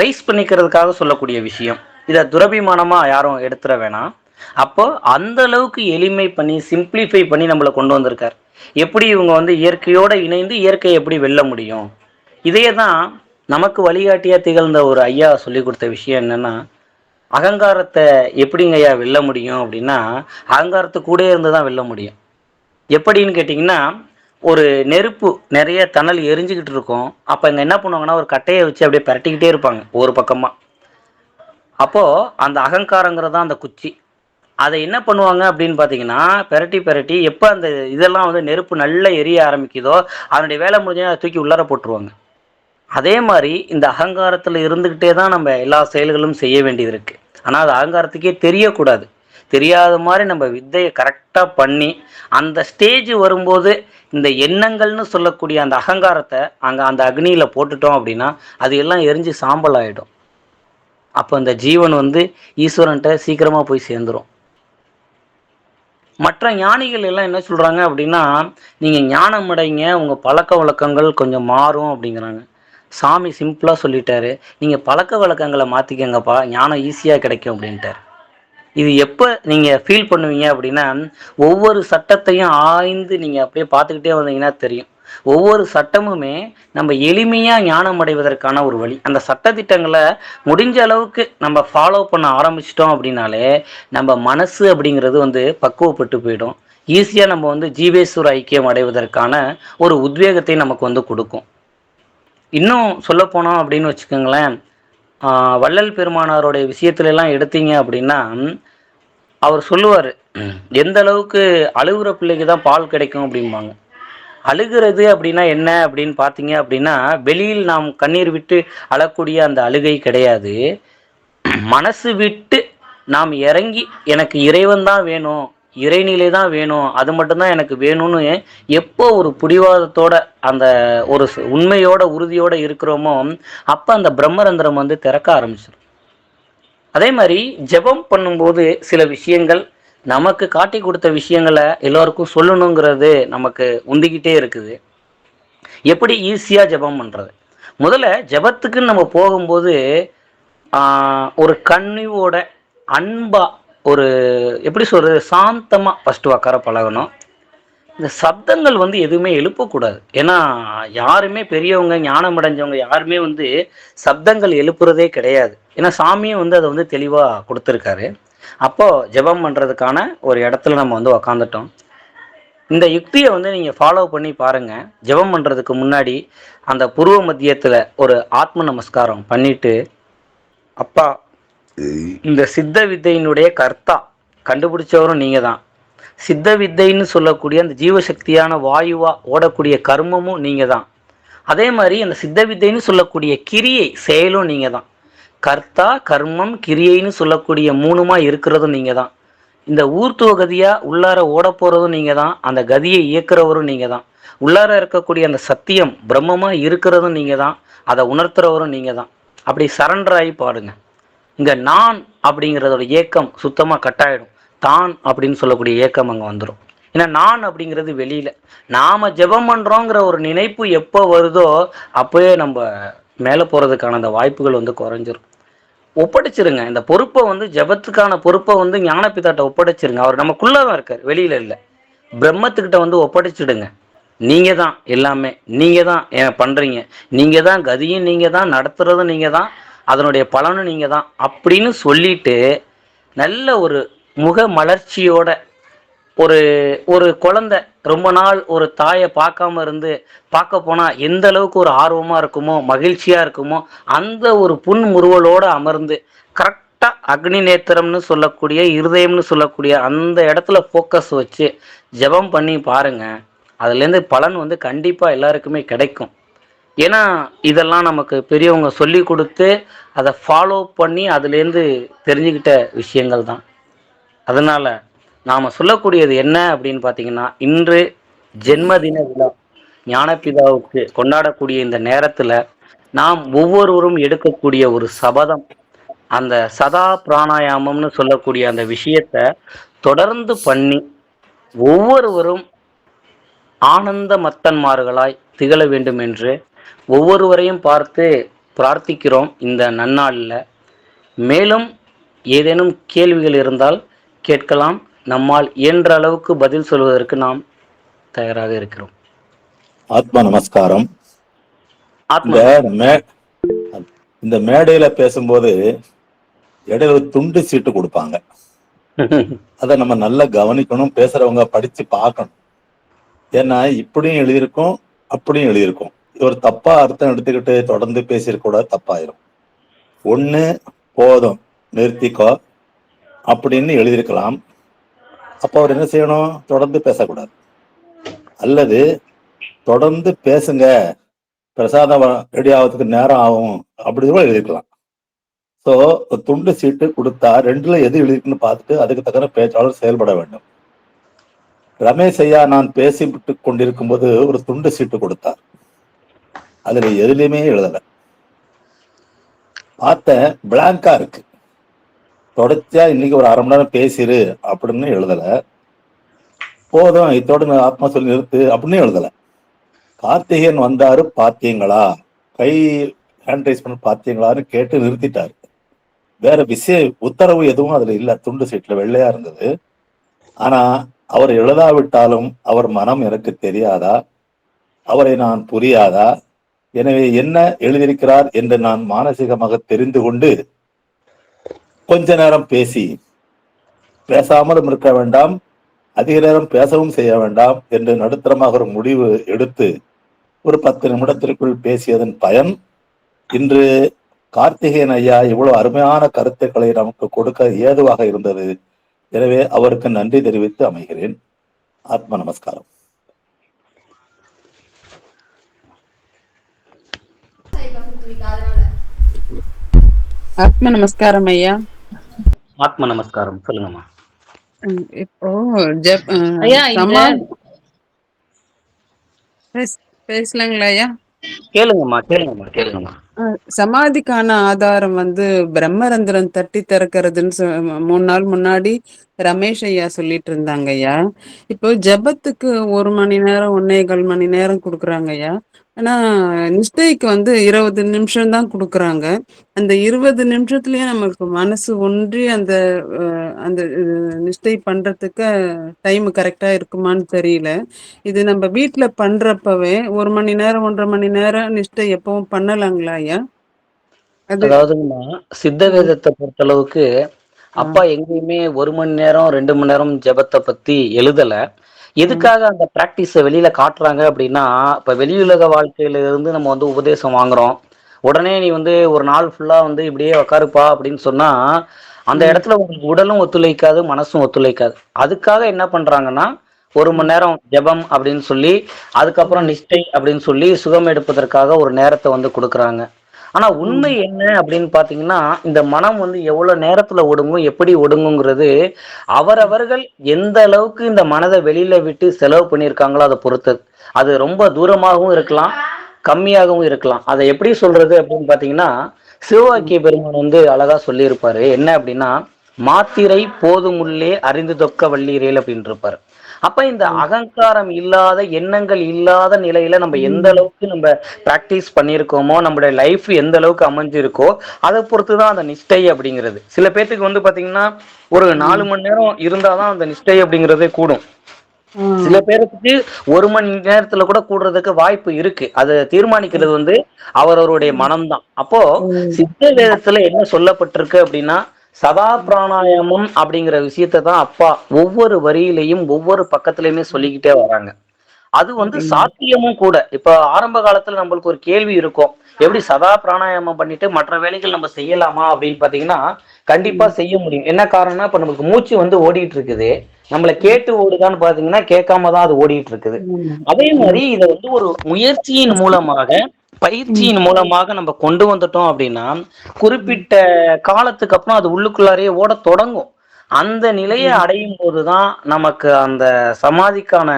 ரைஸ் பண்ணிக்கிறதுக்காக சொல்லக்கூடிய விஷயம். இதை துரபிமானமாக யாரும் எடுத்துட வேணாம். அப்போ அந்த அளவுக்கு எளிமை பண்ணி சிம்பிளிஃபை பண்ணி நம்மளை கொண்டு வந்திருக்கார். எப்படி இவங்க வந்து இயற்கையோடு இணைந்து இயற்கையை எப்படி வெல்ல முடியும். இதே தான் நமக்கு வழிகாட்டியாக திகழ்ந்த ஒரு ஐயா சொல்லி கொடுத்த விஷயம் என்னென்னா அகங்காரத்தை எப்படிங்க ஐயா வெல்ல முடியும் அப்படின்னா அகங்காரத்தை கூட இருந்து தான் வெல்ல முடியும். எப்படின்னு கேட்டிங்கன்னா ஒரு நெருப்பு நிறைய தணல் எரிஞ்சுக்கிட்டு இருக்கும். அப்போ இங்கே என்ன பண்ணுவாங்கன்னா ஒரு கட்டையை வச்சு அப்படியே பரட்டிக்கிட்டே இருப்பாங்க ஒரு பக்கமாக. அப்போது அந்த அகங்காரங்கிறது தான் அந்த குச்சி. அதை என்ன பண்ணுவாங்க அப்படின்னு பார்த்தீங்கன்னா பெரட்டி எப்போ அந்த இதெல்லாம் வந்து நெருப்பு நல்லா எரிய ஆரம்பிக்குதோ அதனுடைய வேலை முடிஞ்சா அதை தூக்கி உள்ளார போட்டுருவாங்க. அதே மாதிரி இந்த அகங்காரத்தில் இருந்துக்கிட்டே தான் நம்ம எல்லா செயல்களும் செய்ய வேண்டியது இருக்குது. ஆனால் அது அகங்காரத்துக்கே தெரியக்கூடாது. தெரியாத மாதிரி நம்ம வித்தையை கரெக்டாக பண்ணி அந்த ஸ்டேஜ் வரும்போது இந்த எண்ணங்கள்னு சொல்லக்கூடிய அந்த அகங்காரத்தை அங்கே அந்த அக்னியில் போட்டுட்டோம் அப்படின்னா அது எல்லாம் எரிஞ்சு சாம்பல் ஆகிடும். அப்போ அந்த ஜீவன் வந்து ஈஸ்வரன்ட்ட சீக்கிரமா போய் சேர்ந்துரும். மற்ற ஞானிகள் எல்லாம் என்ன சொல்றாங்க அப்படின்னா, நீங்க ஞானம் அடைங்க, உங்க பழக்க வழக்கங்கள் கொஞ்சம் மாறும் அப்படிங்கிறாங்க. சாமி சிம்பிளா சொல்லிட்டாரு, நீங்க பழக்க வழக்கங்களை மாத்திக்கங்கப்பா, ஞானம் ஈஸியா கிடைக்கும் அப்படின்ட்டாரு. இது எப்ப நீங்க ஃபீல் பண்ணுவீங்க அப்படின்னா, ஒவ்வொரு சட்டத்தையும் ஆய்ந்து நீங்க அப்படியே பார்த்துக்கிட்டே வந்தீங்கன்னா தெரியும். ஒவ்வொரு சட்டமுமே நம்ம எளிமையா ஞானம் அடைவதற்கான ஒரு வழி. அந்த சட்டதிட்டங்களை முடிஞ்ச அளவுக்கு நம்ம ஃபாலோ பண்ண ஆரம்பிச்சிட்டோம் அப்படின்னாலே நம்ம மனசு அப்படிங்கிறது வந்து பக்குவப்பட்டு போயிடும். ஈஸியா நம்ம வந்து ஜீவேஸ்வர ஐக்கியம் அடைவதற்கான ஒரு உத்வேகத்தை நமக்கு வந்து கொடுக்கும். இன்னும் சொல்ல போனோம் அப்படின்னு வச்சுக்கோங்களேன், வள்ளல் பெருமானாருடைய விஷயத்துல எல்லாம் எடுத்தீங்க அப்படின்னா, அவர் சொல்லுவார், எந்த அளவுக்கு அழுகுற பிள்ளைக்கு தான் பால் கிடைக்கும் அப்படிம்பாங்க. அழுகிறது அப்படின்னா என்ன அப்படின்னு பார்த்தீங்க அப்படின்னா, வெளியில் நாம் கண்ணீர் விட்டு அழக்கூடிய அந்த அழுகை கிடையாது. மனசு விட்டு நாம் இறங்கி எனக்கு இறைவன் தான் வேணும், இறைநிலை தான் வேணும், அது மட்டும்தான் எனக்கு வேணும்னு எப்போ ஒரு பிடிவாதத்தோட அந்த ஒரு உண்மையோட உறுதியோட இருக்கிறோமோ அப்போ அந்த பிரம்மரந்திரம் வந்து திறக்க ஆரம்பிச்சிடும். அதே மாதிரி ஜெபம் பண்ணும்போது சில விஷயங்கள் நமக்கு காட்டி கொடுத்த விஷயங்களை எல்லோருக்கும் சொல்லணுங்கிறது நமக்கு உந்திக்கிட்டே இருக்குது. எப்படி ஈஸியாக ஜெபம் பண்ணுறது? முதல்ல ஜெபத்துக்குன்னு நம்ம போகும்போது ஒரு கண்ணிவோட அன்பா, ஒரு எப்படி சொல்றது, சாந்தமாக ஃபஸ்ட்டு உட்கார பழகணும். இந்த சப்தங்கள் வந்து எதுவுமே எழுப்பக்கூடாது. ஏன்னா யாருமே பெரியவங்க ஞானம் அடைஞ்சவங்க யாருமே வந்து சப்தங்கள் எழுப்புறதே கிடையாது. ஏன்னா சாமியும் வந்து அதை வந்து தெளிவாக கொடுத்துருக்காரு. அப்போ ஜெபம் பண்ணுறதுக்கான ஒரு இடத்துல நம்ம வந்து உக்காந்துட்டோம். இந்த யுக்தியை வந்து நீங்கள் ஃபாலோ பண்ணி பாருங்கள். ஜெபம் பண்ணுறதுக்கு முன்னாடி அந்த புருவ மத்தியத்தில் ஒரு ஆத்ம நமஸ்காரம் பண்ணிட்டு, அப்பா, இந்த சித்த வித்தையினுடைய கர்த்தா கண்டுபிடிச்சவரும் நீங்கள் தான், சித்த வித்தைன்னு சொல்லக்கூடிய அந்த ஜீவசக்தியான வாயுவா ஓடக்கூடிய கர்மமும் நீங்கள் தான், அதே மாதிரி அந்த சித்த வித்தைன்னு சொல்லக்கூடிய கிரியை செயலும் நீங்கள் தான், கர்த்தா கர்மம் கிரியைன்னு சொல்லக்கூடிய மூணுமா இருக்கிறதும் நீங்கள் தான், இந்த ஊர்த்துவ கதியாக உள்ளார ஓட போகிறதும் நீங்கள் தான், அந்த கதியை இயக்குறவரும் நீங்கள் தான், உள்ளார இருக்கக்கூடிய அந்த சத்தியம் பிரம்மமாக இருக்கிறதும் நீங்கள் தான், அதை உணர்த்துறவரும் நீங்கள் தான். அப்படி சரண்டர் ஆகி பாடுங்க. இங்கே நான் அப்படிங்கிறதோட ஏக்கம் சுத்தமாக கட்டாயிடும். தான் அப்படின்னு சொல்லக்கூடிய ஏக்கம் அங்கே வந்துடும். ஏன்னா நான் அப்படிங்கிறது வெளியில், நாம் ஜெபம் பண்ணுறோங்கிற ஒரு நினைப்பு எப்போ வருதோ அப்போயே நம்ம மேலே போகிறதுக்கான அந்த வாய்ப்புகள் வந்து குறைஞ்சிரும். ஒப்படைச்சிருங்க இந்த பொறுப்பை வந்து, ஜெபத்துக்கான பொறுப்பை வந்து ஞானபிதாட்ட ஒப்படைச்சிருங்க. அவர் நமக்குள்ளே தான் இருக்கார், வெளியில் இல்லை. பிரம்மத்துக்கிட்ட வந்து ஒப்படைச்சிடுங்க. நீங்கள் தான் எல்லாமே, நீங்கள் தான் பண்ணுறீங்க, நீங்கள் தான் கதியும், நீங்கள் தான் நடத்துகிறதும், நீங்கள் தான் அதனுடைய பலனும் நீங்கள் தான் அப்படின்னு சொல்லிட்டு நல்ல ஒரு முக மலர்ச்சியோட, ஒரு ஒரு குழந்தை ரொம்ப நாள் ஒரு தாயை பார்க்காம இருந்து பார்க்க போனால் எந்த அளவுக்கு ஒரு ஆர்வமாக இருக்குமோ மகிழ்ச்சியாக இருக்குமோ அந்த ஒரு புன்முறுவலோடு அமர்ந்து கரெக்டாக அக்னி நேத்திரம்னு சொல்லக்கூடிய இருதயம்னு சொல்லக்கூடிய அந்த இடத்துல ஃபோக்கஸ் வச்சு ஜெபம் பண்ணி பாருங்கள். அதுலேருந்து பலன் வந்து கண்டிப்பாக எல்லாருக்குமே கிடைக்கும். ஏன்னா இதெல்லாம் நமக்கு பெரியவங்க சொல்லி கொடுத்து அதை ஃபாலோ பண்ணி அதுலேருந்து தெரிஞ்சுக்கிட்ட விஷயங்கள் தான். அதனால் நாம் சொல்லக்கூடியது என்ன அப்படின்னு பார்த்தீங்கன்னா, இன்று ஜென்மதின விழா ஞானபிதாவுக்கு கொண்டாடக்கூடிய இந்த நேரத்தில் நாம் ஒவ்வொருவரும் எடுக்கக்கூடிய ஒரு சபதம், அந்த சதா பிராணாயாமம்னு சொல்லக்கூடிய அந்த விஷயத்தை தொடர்ந்து பண்ணி ஒவ்வொருவரும் ஆனந்த மத்தன்மார்களாய் திகழ வேண்டும் என்று ஒவ்வொருவரையும் பார்த்து பிரார்த்திக்கிறோம் இந்த நன்னாளில். மேலும் ஏதேனும் கேள்விகள் இருந்தால் கேட்கலாம். நம்மால் இயன்ற அளவுக்கு பதில் சொல்வதற்கு நாம் தயாராக இருக்கிறோம். ஆத்மா நமஸ்காரம். இந்த மேடையில பேசும்போது இடையில துண்டு சீட்டு கொடுப்பாங்க. அதை நம்ம நல்லா கவனிக்கணும், பேசுறவங்க படிச்சு பார்க்கணும். ஏன்னா இப்படியும் எழுதியிருக்கும் அப்படியும் எழுதியிருக்கும். ஒரு தப்பா அர்த்தம் எடுத்துக்கிட்டு தொடர்ந்து பேசியிருக்க கூட தப்பாயிரும். ஒண்ணு போதும் நிறுத்திக்கோ அப்படின்னு எழுதியிருக்கலாம். அப்போ அவர் என்ன செய்யணும்? தொடர்ந்து பேசக்கூடாது. அல்லது தொடர்ந்து பேசுங்க, பிரசாதம் ரெடி ஆகிறதுக்கு நேரம் ஆகும் அப்படி கூட எழுதிருக்கலாம். ஸோ துண்டு சீட்டு கொடுத்தா ரெண்டுல எது எழுதிருக்குன்னு பார்த்துட்டு அதுக்கு தக்கன பேச்சாளர் செயல்பட வேண்டும். ரமேஷ் ஐயா நான் பேசிவிட்டு கொண்டிருக்கும் போது ஒரு துண்டு சீட்டு கொடுத்தார். அதுல எதுலையுமே எழுதலை. பார்த்தேன், பிளாங்கா இருக்கு. தொடர்ச்சியா இன்னைக்கு ஒரு 1/2 மணி நேரம் பேசிரு அப்படின்னு எழுதல. போதும் இதோட நான் ஆத்மா சொல்லி நிறுத்து அப்படின்னு எழுதல. கார்த்திகேயன் வந்தாரு பாத்தீங்களா, கை ஹேண்ட் ரைஸ் பண்ண பாத்தீங்களான்னு கேட்டு நிறுத்திட்டாரு. வேற உத்தரவு எதுவும் அதுல இல்ல. துண்டு சீட்ல வெள்ளையா இருந்தது. ஆனா அவர் எழுதாவிட்டாலும் அவர் மனம் எனக்கு தெரியாதா, அவரை நான் புரியாதா? எனவே என்ன எழுதியிருக்கிறார் என்று நான் மானசீகமாக தெரிந்து கொண்டு கொஞ்ச நேரம் பேசாமலும் இருக்க வேண்டாம், அதிக நேரம் பேசவும் செய்ய வேண்டாம் என்று நடுத்தரமாக ஒரு முடிவு எடுத்து ஒரு 10 நிமிடத்திற்குள் பேசியதன் பயன் இன்று கார்த்திகேயன் ஐயா இவ்வளவு அருமையான கருத்துக்களை நமக்கு கொடுக்க ஏதுவாக இருந்தது. எனவே அவருக்கு நன்றி தெரிவித்து அமைகிறேன். ஆத்ம நமஸ்காரம். ஆத்ம நமஸ்காரம் ஐயா. ஆத்ம நமஸ்காரம். சொல்லுங்கம்மா. இப்போ ஐயா, இந்த பேசலாங்களா ஐயா? கேளுங்கம்மா. சமாதிக்கான ஆதாரம் பிரம்மரந்திரன் தட்டி திறக்கிறதுன்னு 3 நாள் முன்னாடி ரமேஷ் ஐயா சொல்லிட்டு இருந்தாங்க ஐயா. இப்போ ஜபத்துக்கு 1 மணி நேரம் 1.25 மணி நேரம் கொடுக்குறாங்க ஐயா. ஆனா நிஷ்டைக்கு 20 நிமிஷம் தான் கொடுக்குறாங்க. அந்த 20 நிமிஷத்துலயே நமக்கு மனசு ஒன்றி அந்த அந்த நிஷ்டை பண்றதுக்கு டைம் கரெக்டா இருக்குமான்னு தெரியல. இது நம்ம வீட்டுல பண்றப்பவே 1 மணி நேரம் 1.5 மணி நேரம் நிஷ்டை எப்பவும் பண்ணலாங்களா ஐயா? அதாவதுங்கம்மா, சித்த வேதத்தை பொறுத்தளவுக்கு அப்பா எங்கேயுமே 1 மணி நேரம் 2 மணி நேரம் ஜபத்தை பத்தி எழுதல. எதுக்காக அந்த பிராக்டிஸ வெளியில காட்டுறாங்க அப்படின்னா, இப்ப வெளியுலக வாழ்க்கையில இருந்து நம்ம உபதேசம் வாங்குறோம். உடனே நீ ஒரு நாள் ஃபுல்லா இப்படியே உக்காருப்பா அப்படின்னு சொன்னா அந்த இடத்துல உங்களுக்கு உடலும் ஒத்துழைக்காது, மனசும் ஒத்துழைக்காது. அதுக்காக என்ன பண்றாங்கன்னா 1 மணி நேரம் ஜபம் அப்படின்னு சொல்லி, அதுக்கப்புறம் நிஷ்டை அப்படின்னு சொல்லி சுகம் எடுப்பதற்காக ஒரு நேரத்தை கொடுக்குறாங்க. ஆனா உண்மை என்ன அப்படின்னு பாத்தீங்கன்னா, இந்த மனம் எவ்வளவு நேரத்துல ஒடுங்கும், எப்படி ஒடுங்குங்கிறது அவரவர்கள் எந்த அளவுக்கு இந்த மனதை வெளியில விட்டு செலவு பண்ணியிருக்காங்களோ அதை பொறுத்தது. அது ரொம்ப தூரமாகவும் இருக்கலாம், கம்மியாகவும் இருக்கலாம். அதை எப்படி சொல்றது அப்படின்னு பாத்தீங்கன்னா, சிவவாக்கிய பெருமான் அழகா சொல்லியிருப்பாரு. என்ன அப்படின்னா, மாத்திரை போதுமுள்ளே அறிந்து தொக்க வள்ளீரேல் அப்படின்னு இருப்பாரு. அப்ப இந்த அகங்காரம் இல்லாத, எண்ணங்கள் இல்லாத நிலையில நம்ம எந்த அளவுக்கு நம்ம பிராக்டிஸ் பண்ணியிருக்கோமோ, நம்மளுடைய லைஃப் எந்த அளவுக்கு அமைஞ்சிருக்கோ அதை பொறுத்துதான் அந்த நிஷ்டை அப்படிங்கிறது. சில பேர்த்துக்கு பாத்தீங்கன்னா ஒரு 4 மணி நேரம் இருந்தாதான் அந்த நிஷ்டை அப்படிங்கிறதே கூடும். சில பேருக்கு 1 மணி நேரத்துல கூட கூடுறதுக்கு வாய்ப்பு இருக்கு. அதை தீர்மானிக்கிறது அவரவருடைய மனம்தான். அப்போ சித்த வேதத்துல என்ன சொல்லப்பட்டிருக்கு அப்படின்னா, சதா பிராணாயாமம் அப்படிங்கிற விஷயத்தை தான் அப்பா ஒவ்வொரு வரியிலையும் ஒவ்வொரு பக்கத்திலயுமே சொல்லிக்கிட்டே வராங்க. அது சாத்தியமும் கூட. இப்ப ஆரம்ப காலத்துல நம்மளுக்கு ஒரு கேள்வி இருக்கும், எப்படி சதா பிராணாயாமம் பண்ணிட்டு மற்ற வேலைகள் நம்ம செய்யலாமா அப்படின்னு பாத்தீங்கன்னா, கண்டிப்பா செய்ய முடியும். என்ன காரணம்னா, இப்ப நமக்கு மூச்சு ஓடிட்டு இருக்குது, நம்மளை கேட்டு ஓடுதான்னு பாத்தீங்கன்னா கேட்காம தான் அது ஓடிட்டு இருக்குது. அதே மாதிரி இதை ஒரு முயற்சியின் மூலமாக, பயிற்சியின் மூலமாக நம்ம கொண்டு வந்துட்டோம் அப்படின்னா, குறிப்பிட்ட காலத்துக்கு அப்புறம் அது உள்ளுக்குள்ளாரையே ஓட தொடங்கும். அந்த நிலையை அடையும் போதுதான் நமக்கு அந்த சமாதிக்கான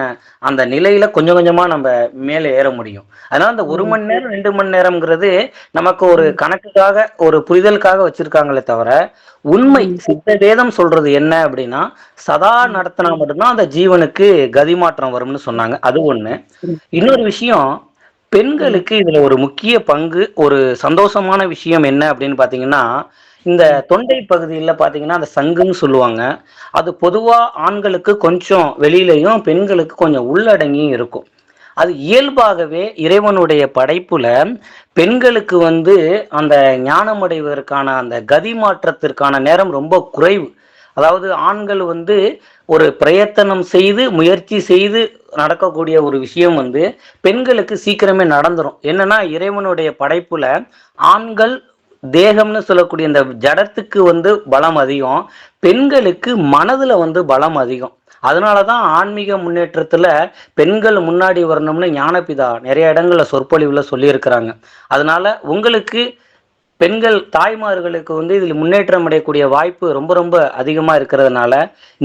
அந்த நிலையில கொஞ்சம் கொஞ்சமா நம்ம மேலே ஏற முடியும். அதனால அந்த 1 மணி நேரம் 2 மணி நேரம்ங்கிறது நமக்கு ஒரு கணக்குக்காக, ஒரு புரிதலுக்காக வச்சிருக்காங்களே தவிர, உண்மை சித்த வேதம் சொல்றது என்ன அப்படின்னா, சதா நடத்தினா மட்டும்தான் அந்த ஜீவனுக்கு கதி மாற்றம் வரும்னு சொன்னாங்க. அது ஒண்ணு. இன்னொரு விஷயம், பெண்களுக்கு இதுல ஒரு முக்கிய பங்கு, ஒரு சந்தோஷமான விஷயம் என்ன அப்படின்னு பாத்தீங்கன்னா, இந்த தொண்டை பகுதியில பாத்தீங்கன்னா அந்த சங்குன்னு சொல்லுவாங்க. அது பொதுவா ஆண்களுக்கு கொஞ்சம் வெளியிலையும், பெண்களுக்கு கொஞ்சம் உள்ளடங்கியும் இருக்கும். அது இயல்பாகவே இறைவனுடைய படைப்புல பெண்களுக்கு அந்த ஞானமடைவதற்கான அந்த கதி மாற்றத்திற்கான நேரம் ரொம்ப குறைவு. அதாவது ஆண்கள் ஒரு பிரயத்தனம் செய்து, முயற்சி செய்து நடக்கக்கூடிய ஒரு விஷயம் பெண்களுக்கு சீக்கிரமே நடந்துரும். என்னன்னா, இறைவனுடைய படைப்புல ஆண்கள் தேகம்னு சொல்லக்கூடிய இந்த ஜடத்துக்கு பலம் அதிகம், பெண்களுக்கு மனதுல பலம் அதிகம். அதனாலதான் ஆன்மீக முன்னேற்றத்துல பெண்கள் முன்னாடி வரணும்னு ஞானபிதா நிறைய இடங்கள்ல சொற்பொழிவுல சொல்லி இருக்கிறாங்க. அதனால உங்களுக்கு பெண்கள் தாய்மார்களுக்கு வந்து இதில் முன்னேற்றம் அடையக்கூடிய வாய்ப்பு ரொம்ப ரொம்ப அதிகமா இருக்கிறதுனால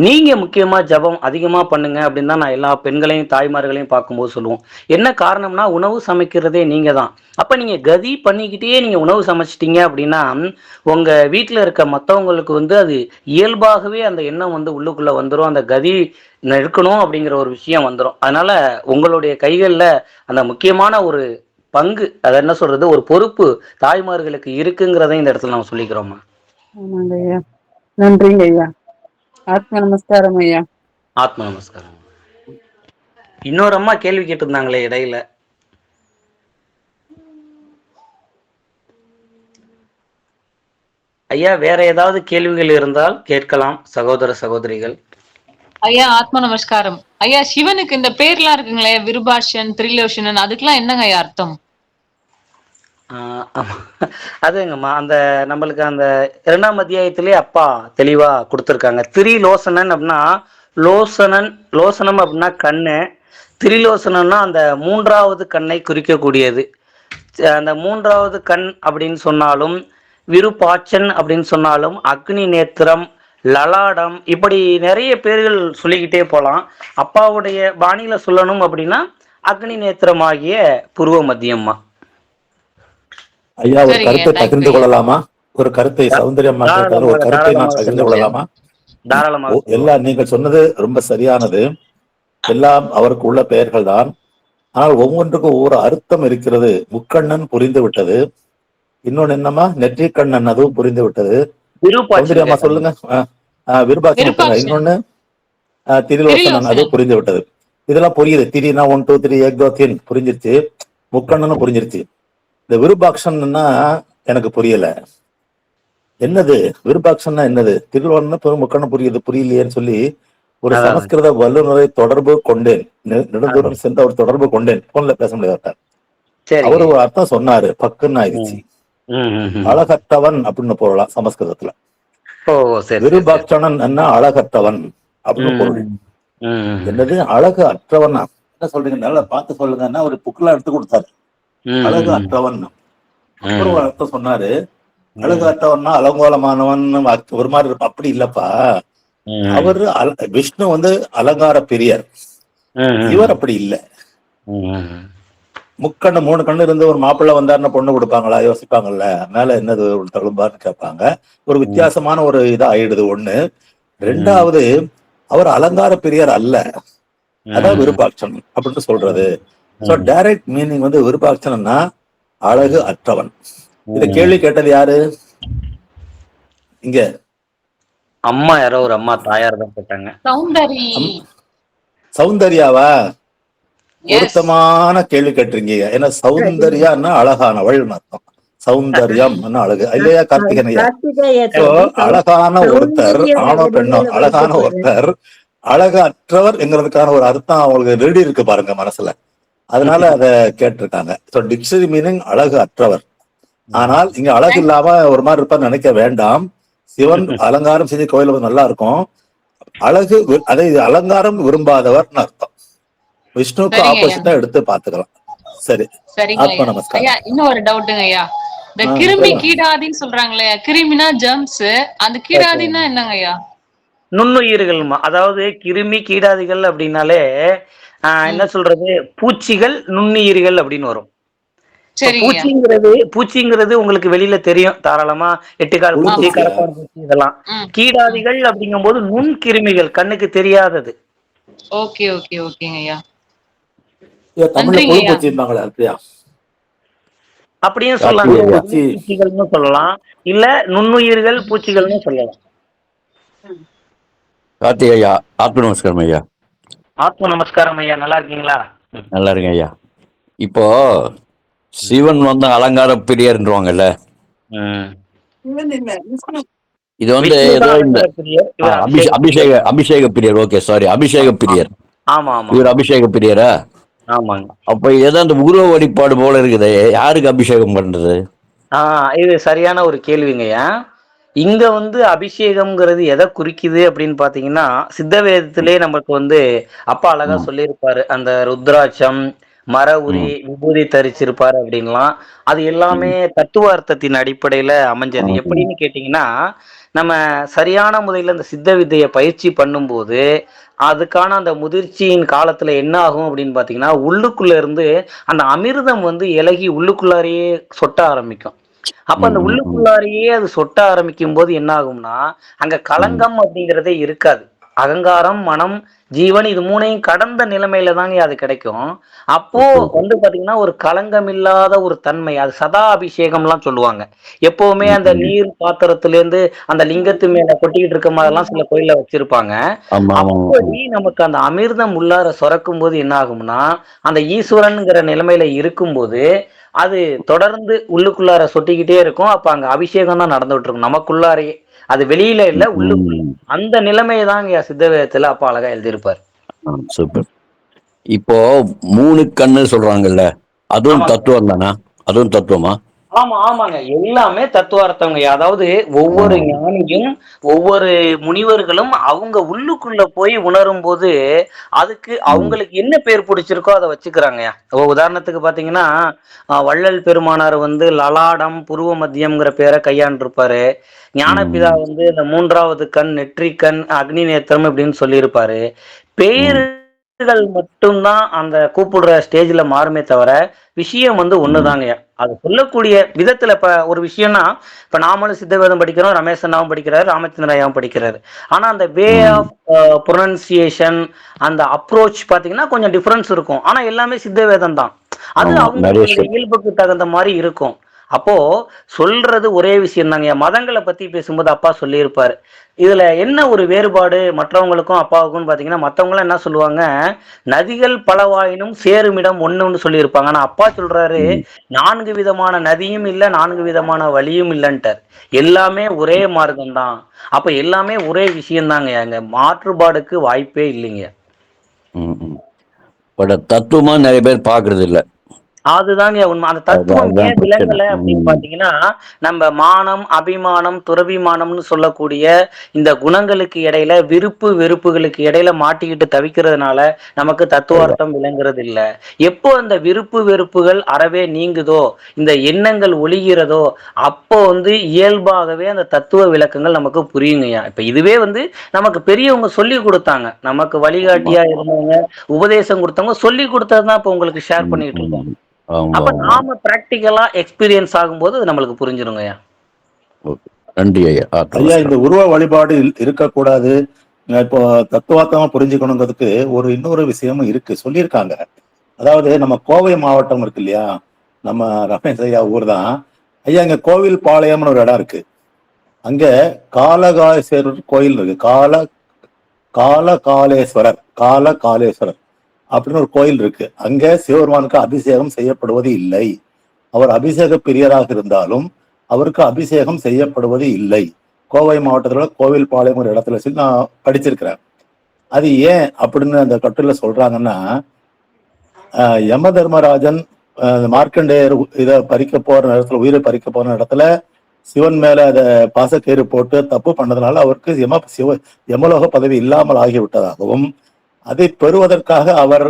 நீங்க முக்கியமா ஜெபம் அதிகமா பண்ணுங்க அப்படின்னு தான் நான் எல்லா பெண்களையும் தாய்மார்களையும் பார்க்கும்போது சொல்லுவோம். என்ன காரணம்னா உணவு சமைக்கிறதே நீங்க தான். அப்ப நீங்க கதி பண்ணிக்கிட்டே நீங்க உணவு சமைச்சிட்டீங்க அப்படின்னா உங்க வீட்டில் இருக்க மற்றவங்களுக்கு வந்து அது இயல்பாகவே அந்த எண்ணம் வந்து உள்ளுக்குள்ள வந்துடும். அந்த கதி இருக்கணும் அப்படிங்கிற ஒரு விஷயம் வந்துடும். அதனால உங்களுடைய கைகளில் அந்த முக்கியமான ஒரு பங்கு, அதை என்ன சொல்றது, ஒரு பொறுப்பு தாய்மார்களுக்கு இருக்குங்கிறதை இந்த இடத்துல நம்ம சொல்லிக்கிறோமா. ஆமாங்க ஐயா. நன்றிங்க ஐயா. ஆத்ம நமஸ்காரம் ஐயா. ஆத்ம நமஸ்காரம். இன்னொரு அம்மா கேள்வி கேட்டிருந்தாங்களே இடையில. ஐயா வேற ஏதாவது கேள்விகள் இருந்தால் கேட்கலாம் சகோதர சகோதரிகள். ஐயா ஆத்ம நமஸ்காரம். ஐயா சிவனுக்கு இந்த பேர்லாம் இருக்குங்களே, விருபாஷன், திரிலோஷனன், அதுக்கெல்லாம் என்னங்க ஐயா அர்த்தம்? ஆமா. அதுங்கம்மா அந்த நம்மளுக்கு அந்த 2ஆம் அத்தியாயத்திலே அப்பா தெளிவா கொடுத்துருக்காங்க. திரிலோசனன் அப்படின்னா லோசனம் அப்படின்னா கண்ணு, திரிலோசனம்னா அந்த 3வது கண்ணை குறிக்கக்கூடியது. அந்த 3வது கண் அப்படின்னு சொன்னாலும், விருப்பாச்சன் அப்படின்னு சொன்னாலும், அக்னி நேத்திரம், லலாடம், இப்படி நிறைய பேர்கள் சொல்லிக்கிட்டே போகலாம். அப்பாவுடைய பாணியில சொல்லணும் அப்படின்னா அக்னி நேத்திரமாகிய புருவ மத்தியம்மா. ஐயா ஒரு சரிங்க, கருத்தை thank பகிர்ந்து you. கொள்ளலாமா? ஒரு கருத்தை சௌந்தரியம்மா கேட்டார், ஒரு கருத்தை நான் பகிர்ந்து கொள்ளலாமா? தாராளமாக. எல்லாம் நீங்கள் சொன்னது ரொம்ப சரியானது. எல்லாம் அவருக்கு உள்ள பெயர்கள் தான். ஆனால் ஒவ்வொன்றுக்கும் ஒவ்வொரு அர்த்தம் இருக்கிறது. முக்கண்ணன் புரிந்து விட்டது. இன்னொன்னு என்னமா, நெற்றிக்கண்ணன், அதுவும் புரிந்து விட்டது. சௌந்தரியம்மா சொல்லுங்க. விருபாட்சன் விட்டுங்க. இன்னொன்னு திரிலோசனன், அதுவும் புரிந்து விட்டது. இதெல்லாம் புரியுது. திரினா 1 2 3 1 2 3 புரிஞ்சிருச்சு. முக்கண்ணனும் புரிஞ்சிருச்சு. இந்த விருபாக்ஷன்னா எனக்கு புரியல. என்னது விருபாக்ஷன்னா என்னது? திருவண்ண முக்கண்ணன் புரியுது, புரியலையேன்னு சொல்லி ஒரு சமஸ்கிருத வல்லுநரை தொடர்பு கொண்டேன். நெடுந்தூரம் சென்று அவர் தொடர்பு கொண்டேன். போன்ல பேச முடியாது. அவரு ஒரு அர்த்தம் சொன்னாரு, பக்குன்னு ஆயிடுச்சு. அழகற்றவன் அப்படின்னு போறலாம் சமஸ்கிருதத்துல. விருபாக்ஷணன் என்ன, அழகற்றவன் அப்படின்னு பொருள். என்னது அழகு அற்றவன்? என்ன சொல்றீங்க, நல்லா பார்த்து சொல்லுங்கன்னா ஒரு புக்கெல்லாம் எடுத்து கொடுத்தாரு. அழகு அற்றவன். அப்புறம் ஒரு அர்த்தம் சொன்னாரு, அழகு அற்றவன்னா அலங்கோலமானவன் ஒரு மாதிரி இருப்பா. அப்படி இல்லப்பா, அவரு விஷ்ணு வந்து அலங்கார பிரியர், இவர் அப்படி இல்லை. முக்கண்ணு 3 கண்ணு இருந்து ஒரு மாப்பிள்ளை வந்தாருன்னு பொண்ணு கொடுப்பாங்களா? யோசிப்பாங்கல்ல, மேல என்னது தழும்பான்னு கேட்பாங்க. ஒரு வித்தியாசமான ஒரு இதா ஆயிடுது ஒண்ணு. 2வது, அவர் அலங்கார பிரியர் அல்ல, அதான் விருப்பாட்சன் அப்படின்னு சொல்றது. சோ டைரக்ட் மீனிங் வந்து விருப்பாட்சன்னா அழகு அற்றவன். இத கேள்வி கேட்டது யாரு இங்க? அம்மா, யாரோ ஒரு அம்மா, தாயார் தான் கேட்டாங்க. சௌந்தர்யாவா? பொருத்தமான கேள்வி கேட்டிருக்கீங்க. ஏன்னா சௌந்தர்யான்னா அழகானவள் அர்த்தம். சௌந்தர்யம் அழகு இல்லையா கார்த்திகனையா? அழகான ஒருத்தர், ஆணோ பெண்ணோ, அழகான ஒருத்தர் அழகு அற்றவர் என்கிறதுக்கான ஒரு அர்த்தம் அவங்களுக்கு ரெடி இருக்கு பாருங்க மனசுல. அதனால அத கேட்டிருக்காங்க. டிக்ஷனரி மீனிங் அழகு அற்றவர். ஆனால் இங்க அழகு இல்லாம ஒரு மாதிரி இருப்பான்னு நினைக்க வேண்டாம். சிவன் அலங்காரம் செஞ்சு கோயில நல்லா இருக்கும். அழகு அதை அலங்காரம் விரும்பாதவர்னு அர்த்தம். விஷ்ணுக்கு ஆப்போசிட்டா எடுத்து பாத்துக்கலாம். சரி, ஆத்ம நமஸ்காரம். இன்னொரு டவுட்டுங்க ஐயா, இந்த கிருமி கீடாதின்னு சொல்றாங்களே, கிருமினா ஜெர்ம்ஸ், அந்த கீடாதின்னா என்னங்க ஐயா? நுண்ணுயிர்கள். அதாவது கிருமி கீடாதிகள் அப்படின்னாலே என்ன சொல்றது, பூச்சிகள், நுண்ணுயிர்கள் அப்படின்னு வரும். பூச்சிங்கிறது உங்களுக்கு வெளியில தெரியும் தாராளமா, 8 கால் பூச்சி, கரப்பான் பூச்சி, இதெல்லாம். கீடாதிகள் அப்படிங்கும் போது நுண் கிருமிகள், கண்ணுக்கு தெரியாதது. ஓகே ஓகே ஓகேங்க ஐயா. அப்படியும் சொல்லலாம், பூச்சிகள்னு சொல்லலாம், இல்ல நுண்ணுயிர்கள் பூச்சிகள்னு சொல்லலாம். கார்த்திக் ஐயா, ஆத்ம நமஸ்காரம் ஐயா. ஆத்ம நமஸ்காரம் ஐயா, நல்லா இருக்கீங்களா? நல்லா இருக்கேன் ஐயா. இப்போ சிவன் வந்து அலங்கார பிரியர்ன்றவாங்கல்ல, இது வந்து ஏதோ இந்த அபிஷேக பிரியர். ஓகே, சாரி, அபிஷேக பிரியர். ஆமா ஆமா, இவர் அபிஷேக பிரியரா? ஆமாங்க. அப்ப ஏதோ அந்த உருவ வழிபாடு போல இருக்குது, யாருக்கு அபிஷேகம் பண்றது? இது சரியான ஒரு கேள்விங்கய்யா. இங்க வந்து அபிஷேகம்ங்கிறது எதை குறிக்குது அப்படின்னு பாத்தீங்கன்னா, சித்த வேதத்திலே நமக்கு வந்து அப்பா அழகா சொல்லியிருப்பாரு. அந்த ருத்ராட்சம், மர உரி, விபூதி தரிச்சிருப்பாரு அப்படின்லாம். அது எல்லாமே தத்துவ அர்த்தத்தின் அடிப்படையில அமைஞ்சது. எப்படின்னு கேட்டீங்கன்னா, நம்ம சரியான முறையில இந்த சித்த வித்தைய பயிற்சி பண்ணும்போது, அதுக்கான அந்த முதிர்ச்சியின் காலத்துல என்ன ஆகும் அப்படின்னு பார்த்தீங்கன்னா, உள்ளுக்குள்ள இருந்து அந்த அமிர்தம் வந்து இளகி உள்ளுக்குள்ளாரையே சொட்ட ஆரம்பிக்கும். அப்ப அந்த உள்ளுக்குள்ளாரையே அது சொட்ட ஆரம்பிக்கும்போது என்ன ஆகும்னா, அங்க களங்கம் அப்படிங்கிறதே இருக்காது. அகங்காரம், மனம், ஜீவன் இது 3யும் கடந்த நிலைமையில தாங்க அது கிடைக்கும். அப்போ வந்து பாத்தீங்கன்னா, ஒரு களங்கம் இல்லாத ஒரு தன்மை. அது சதா அபிஷேகம்லாம் சொல்லுவாங்க. எப்பவுமே அந்த நீர் பாத்திரத்திலேருந்து அந்த லிங்கத்து மேல கொட்டிக்கிட்டு இருக்க மாதிரிலாம் சில கோயில்ல வச்சிருப்பாங்க. அப்படி நமக்கு அந்த அமிர்தம் உள்ளார சுரக்கும்போது என்ன ஆகும்னா, அந்த ஈஸ்வரன்ங்கிற நிலைமையில இருக்கும்போது, அது தொடர்ந்து உள்ளுக்குள்ளார சொட்டிக்கிட்டே இருக்கும். அப்ப அங்க அபிஷேகம் தான் நடந்துட்டு இருக்கும். நமக்குள்ளாரையே. அது வெளியில இல்ல, உள்ளுக்குள்ள. அந்த நிலைமைய தாங்க சித்த வேதத்துல அப்பா அழகா எழுதியிருப்பாரு. சூப்பர். இப்போ 3 கண்ணு சொல்றாங்கல்ல, அதுவும் ஆமாங்க. தத்துவம் தானா? அதுவும் தத்துவமா? ஆமாங்க. எல்லாமே தத்துவார்த்தங்க. அதாவது ஒவ்வொரு ஞானியும், ஒவ்வொரு முனிவர்களும் அவங்க உள்ளுக்குள்ள போய் உணரும்போது, அதுக்கு அவங்களுக்கு என்ன பேர் புடிச்சிருக்கோ அத வச்சுக்கிறாங்கயா. உதாரணத்துக்கு பாத்தீங்கன்னா, வள்ளல் பெருமானார் வந்து லலாடம், புருவ மத்தியம்ங்கிற பேர கையாண்டிருப்பாரு. ஞானபிதா வந்து இந்த 3வது கண், நெற்றிக்கண், அக்னி நேத்திரம் இப்படின்னு சொல்லியிருப்பாரு. பேர்கள் மட்டும்தான் அந்த கூப்பிடுற ஸ்டேஜ்ல மாறுமே தவிர, விஷயம் வந்து ஒண்ணுதாங்கய்யா. அது சொல்லக்கூடிய விதத்துல இப்ப ஒரு விஷயம்னா, இப்ப நாமளும் சித்தவேதம் படிக்கிறோம், ரமேஷ் அண்ணாவும் படிக்கிறாரு, ராமச்சந்திர ஐயாவும் படிக்கிறாரு. ஆனா அந்த வே ஆஃப் ப்ரொனன்சியேஷன், அந்த அப்ரோச் பாத்தீங்கன்னா கொஞ்சம் டிஃபரன்ஸ் இருக்கும். ஆனா எல்லாமே சித்தவேதம் தான். அது அவங்களுடைய இயல்புக்கு தகுந்த மாதிரி இருக்கும். அப்போ சொல்றது ஒரே விஷயம் தாங்க. மதங்களை பத்தி பேசும்போது அப்பா சொல்லியிருப்பாரு. இதுல என்ன ஒரு வேறுபாடு மற்றவங்களுக்கும் அப்பாவுக்கும் பாத்தீங்கன்னா, மத்தவங்க என்ன சொல்லுவாங்க, நதிகள் பலவாயினும் சேருமிடம் ஒண்ணுன்னு சொல்லியிருப்பாங்க. ஆனா அப்பா சொல்றாரு, 4 விதமான நதியும் இல்ல, 4 விதமான வழியும் இல்லன்ட்டார். எல்லாமே ஒரே மார்க்கம் தான். அப்ப எல்லாமே ஒரே விஷயம் தாங்க. அங்க மாற்றுபாடுக்கு வாய்ப்பே இல்லைங்க. பட் தத்துவமா நிறைய பேர் பாக்குறது இல்ல. அதுதாங்க உண்மை. அந்த தத்துவம் ஏன் விளங்கல அப்படின்னு பாத்தீங்கன்னா, நம்ம மானம், அபிமானம், துறவிமானம்னு சொல்லக்கூடிய இந்த குணங்களுக்கு இடையில விருப்பு வெறுப்புகளுக்கு இடையில மாட்டிக்கிட்டு தவிக்கிறதுனால நமக்கு தத்துவார்த்தம் விளங்குறது இல்ல. எப்போ அந்த விருப்பு வெறுப்புகள் அறவே நீங்குதோ, இந்த எண்ணங்கள் ஒழிகிறதோ, அப்போ வந்து இயல்பாகவே அந்த தத்துவ விளக்கங்கள் நமக்கு புரியுங்கய்யா. இப்ப இதுவே வந்து நமக்கு பெரியவங்க சொல்லி கொடுத்தாங்க. நமக்கு வழிகாட்டியா இருந்தவங்க, உபதேசம் கொடுத்தவங்க சொல்லி கொடுத்ததுதான் இப்ப உங்களுக்கு ஷேர் பண்ணிட்டு இருக்கோம். அப்ப நாம பிராக்டிகலா எக்ஸ்பீரியன்ஸ் ஆகும்போது அது நம்மளுக்கு புரிஞ்சிருங்கய்யா. நன்றி ஐயா. ஐயா, இந்த உருவ வழிபாடு இருக்கக்கூடாது, இப்போ தத்துவார்த்தமா புரிஞ்சுக்கணுங்கிறதுக்கு இன்னொரு விஷயமும் இருக்கு, சொல்லியிருக்காங்க. அதாவது நம்ம கோவை மாவட்டம் இருக்கு இல்லையா, நம்ம ரமேஷ் ஐயா ஊர் தான் ஐயா. இங்க கோவில் பாளையம்னு ஒரு இடம் இருக்கு. அங்க காலகாலேஸ்வரர் கோயில் இருக்கு. காலகாலேஸ்வரர் அப்படின்னு ஒரு கோயில் இருக்கு. அங்க சிவபெருமானுக்கு அபிஷேகம் செய்யப்படுவது இல்லை. அவர் அபிஷேக பிரியராக இருந்தாலும் அவருக்கு அபிஷேகம் செய்யப்படுவது இல்லை. கோவை மாவட்டத்துல கோவில் பாளையம் ஒரு இடத்துல வச்சு நான் படிச்சிருக்கிறேன். அது ஏன் அப்படின்னு அந்த கட்டுரையில சொல்றாங்கன்னா, யம தர்மராஜன் மார்க்கண்டேயர் இதை பறிக்க போற இடத்துல, உயிரை பறிக்க போற இடத்துல சிவன் மேல அதை பாசக்கேறு போட்டு தப்பு பண்ணதுனால அவருக்கு யமலோக பதவி இல்லாமல் ஆகிவிட்டதாகவும், அதை பெறுவதற்காக அவர்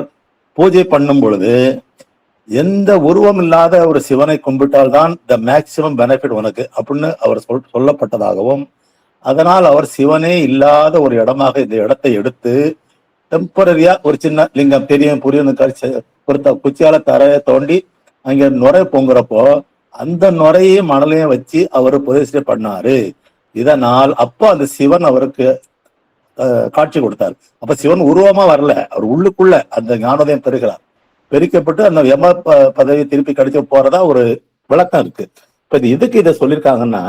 பூஜை பண்ணும் பொழுது எந்த உருவம் இல்லாத ஒரு சிவனை கும்பிட்டால்தான் த மேக்சிமம் பெனிஃபிட் உனக்கு அப்படின்னு அவர் சொல்லப்பட்டதாகவும், அதனால் அவர் சிவனே இல்லாத ஒரு இடமாக இந்த இடத்தை எடுத்து டெம்பரரியா ஒரு சின்ன லிங்கம் தெரியும் புரியும் குச்சியால தரையை தோண்டி அங்க நுரை பொங்குறப்போ அந்த நுரையும் மணலையும் வச்சு அவர் பிரதிஷ்டை பண்ணாரு. இதனால் அப்போ அந்த சிவன் அவருக்கு காட்சி கொடுத்தார். அப்ப சிவன் உருவமா வரல, அவர் உள்ளுக்குள்ள அந்த ஞானோதயம் பெறுகிறார். பெருக்கப்பட்டு அந்த யம பதவி திருப்பி கிடைக்க போறதா ஒரு விளக்கம் இருக்கு. இப்ப எதுக்கு இதை சொல்லியிருக்காங்கன்னா,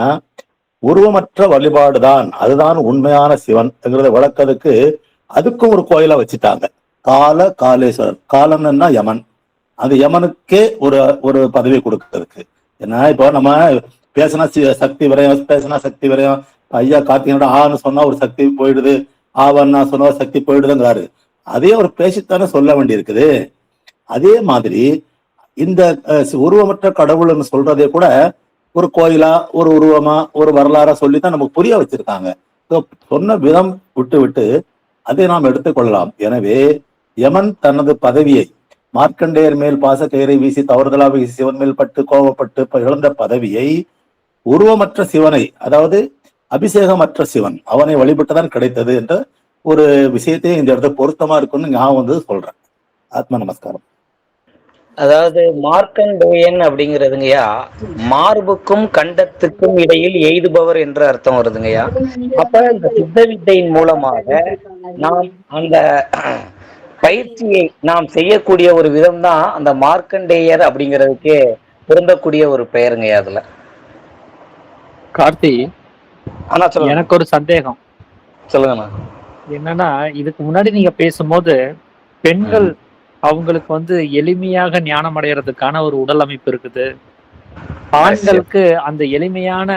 உருவமற்ற வழிபாடுதான், அதுதான் உண்மையான சிவன்ங்கிறத விளக்கத்துக்கு அதுக்கும் ஒரு கோயிலா வச்சுட்டாங்க. காலேஸ்வரர். காலம்னா யமன். அந்த யமனுக்கே ஒரு பதவி கொடுக்கறதுக்கு. ஏன்னா இப்போ நம்ம பேசினா சக்தி விரயம், பேசினா சக்தி விரயம். ஐயா கார்த்திகனோட ஆன்னு சொன்னா ஒரு சக்தி போயிடுது, ஆவன்னா சொன்னா சக்தி போயிடுதுங்கிறாரு. அதே ஒரு பேசித்தானே சொல்ல வேண்டி இருக்குது. அதே மாதிரி இந்த உருவமற்ற கடவுள்னு சொல்றதே கூட ஒரு கோயிலா, ஒரு உருவமா, ஒரு வரலாறா சொல்லித்தான் நமக்கு புரிய வச்சிருக்காங்க. சொன்ன விதம் விட்டு அதை நாம் எடுத்துக்கொள்ளலாம். எனவே யமன் தனது பதவியை மார்க்கண்டேயர் மேல் பாச கயிறை வீசி தவறுதலா வீசி சிவன் மேல் பட்டு கோபப்பட்டு இழந்த பதவியை உருவமற்ற சிவனை, அதாவது அபிஷேகமற்ற சிவன், அவனை வழிபட்டுதான் கிடைத்தது என்ற ஒரு விஷயத்தையும் இந்த இடத்துல பொருத்தமா இருக்குன்னு ஞாபகம் வந்து சொல்றேன். ஆத்ம நமஸ்காரம். அதாவது மார்க்கண்டேயன் அப்படிங்கிறதுங்கய்யா மார்புக்கும் கண்டத்துக்கும் இடையில் எய்துபவர் என்று அர்த்தம் வருதுங்கய்யா. அப்ப இந்த சித்த வித்தையின் மூலமாக நாம் அந்த பயிற்சியை நாம் செய்யக்கூடிய ஒரு விதம் தான் அந்த மார்க்கண்டேயர் அப்படிங்கிறதுக்கு பொருந்தக்கூடிய ஒரு பெயருங்கய்யா. அதுல கார்த்தி, ஆனா சொல்லுங்க, எனக்கு ஒரு சந்தேகம். சொல்லுங்கண்ணா. என்னன்னா, இதுக்கு முன்னாடி நீங்க பேசும்போது பெண்கள் அவங்களுக்கு வந்து எளிமையாக ஞானம் அடைகிறதுக்கான ஒரு உடல் அமைப்பு இருக்குது, ஆண்களுக்கு அந்த எளிமையான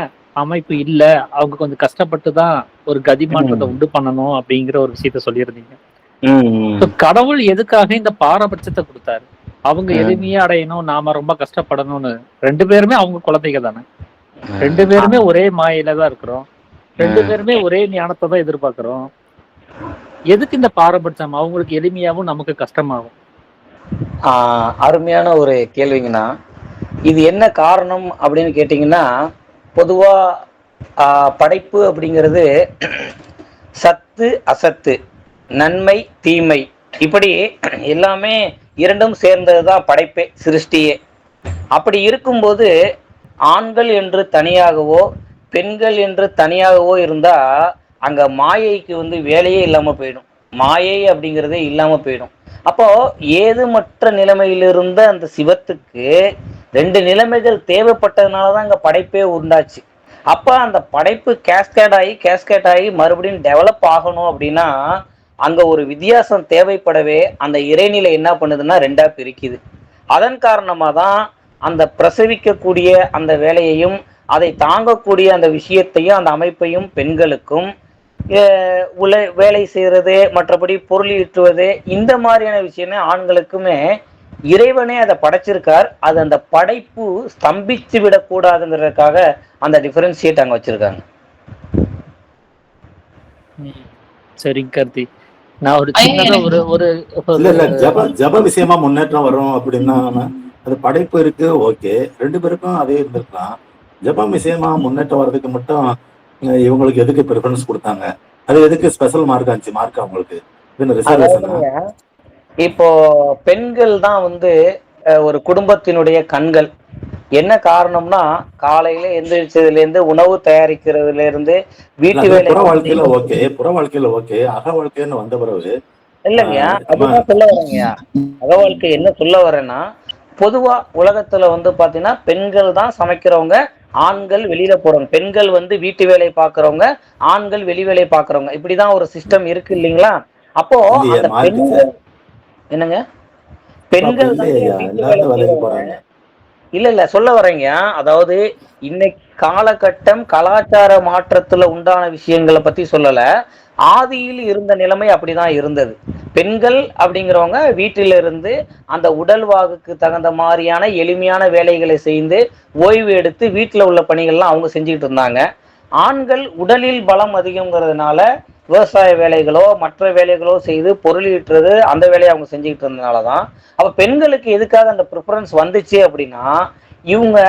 அமைப்பு இல்ல, அவங்க கொஞ்சம் கஷ்டப்பட்டு தான் ஒரு கதி மாற்றத்தை உண்டு பண்ணணும் அப்படிங்கிற ஒரு விஷயத்த சொல்லியிருந்தீங்க. கடவுள் எதுக்காக இந்த பாரபட்சத்தை கொடுத்தாரு? அவங்க எளிமையா அடையணும், நாம ரொம்ப கஷ்டப்படணும்னு. ரெண்டு பேருமே அவங்க குழந்தைங்க தானே, ரெண்டு பேருமே ஒரே மாயில தான் இருக்கிறோம், ரெண்டு பேருமே ஒரே ஞானத்தை தான் எதிர்பார்க்கிறோம். எதுக்கு இந்த பாரபட்சம்? அவங்களுக்கு எளிமையாவும் நமக்கு கஷ்டமாகும். அருமையான ஒரு கேள்விங்கண்ணா. இது என்ன காரணம் அப்படின்னு கேட்டீங்கன்னா, பொதுவா படைப்பு அப்படிங்கிறது சத்து அசத்து, நன்மை தீமை, இப்படி எல்லாமே இரண்டும் சேர்ந்ததுதான் படைப்பே, சிருஷ்டியே. அப்படி இருக்கும்போது ஆண்கள் என்று தனியாகவோ பெண்கள் என்று தனியாகவோ இருந்தா அங்க மாயைக்கு வந்து வேலையே இல்லாம போயிடும், மாயை அப்படிங்கிறதே இல்லாம போயிடும். அப்போ ஏதுமற்ற நிலைமையிலிருந்த அந்த சிவத்துக்கு ரெண்டு நிலைமைகள் தேவைப்பட்டதுனாலதான் அங்க படைப்பே உண்டாச்சு. அப்ப அந்த படைப்பு கேஸ்கேட் ஆகி மறுபடியும் டெவலப் ஆகணும் அப்படின்னா அங்க ஒரு வித்தியாசம் தேவைப்படவே அந்த இறைநிலை என்ன பண்ணுதுன்னா ரெண்டா பிரிக்குது. அதன் காரணமா தான் அந்த பிரசவிக்கக்கூடிய அந்த வேலையையும் அதை தாங்கக்கூடிய அந்த விஷயத்தையும் அந்த அமைப்பையும் பெண்களுக்கும், வேலை செய்யறது, மற்றபடி பொருள் ஈட்டுவது, இந்த மாதிரியான விஷயமே ஆண்களுக்குமே இறைவனே அதை படைச்சிருக்கார். அது அந்த படைப்பு ஸ்தம்பிச்சு விடக்கூடாதுங்கிறதுக்காக அந்த டிஃபரன்சியேட் அங்க வச்சிருக்காங்க. சரிங்க கார்த்தி, நான் ஒரு சின்னதா ஒரு ஜப விஷயமா முன்னேற்றம் வரும் அப்படின்னா அது படைப்பு இருக்கு, ஓகே, ரெண்டு பேருக்கும் அதே இருந்திருக்கலாம். ஜபம் விஷயமா முன்னேற்றம் வர்றதுக்கு மட்டும் இவங்களுக்கு எதுக்கு ப்ரிஃபரன்ஸ் கொடுத்தாங்க? அது எதுக்கு ஸ்பெஷல் மார்க் 5 மார்க் அவங்களுக்கு? இப்போ பெண்கள் தான் வந்து ஒரு குடும்பத்தினுடைய கண்கள். என்ன காரணம்னா காலையில எந்திரிச்சதுல இருந்து உணவு தயாரிக்கிறதுல இருந்து வீட்டு வேலை, புற வாழ்க்கையில ஓகே, அக வாழ்க்கைன்னு வந்த பிறகு இல்லைங்க, அதுதான் சொல்ல வரேங்கய்யா. அக வாழ்க்கை என்ன சொல்ல வரேன்னா, பொதுவா உலகத்துல வந்து பாத்தீங்கன்னா பெண்கள் தான் சமைக்கிறவங்க, ஆண்கள் வெளியில போறவங்க, பெண்கள் வந்து வீட்டு வேலை பாக்குறவங்க, ஆண்கள் வெளி வேலை பாக்குறவங்க, இப்படிதான் ஒரு சிஸ்டம் இருக்கு இல்லைங்களா? அப்போ அந்த பெண்கள் என்னங்க, பெண்கள் தான் வீட்டு வேலை செய்யறவங்க. இல்ல சொல்ல வரேங்க, அதாவது இன்னைக்கு காலகட்டம் கலாச்சார மாற்றத்துல உண்டான விஷயங்களை பத்தி சொல்லல, ஆதியில் இருந்த நிலைமை அப்படிதான் இருந்தது. பெண்கள் அப்படிங்கிறவங்க வீட்டில இருந்து அந்த உடல்வாகுக்கு தகுந்த மாதிரியான எளிமையான வேலைகளை செய்து ஓய்வு எடுத்து வீட்டுல உள்ள பணிகள்லாம் அவங்க செஞ்சுக்கிட்டு இருந்தாங்க. ஆண்கள் உடலில் பலம் அதிகம்ங்கிறதுனால விவசாய வேலைகளோ மற்ற வேலைகளோ செய்து பொருள் ஈட்டுறது, அந்த வேலையை அவங்க செஞ்சுக்கிட்டு இருந்ததுனாலதான் அப்ப பெண்களுக்கு எதுக்காக அந்த ப்ரிஃபரன்ஸ் வந்துச்சு அப்படின்னா, இவங்க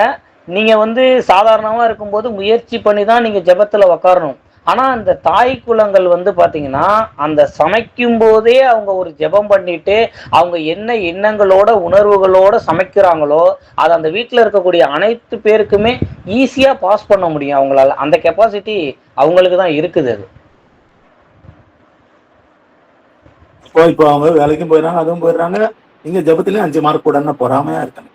நீங்க வந்து சாதாரணமா இருக்கும்போது முயற்சி பண்ணி தான் நீங்க ஜெபத்துல உக்காரணும். ஆனா அந்த தாய் குலங்கள் வந்து பாத்தீங்கன்னா அந்த சமைக்கும் போதே அவங்க ஒரு ஜெபம் பண்ணிட்டு அவங்க என்ன எண்ணங்களோட உணர்வுகளோட சமைக்கிறாங்களோ அது அந்த வீட்டுல இருக்கக்கூடிய அனைத்து பேருக்குமே ஈஸியா பாஸ் பண்ண முடியும். அவங்களால அந்த கெப்பாசிட்டி அவங்களுக்கு தான் இருக்குது. அது இப்போ அவங்க வேலைக்கும் போயிடறாங்க, அதுவும் போயிடுறாங்க, இங்க ஜபத்திலயும் 5 மார்க் கூட பொறாமையா இருக்காங்க.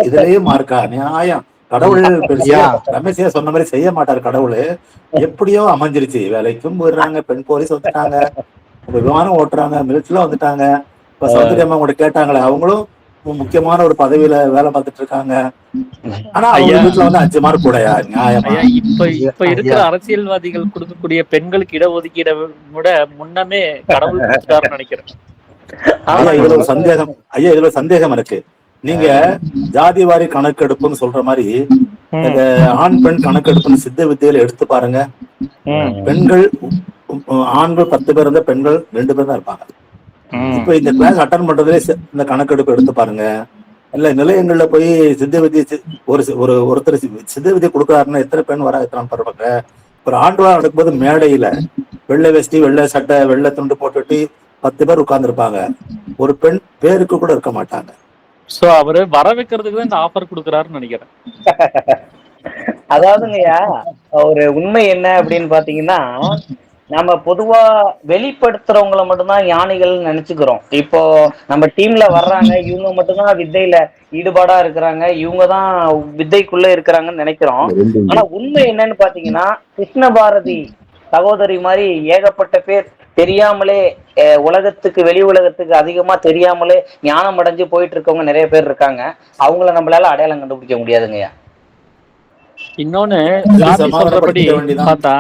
இதுலயே மார்க்கா நியாயம்? கடவுள் பெருசா ரமேஷியா சொன்ன மாதிரி செய்ய மாட்டாரு. கடவுள் எப்படியோ அமைஞ்சிருச்சு. வேலைக்கும் போயிடுறாங்க, பெண் போலீஸ் வந்துட்டாங்க, விமானம் ஓட்டுறாங்க, மிலிட்டரில வந்துட்டாங்க. இப்ப சௌந்தரியம்மா கூட கேட்டாங்களே, அவங்களும் முக்கியமான ஒரு பதவியில வேலை பார்த்துட்டு இருக்காங்க. ஆனா அவங்க வீட்டுல வந்து 5 மார்க் கூடயா? நியாயமா? இப்ப இருக்கிற அரசியல்வாதிகள் கொடுக்கக்கூடிய பெண்களுக்கு இடஒதுக்கீட விட முன்னமே கடவுள் நினைக்கிறேன். இதுல ஒரு சந்தேகம் இதுல ஒரு சந்தேகம் இருக்கு. நீங்க ஜாதிவாரி கணக்கெடுப்புன்னு சொல்ற மாதிரி இந்த ஆண் பெண் கணக்கெடுப்புன்னு சித்த வித்தையில எடுத்து பாருங்க. பெண்கள் ஆண்கள் 10 பேர் இருந்தா பெண்கள் 2 பேர் தான் இருப்பாங்க. இப்ப இந்த கிளாஸ் அட்டன் பண்றதுலே இந்த கணக்கெடுப்பு எடுத்து பாருங்க. இல்ல நிலையங்கள்ல போய் சித்த வித்தியை ஒருத்தர் சித்த வித்தியை கொடுக்குறாருன்னா எத்தனை பெண் வர எத்தனை பருவாங்க. ஒரு ஆண்டு நடக்கும்போது மேடையில வெள்ளை வேஷ்டி வெள்ளை சட்டை வெள்ளை துண்டு போட்டுட்டு 10 பேர் உட்கார்ந்துருப்பாங்க. ஒரு பெண் பேருக்கு கூட இருக்க மாட்டாங்க. சோ அவரு வர வைக்கிறதுக்கு தான் இந்த ஆஃபர் கொடுக்குறாருன்னு நினைக்கிறேன். அதாவதுங்கய்யா, ஒரு உண்மை என்ன அப்படின்னு பாத்தீங்கன்னா, நம்ம பொதுவா வெளிப்படுத்துறவங்களை மட்டும்தான் ஞானிகள் நினைச்சுக்கிறோம். இப்போ நம்ம டீம்ல வர்றாங்க, இவங்க மட்டும்தான் வித்தையில ஈடுபாடா இருக்கிறாங்க, இவங்க தான் வித்தைக்குள்ள இருக்கிறாங்கன்னு நினைக்கிறோம். ஆனா உண்மை என்னன்னு பாத்தீங்கன்னா, கிருஷ்ண பாரதி சகோதரி மாதிரி ஏகப்பட்ட பேர் தெரியாமலே உலகத்துக்கு வெளி உலகத்துக்கு அதிகமா தெரியாமலே ஞானம் அடைஞ்சு போயிட்டு இருக்கவங்க நிறைய பேர் இருக்காங்க. அவங்கள நம்மளால அடையாளம் கண்டுபிடிக்க முடியாதுங்கய்யா. இன்னொன்னு கார்த்தி சொல்றபடி பார்த்தா,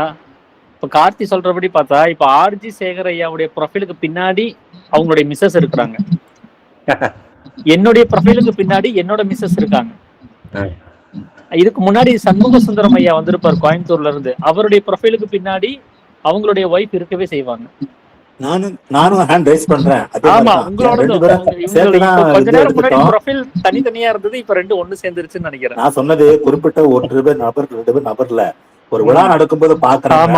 இப்ப கார்த்தி சொல்றபடி பார்த்தா, இப்ப ஆர்ஜி சேகர் ஐயாவுடைய ப்ரொஃபைலுக்கு பின்னாடி அவங்களுடைய மிஸ்ஸஸ் இருக்கிறாங்க, என்னுடைய ப்ரொஃபைலுக்கு பின்னாடி என்னோட மிஸ்ஸஸ் இருக்காங்க. இதுக்கு முன்னாடி சண்முக சுந்தரம் ஐயா வந்திருப்பார் கோயம்புத்தூர்ல இருந்து, அவருடைய ப்ரொஃபைலுக்கு பின்னாடி அவங்களுடைய ஒய்ஃப் இருக்கவே செய்வாங்க. நானும் ஹேண்ட் ரைஸ் பண்றேன். ஆமா, உங்களோட கொஞ்ச நேரம் முன்னாடி ப்ரொஃபைல் தனித்தனியா இருந்தது, இப்ப ரெண்டு ஒண்ணு சேர்ந்துருச்சுன்னு நினைக்கிறேன். நான் சொன்னது குறிப்பிட்ட 1 பேர் நபர் 2 பேர் நபர்ல ஒரு விழா நடக்கும்போது பாக்குறாங்க.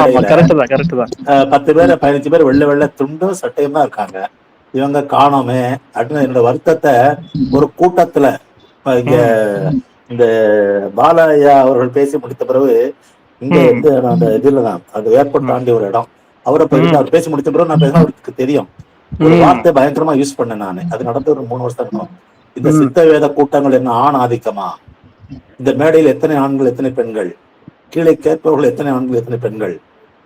10 பேர் 15 பேர் வெள்ளை வெள்ளை துண்டும் சட்டையும் தான் இருக்காங்க. இவங்க காணோமே அப்படின்னு என்னோட வருத்தத்தை ஒரு கூட்டத்துல இங்க இந்த பாலையா அவர்கள் பேசி முடித்த பிறகு இங்க வந்து அந்த இதுலதான் அந்த ஏர்போர்ட் தாண்டி ஒரு இடம் அவரை போயிட்டு அவர் பேசி முடித்த பிறகு நான் பேசினா அவருக்கு தெரியும். ஒரு வார்த்தை பயங்கரமா யூஸ் பண்ணேன் நானு. அது நடந்து ஒரு 3 வருஷம் இருக்கும். இந்த சித்த வேத கூட்டங்கள் என்ன ஆண் ஆதிக்கமா? இந்த மேடையில் எத்தனை ஆண்கள் எத்தனை பெண்கள்? கீழே கேட்பவர்கள் எத்தனை ஆண்கள் எத்தனை பெண்கள்?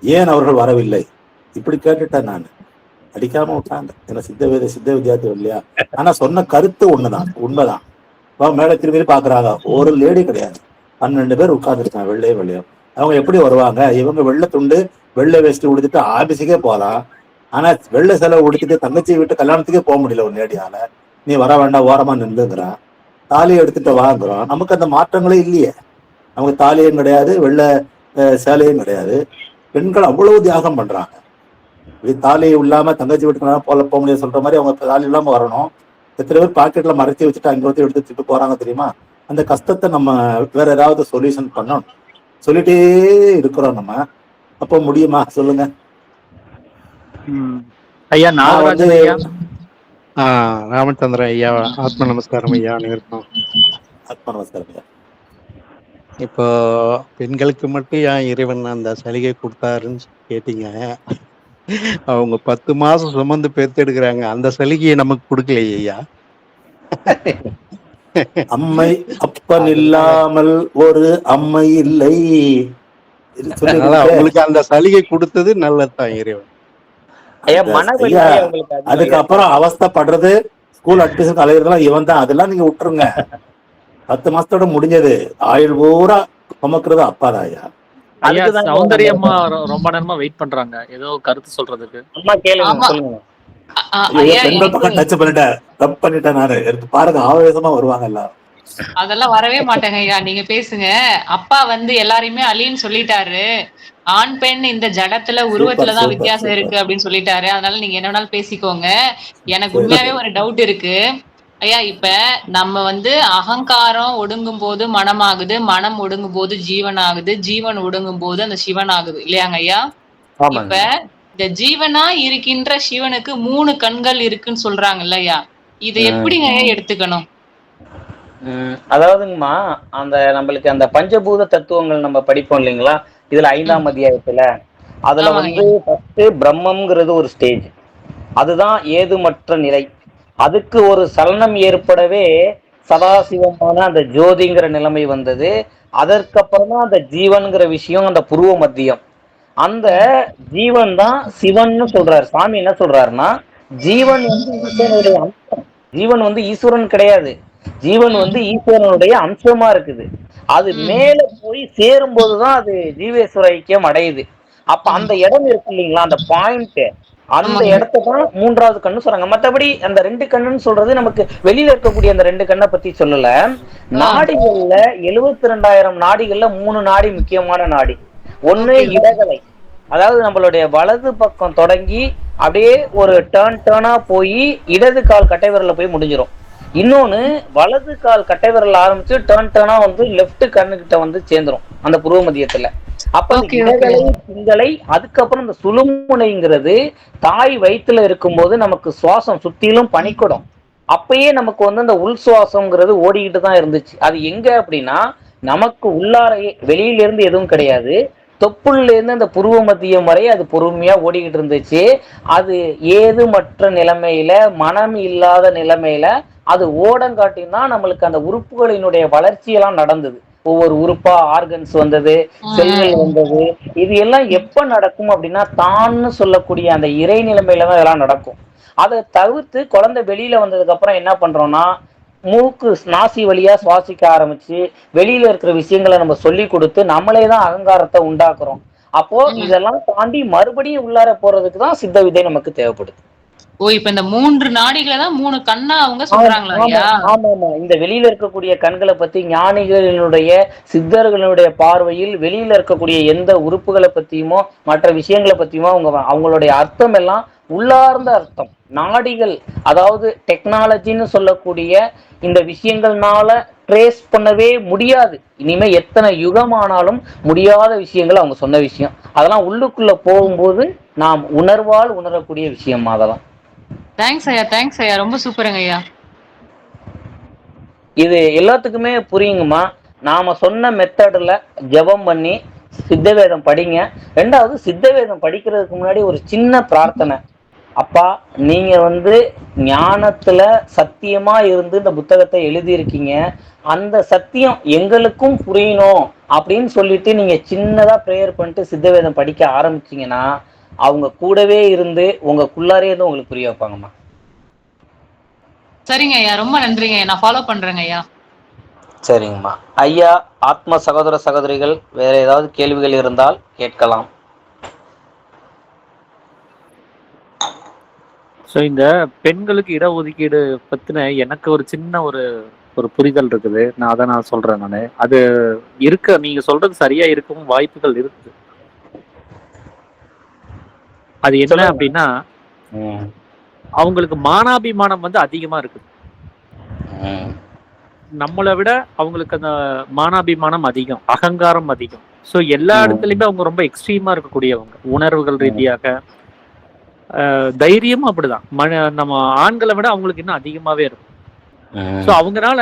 ஏன் அவர்கள் வரவில்லை? இப்படி கேட்டுட்டேன் நான். அடிக்காம விட்டாங்க. ஏன்னா சித்த வித்தியார்த்தி இல்லையா? ஆனா சொன்ன கருத்து ஒண்ணுதான், உண்மைதான். மேடை திரும்பி பாக்குறாங்க, ஒரு லேடி கிடையாது, 12 பேர் உட்கார்ந்துருக்காங்க வெள்ளையே வெள்ளையும். அவங்க எப்படி வருவாங்க? இவங்க வெள்ளை துண்டு வெள்ளை வேஷ்டி உடுத்திட்டு ஆபீஸுக்கே போகலாம். ஆனா வெள்ளை செலவு உடுத்திட்டு தங்கச்சி வீட்டு கல்யாணத்துக்கே போக முடியல ஒரு லேடியால. நீ வர வேண்டாம் ஓரமா நின்றுங்கிறான், தாலியை எடுத்துட்டு வாங்குறோம். நமக்கு அந்த மாற்றங்களே இல்லையே. நமக்கு தாலியும் கிடையாது, வெள்ளை சேலையும் கிடையாது. பெண்கள் அவ்வளவு தியாகம் பண்றாங்க. தாலி இல்லாம தங்கச்சி வீட்டுக்கு போக முடியாது சொல்ற மாதிரி அவங்க தாலி இல்லாம வரணும். எத்தனை பேர் பாக்கெட்ல மறைச்சி வச்சுட்டு அங்க வந்து எடுத்துட்டு போறாங்க தெரியுமா? அந்த கஷ்டத்தை நம்ம வேற ஏதாவது சொல்யூஷன் பண்ணணும். சொல்லிட்டே இருக்கிறோம் நம்ம. அப்போ முடியுமா சொல்லுங்க ஐயா? நாகராஜன் ஐயா. ராமச்சந்திரன் ஐயா, ஆத்ம நமஸ்காரம் ஐயா. அனைவருக்கும் ஆத்ம நமஸ்காரம் ஐயா. இப்போ பெண்களுக்கு மட்டும் ஏன் இறைவன் அந்த சலுகை கொடுத்தாருன்னு கேட்டீங்க. அவங்க 10 மாசம் சுமந்து பெத்தெடுக்கிறாங்க, அந்த சலுகையை நமக்கு கொடுக்கலையே ஐயா. அம்மை அப்பன் இல்லாமல் ஒரு அம்மை இல்லை. அவங்களுக்கு அந்த சலுகை கொடுத்தது நல்லதுதான் இறைவன். அதுக்கப்புறம் அவஸ்தைப்படுறது ஸ்கூல் அட்மிஷன் அலையிறதுலாம் இவன் தான். அதெல்லாம் நீங்க விட்டுருங்க. 10 மாசத்தோட முடிஞ்சது. ஆயுள் பூரா சுமக்குறது அப்பாதான் ஐயா. சௌந்தரியம்மா ரொம்ப நேரமா வெயிட் பண்றாங்க ஏதோ கருத்து சொல்றதுக்கு. பெண்கள் பக்கம் டச் பண்ணிட்டேன் நானு. பாருங்க ஆவேசமா வருவாங்க எல்லாரும். அதெல்லாம் வரவே மாட்டேங்க ஐயா, நீங்க பேசுங்க. அப்பா வந்து எல்லாரையுமே அலின்னு சொல்லிட்டாரு. ஆண் பெண் இந்த ஜடத்துல உருவத்துலதான் வித்தியாசம் இருக்கு அப்படின்னு சொல்லிட்டாரு. அதனால நீங்க என்ன வேணாலும் பேசிக்கோங்க. எனக்கு உண்மையாவே ஒரு டவுட் இருக்கு ஐயா. இப்ப நம்ம வந்து அகங்காரம் ஒடுங்கும் போது மனம் ஆகுது, மனம் ஒடுங்கும் போது ஜீவன் ஆகுது, ஜீவன் ஒடுங்கும் போது அந்த சிவன் ஆகுது இல்லையாங்க ஐயா? இப்ப இந்த ஜீவனா இருக்கின்ற சிவனுக்கு 3 கண்கள் இருக்குன்னு சொல்றாங்கல்ல ஐயா, இதை எப்படிங்க எடுத்துக்கணும்? அதாவதுங்கம்மா, அந்த நம்மளுக்கு அந்த பஞ்சபூத தத்துவங்கள் நம்ம படிப்போம் இல்லைங்களா? இதுல 5ஆம் அத்தியாயத்துல அதுல வந்து ஃபர்ஸ்ட் பிரம்மம்ங்கிறது ஒரு ஸ்டேஜ். அதுதான் ஏதுமற்ற நிலை. அதுக்கு ஒரு சலனம் ஏற்படவே சதாசிவமான அந்த ஜோதிங்கிற நிலைமை வந்தது. அதற்கப்புறம் தான் அந்த ஜீவன்கிற விஷயம், அந்த புருவ மத்தியம். அந்த ஜீவன் தான் சிவன் சொல்றாரு. சாமி என்ன சொல்றாருன்னா, ஜீவன் வந்து ஈஸ்வரனுடைய அம்சம். ஜீவன் வந்து ஈஸ்வரன் கிடையாது, ஜீவன் வந்து ஈஸ்வரனுடைய அம்சமா இருக்குது. அது மேல போய் சேரும் போதுதான் அது ஜீவேஸ்வர ஐக்கியம் அடையுது. அப்ப அந்த இடம் இருக்கு இல்லைங்களா, அந்த பாயிண்ட், அந்த இடத்தான் 3வது கண்ணு சொல்றாங்க. மற்றபடி அந்த 2 கண்ணுன்னு சொல்றது நமக்கு வெளியில இருக்கக்கூடிய அந்த 2 கண்ணை பத்தி சொல்லல. நாடிகள்ல 72,000 நாடிகள்ல 3 நாடி முக்கியமான நாடி. ஒண்ணு இடகலை, அதாவது நம்மளுடைய வலது பக்கம் தொடங்கி அப்படியே ஒரு டேர்னா போய் இடது கால் கட்டை விரல்ல போய் முடிஞ்சிடும். இன்னொன்னு வலது கால் கட்டை விரல் ஆரம்பிச்சு டேர்னா வந்து லெஃப்ட் கண்ணுகிட்ட வந்து சேர்ந்துரும் அந்த புருவ மத்தியத்துல. அப்ப அந்த இடகலை பிங்களை அதுக்கப்புறம் இந்த சுழுமுனைங்கிறது தாய் வயிற்றுல இருக்கும்போது நமக்கு சுவாசம் சுத்திலும் பனிக்கூடம். அப்பயே நமக்கு வந்து அந்த உள் சுவாசம்ங்கிறது ஓடிக்கிட்டு தான் இருந்துச்சு. அது எங்க அப்படின்னா நமக்கு உள்ளாரையே, வெளியில இருந்து எதுவும் கிடையாது, தொப்புள்ள இருந்து அந்த புருவ மத்தியம் வரை அது பொறுமையா ஓடிக்கிட்டு இருந்துச்சு. அது ஏதுமற்ற நிலைமையில, மனம் இல்லாத நிலைமையில அது ஓடங்காட்டினா நம்மளுக்கு அந்த உறுப்புகளினுடைய வளர்ச்சியெல்லாம் நடந்தது. ஒவ்வொரு உறுப்பா ஆர்கன்ஸ் வந்தது, செல்கள் வந்தது. இது எல்லாம் எப்ப நடக்கும் அப்படின்னா தான்னு சொல்லக்கூடிய அந்த இறை நிலைமையில தான் இதெல்லாம் நடக்கும். அதை தவிர்த்து குழந்தை வெளியில வந்ததுக்கு அப்புறம் என்ன பண்றோம்னா மூக்கு நாசி வழியா சுவாசிக்க ஆரம்பிச்சு வெளியில இருக்கிற விஷயங்களை நம்ம சொல்லி கொடுத்து நம்மளே தான் அகங்காரத்தை உண்டாக்குறோம். அப்போ இதெல்லாம் தாண்டி மறுபடியும் உள்ளார போறதுக்கு தான் சித்த விதை நமக்கு தேவைப்படுது. ஓ, இப்ப இந்த 3 நாடிகளை தான் 3 கண்ணா அவங்க சொல்றாங்களா? ஆமா ஆமா. இந்த வெளியில இருக்கக்கூடிய கண்களை பத்தி ஞானிகளினுடைய சித்தர்களுடைய பார்வையில் வெளியில இருக்கக்கூடிய எந்த உறுப்புகளை பத்தியுமோ மற்ற விஷயங்களை பத்தியுமோ அவங்களுடைய அர்த்தம் எல்லாம் உள்ளார்ந்த அர்த்தம். நாடிகள், அதாவது டெக்னாலஜின்னு சொல்லக்கூடிய இந்த விஷயங்கள்னால ட்ரேஸ் பண்ணவே முடியாது. இனிமே எத்தனை யுகமானாலும் முடியாத விஷயங்கள் அவங்க சொன்ன விஷயம். அதெல்லாம் உள்ளுக்குள்ள போகும்போது நாம் உணர்வால் உணரக்கூடிய விஷயம். அதெல்லாம் தேங்க்ஸ் ஐயா, தேங்க்ஸ் ஐயா, ரொம்ப சூப்பருங்க ஐயா. இது எல்லாத்துக்குமே புரியுங்கம்மா. நாம சொன்ன மெத்தடில் ஜெபம் பண்ணி சித்த வேதம் படிங்க. ரெண்டாவது, சித்த வேதம் படிக்கிறதுக்கு முன்னாடி ஒரு சின்ன பிரார்த்தனை. அப்பா, நீங்க வந்து ஞானத்துல சத்தியமா இருந்து இந்த புத்தகத்தை எழுதியிருக்கீங்க, அந்த சத்தியம் எங்களுக்கும் புரியணும் அப்படின்னு சொல்லிட்டு நீங்க சின்னதா ப்ரேயர் பண்ணிட்டு சித்த வேதம் படிக்க ஆரம்பிச்சீங்கன்னா அவங்க கூடவே இருந்து உங்களுக்குள்ளாரே இருந்து உங்களுக்கு புரிய வைப்பாங்கம்மா. சரிங்க ஐயா, ரொம்ப நன்றிங்க. நான் ஃபாலோ பண்றேங்க ஐயா. சரிங்கம்மா. ஐயா, ஆத்ம சகோதர சகோதரிகள் வேற ஏதாவது கேள்விகள் இருந்தால் கேட்கலாம். ஸோ இந்த பெண்களுக்கு இடஒதுக்கீடு பத்தின எனக்கு ஒரு சின்ன ஒரு புரிதல் இருக்குது. நான் சொல்றேன். நான் அது நீங்க சொல்றது சரியா இருக்கும் வாய்ப்புகள் இருக்குது. அது என்ன அப்படின்னா அவங்களுக்கு மானாபிமானம் வந்து அதிகமா இருக்குது. நம்மளை விட அவங்களுக்கு அந்த மானாபிமானம் அதிகம், அகங்காரம் அதிகம். ஸோ எல்லா இடத்துலயுமே அவங்க ரொம்ப எக்ஸ்ட்ரீமா இருக்கக்கூடியவங்க. உணர்வுகள் ரீதியாக தைரியமும் அப்படிதான். நம்ம ஆண்களை விட அவங்களுக்கு இன்னும் அதிகமாவே இருக்கும். ஸோ அவங்கனால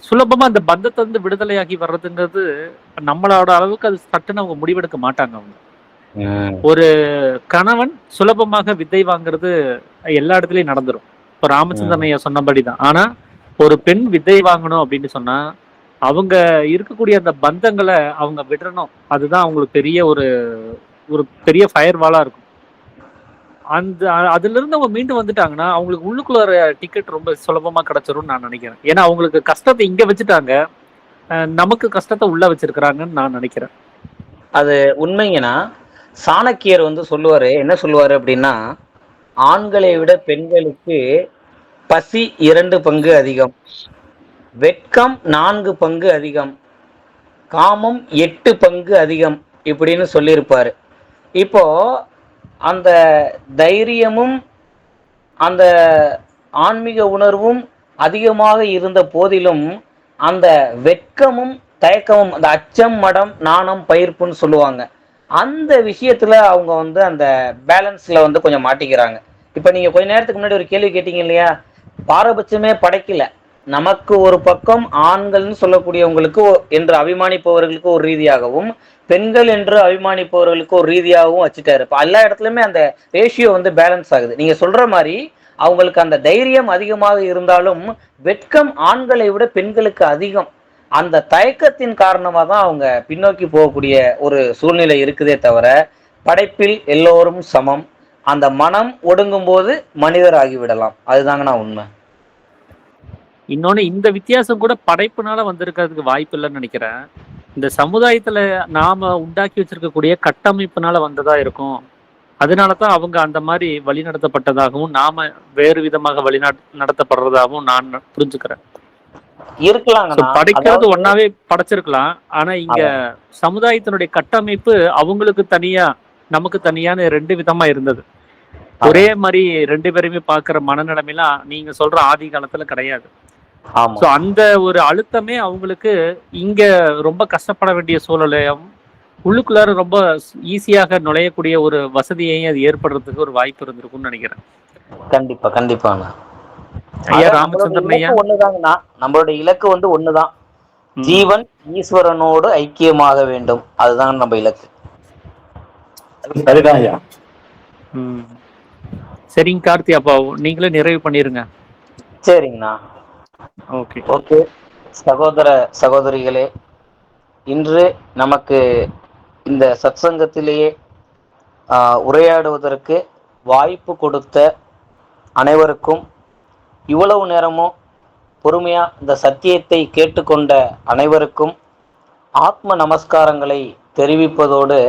சுலபமா அந்த பந்தத்தை வந்து விடுதலையாகி வர்றதுங்கிறது நம்மளோட அளவுக்கு அது சட்டுன்னு அவங்க முடிவெடுக்க மாட்டாங்க. அவங்க ஒரு கணவன் சுலபமாக வித்தை வாங்குறது எல்லா இடத்துலயும் நடந்துரும். இப்ப ராமச்சந்திரன் ஐயா சொன்னபடிதான். ஆனா ஒரு பெண் வித்தை வாங்கணும் அப்படின்னு சொன்னா அவங்க இருக்கக்கூடிய அந்த பந்தங்களை அவங்க விடணும். அதுதான் அவங்களுக்கு பெரிய ஒரு பெரிய ஃபயர் வாலா இருக்கும். அதுல இருந்து அவங்க மீண்டு வந்துட்டாங்கன்னா அவங்களுக்கு உள்ளுக்குள்ள வர டிக்கெட் ரொம்ப சுலபமா கிடைச்சிரும்னு நான் நினைக்கிறேன். ஏன்னா அவங்களுக்கு கஷ்டத்தை இங்க வச்சுட்டாங்க, நமக்கு கஷ்டத்தை உள்ள வச்சிருக்கிறாங்கன்னு நான் நினைக்கிறேன். அது உண்மைங்கன்னா சாணக்கியர் வந்து சொல்லுவாரு, என்ன சொல்லுவாரு அப்படின்னா, ஆண்களை விட பெண்களுக்கு பசி 2 பங்கு அதிகம், வெட்கம் 4 பங்கு அதிகம், காமம் 8 பங்கு அதிகம் இப்படின்னு சொல்லியிருப்பாரு. இப்போ அந்த தைரியமும் அந்த ஆன்மீக உணர்வும் அதிகமாக இருந்த போதிலும் அந்த வெட்கமும் தயக்கமும், அந்த அச்சம், மடம், நாணம், பயிர்ப்புன்னு சொல்லுவாங்க, அந்த விஷயத்துல அவங்க வந்து அந்த பேலன்ஸ்ல வந்து கொஞ்சம் மாட்டிக்கிறாங்க. இப்ப நீங்க கொஞ்ச நேரத்துக்கு முன்னாடி ஒரு கேள்வி கேட்டீங்க இல்லையா, பாரபட்சமே படைக்கல. நமக்கு ஒரு பக்கம் ஆண்கள்னு சொல்லக்கூடியவங்களுக்கு என்று அபிமானிப்பவர்களுக்கு ஒரு ரீதியாகவும், பெண்கள் என்று அபிமானிப்பவர்களுக்கு ஒரு ரீதியாகவும் வச்சுட்டாரு. இப்போ எல்லா இடத்துலையுமே அந்த ரேஷியோ வந்து பேலன்ஸ் ஆகுது. நீங்க சொல்ற மாதிரி அவங்களுக்கு அந்த தைரியம் அதிகமாக இருந்தாலும் வெட்கம் ஆண்களை விட பெண்களுக்கு அதிகம். அந்த தயக்கத்தின் காரணமாக தான் அவங்க பின்னோக்கி போகக்கூடிய ஒரு சூழ்நிலை இருக்குதே தவிர படைப்பில் எல்லோரும் சமம். அந்த மனம் ஒடுங்கும் போது மனிதர் ஆகிவிடலாம். அதுதாங்க நான் உண்மை. இன்னொன்னு, இந்த வித்தியாசம் கூட படைப்புனால வந்திருக்கிறதுக்கு வாய்ப்பு இல்லைன்னு நினைக்கிறேன். இந்த சமுதாயத்துல நாம உண்டாக்கி வச்சிருக்கக்கூடிய கட்டமைப்புனால வந்ததா இருக்கும். அதனாலதான் அவங்க அந்த மாதிரி வழி நடத்தப்பட்டதாகவும் நாம வேறு விதமாக நடத்தப்படுறதாகவும் நான் புரிஞ்சுக்கிறேன். படைக்கிறது ஒன்னாவே படைச்சிருக்கலாம். ஆனா இங்க சமுதாயத்தினுடைய கட்டமைப்பு அவங்களுக்கு தனியா நமக்கு தனியான 2 விதமா இருந்தது. ஒரே மாதிரி 2 பேருமே பாக்குற மனநிலைமைலாம் நீங்க சொல்ற ஆதி காலத்துல கிடையாது. ஆமா ஸோ அந்த ஒரு அழுத்தமே அவங்களுக்கு இங்க ரொம்ப கஷ்டப்பட வேண்டிய சூழலையும் உள்ளுக்குள்ளார ரொம்ப ஈஸியாக நுழையக்கூடிய ஒரு வசதியையும் அது ஏற்படுறதுக்கு ஒரு வாய்ப்பு இருந்திருக்கும்னு நினைக்கிறேன். கண்டிப்பா கண்டிப்பாண்ணா. ஐயா அதான் நம்மளோட ராமச்சந்திரன் ஐயா. இலக்கு ஒண்ணுதாங்கண்ணா. நம்மளோட இலக்கு வந்து ஒண்ணுதான். ஜீவன் ஈஸ்வரனோடு ஐக்கியமாக வேண்டும். அதுதான் நம்ம இலக்கு. சரிதான் ஐயா. சரிங்க கார்த்தி, அப்பா நீங்களே நிறைவு பண்ணிருங்க. சரிங்கண்ணா. ஓகே ஓகே சகோதர சகோதரிகளே, இன்று நமக்கு இந்த சத்சங்கத்திலேயே உரையாடுவதற்கு வாய்ப்பு கொடுத்த அனைவருக்கும், இவ்வளவு நேரமும் பொறுமையா இந்த சத்தியத்தை கேட்டுக்கொண்ட அனைவருக்கும் ஆத்ம நமஸ்காரங்களை தெரிவிப்பதோடு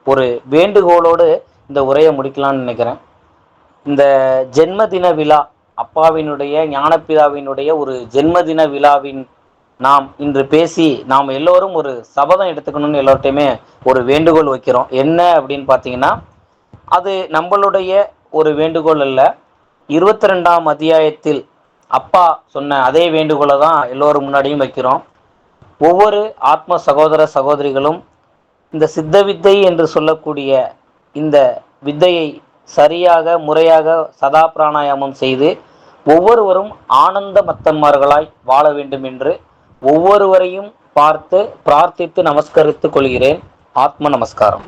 ஒரு வேண்டுகோளோடு இந்த உரையை முடிக்கலாம்னு நினைக்கிறேன். இந்த ஜென்மதின விழா, அப்பாவினுடைய ஞானப்பிதாவினுடைய ஒரு ஜென்மதின விழாவின் நாம் இன்று பேசி நாம் எல்லோரும் ஒரு சபதம் எடுத்துக்கணும்னு எல்லோர்ட்டையுமே ஒரு வேண்டுகோள் வைக்கிறோம். என்ன அப்படின்னு பார்த்தீங்கன்னா, அது நம்மளுடைய ஒரு வேண்டுகோள் அல்ல. 22ஆம் அத்தியாயத்தில் அப்பா சொன்ன அதே வேண்டுகோளை தான் எல்லோரும் முன்னாடியும் வைக்கிறோம். ஒவ்வொரு ஆத்ம சகோதர சகோதரிகளும் இந்த சித்த வித்தை என்று சொல்லக்கூடிய இந்த வித்தையை சரியாக முறையாக சதா பிராணாயாமம் செய்து ஒவ்வொருவரும் ஆனந்த மத்தன்மார்களாய் வாழ வேண்டும் என்று ஒவ்வொருவரையும் பார்த்து பிரார்த்தித்து நமஸ்கரித்துக் கொள்கிறேன். ஆத்ம நமஸ்காரம்.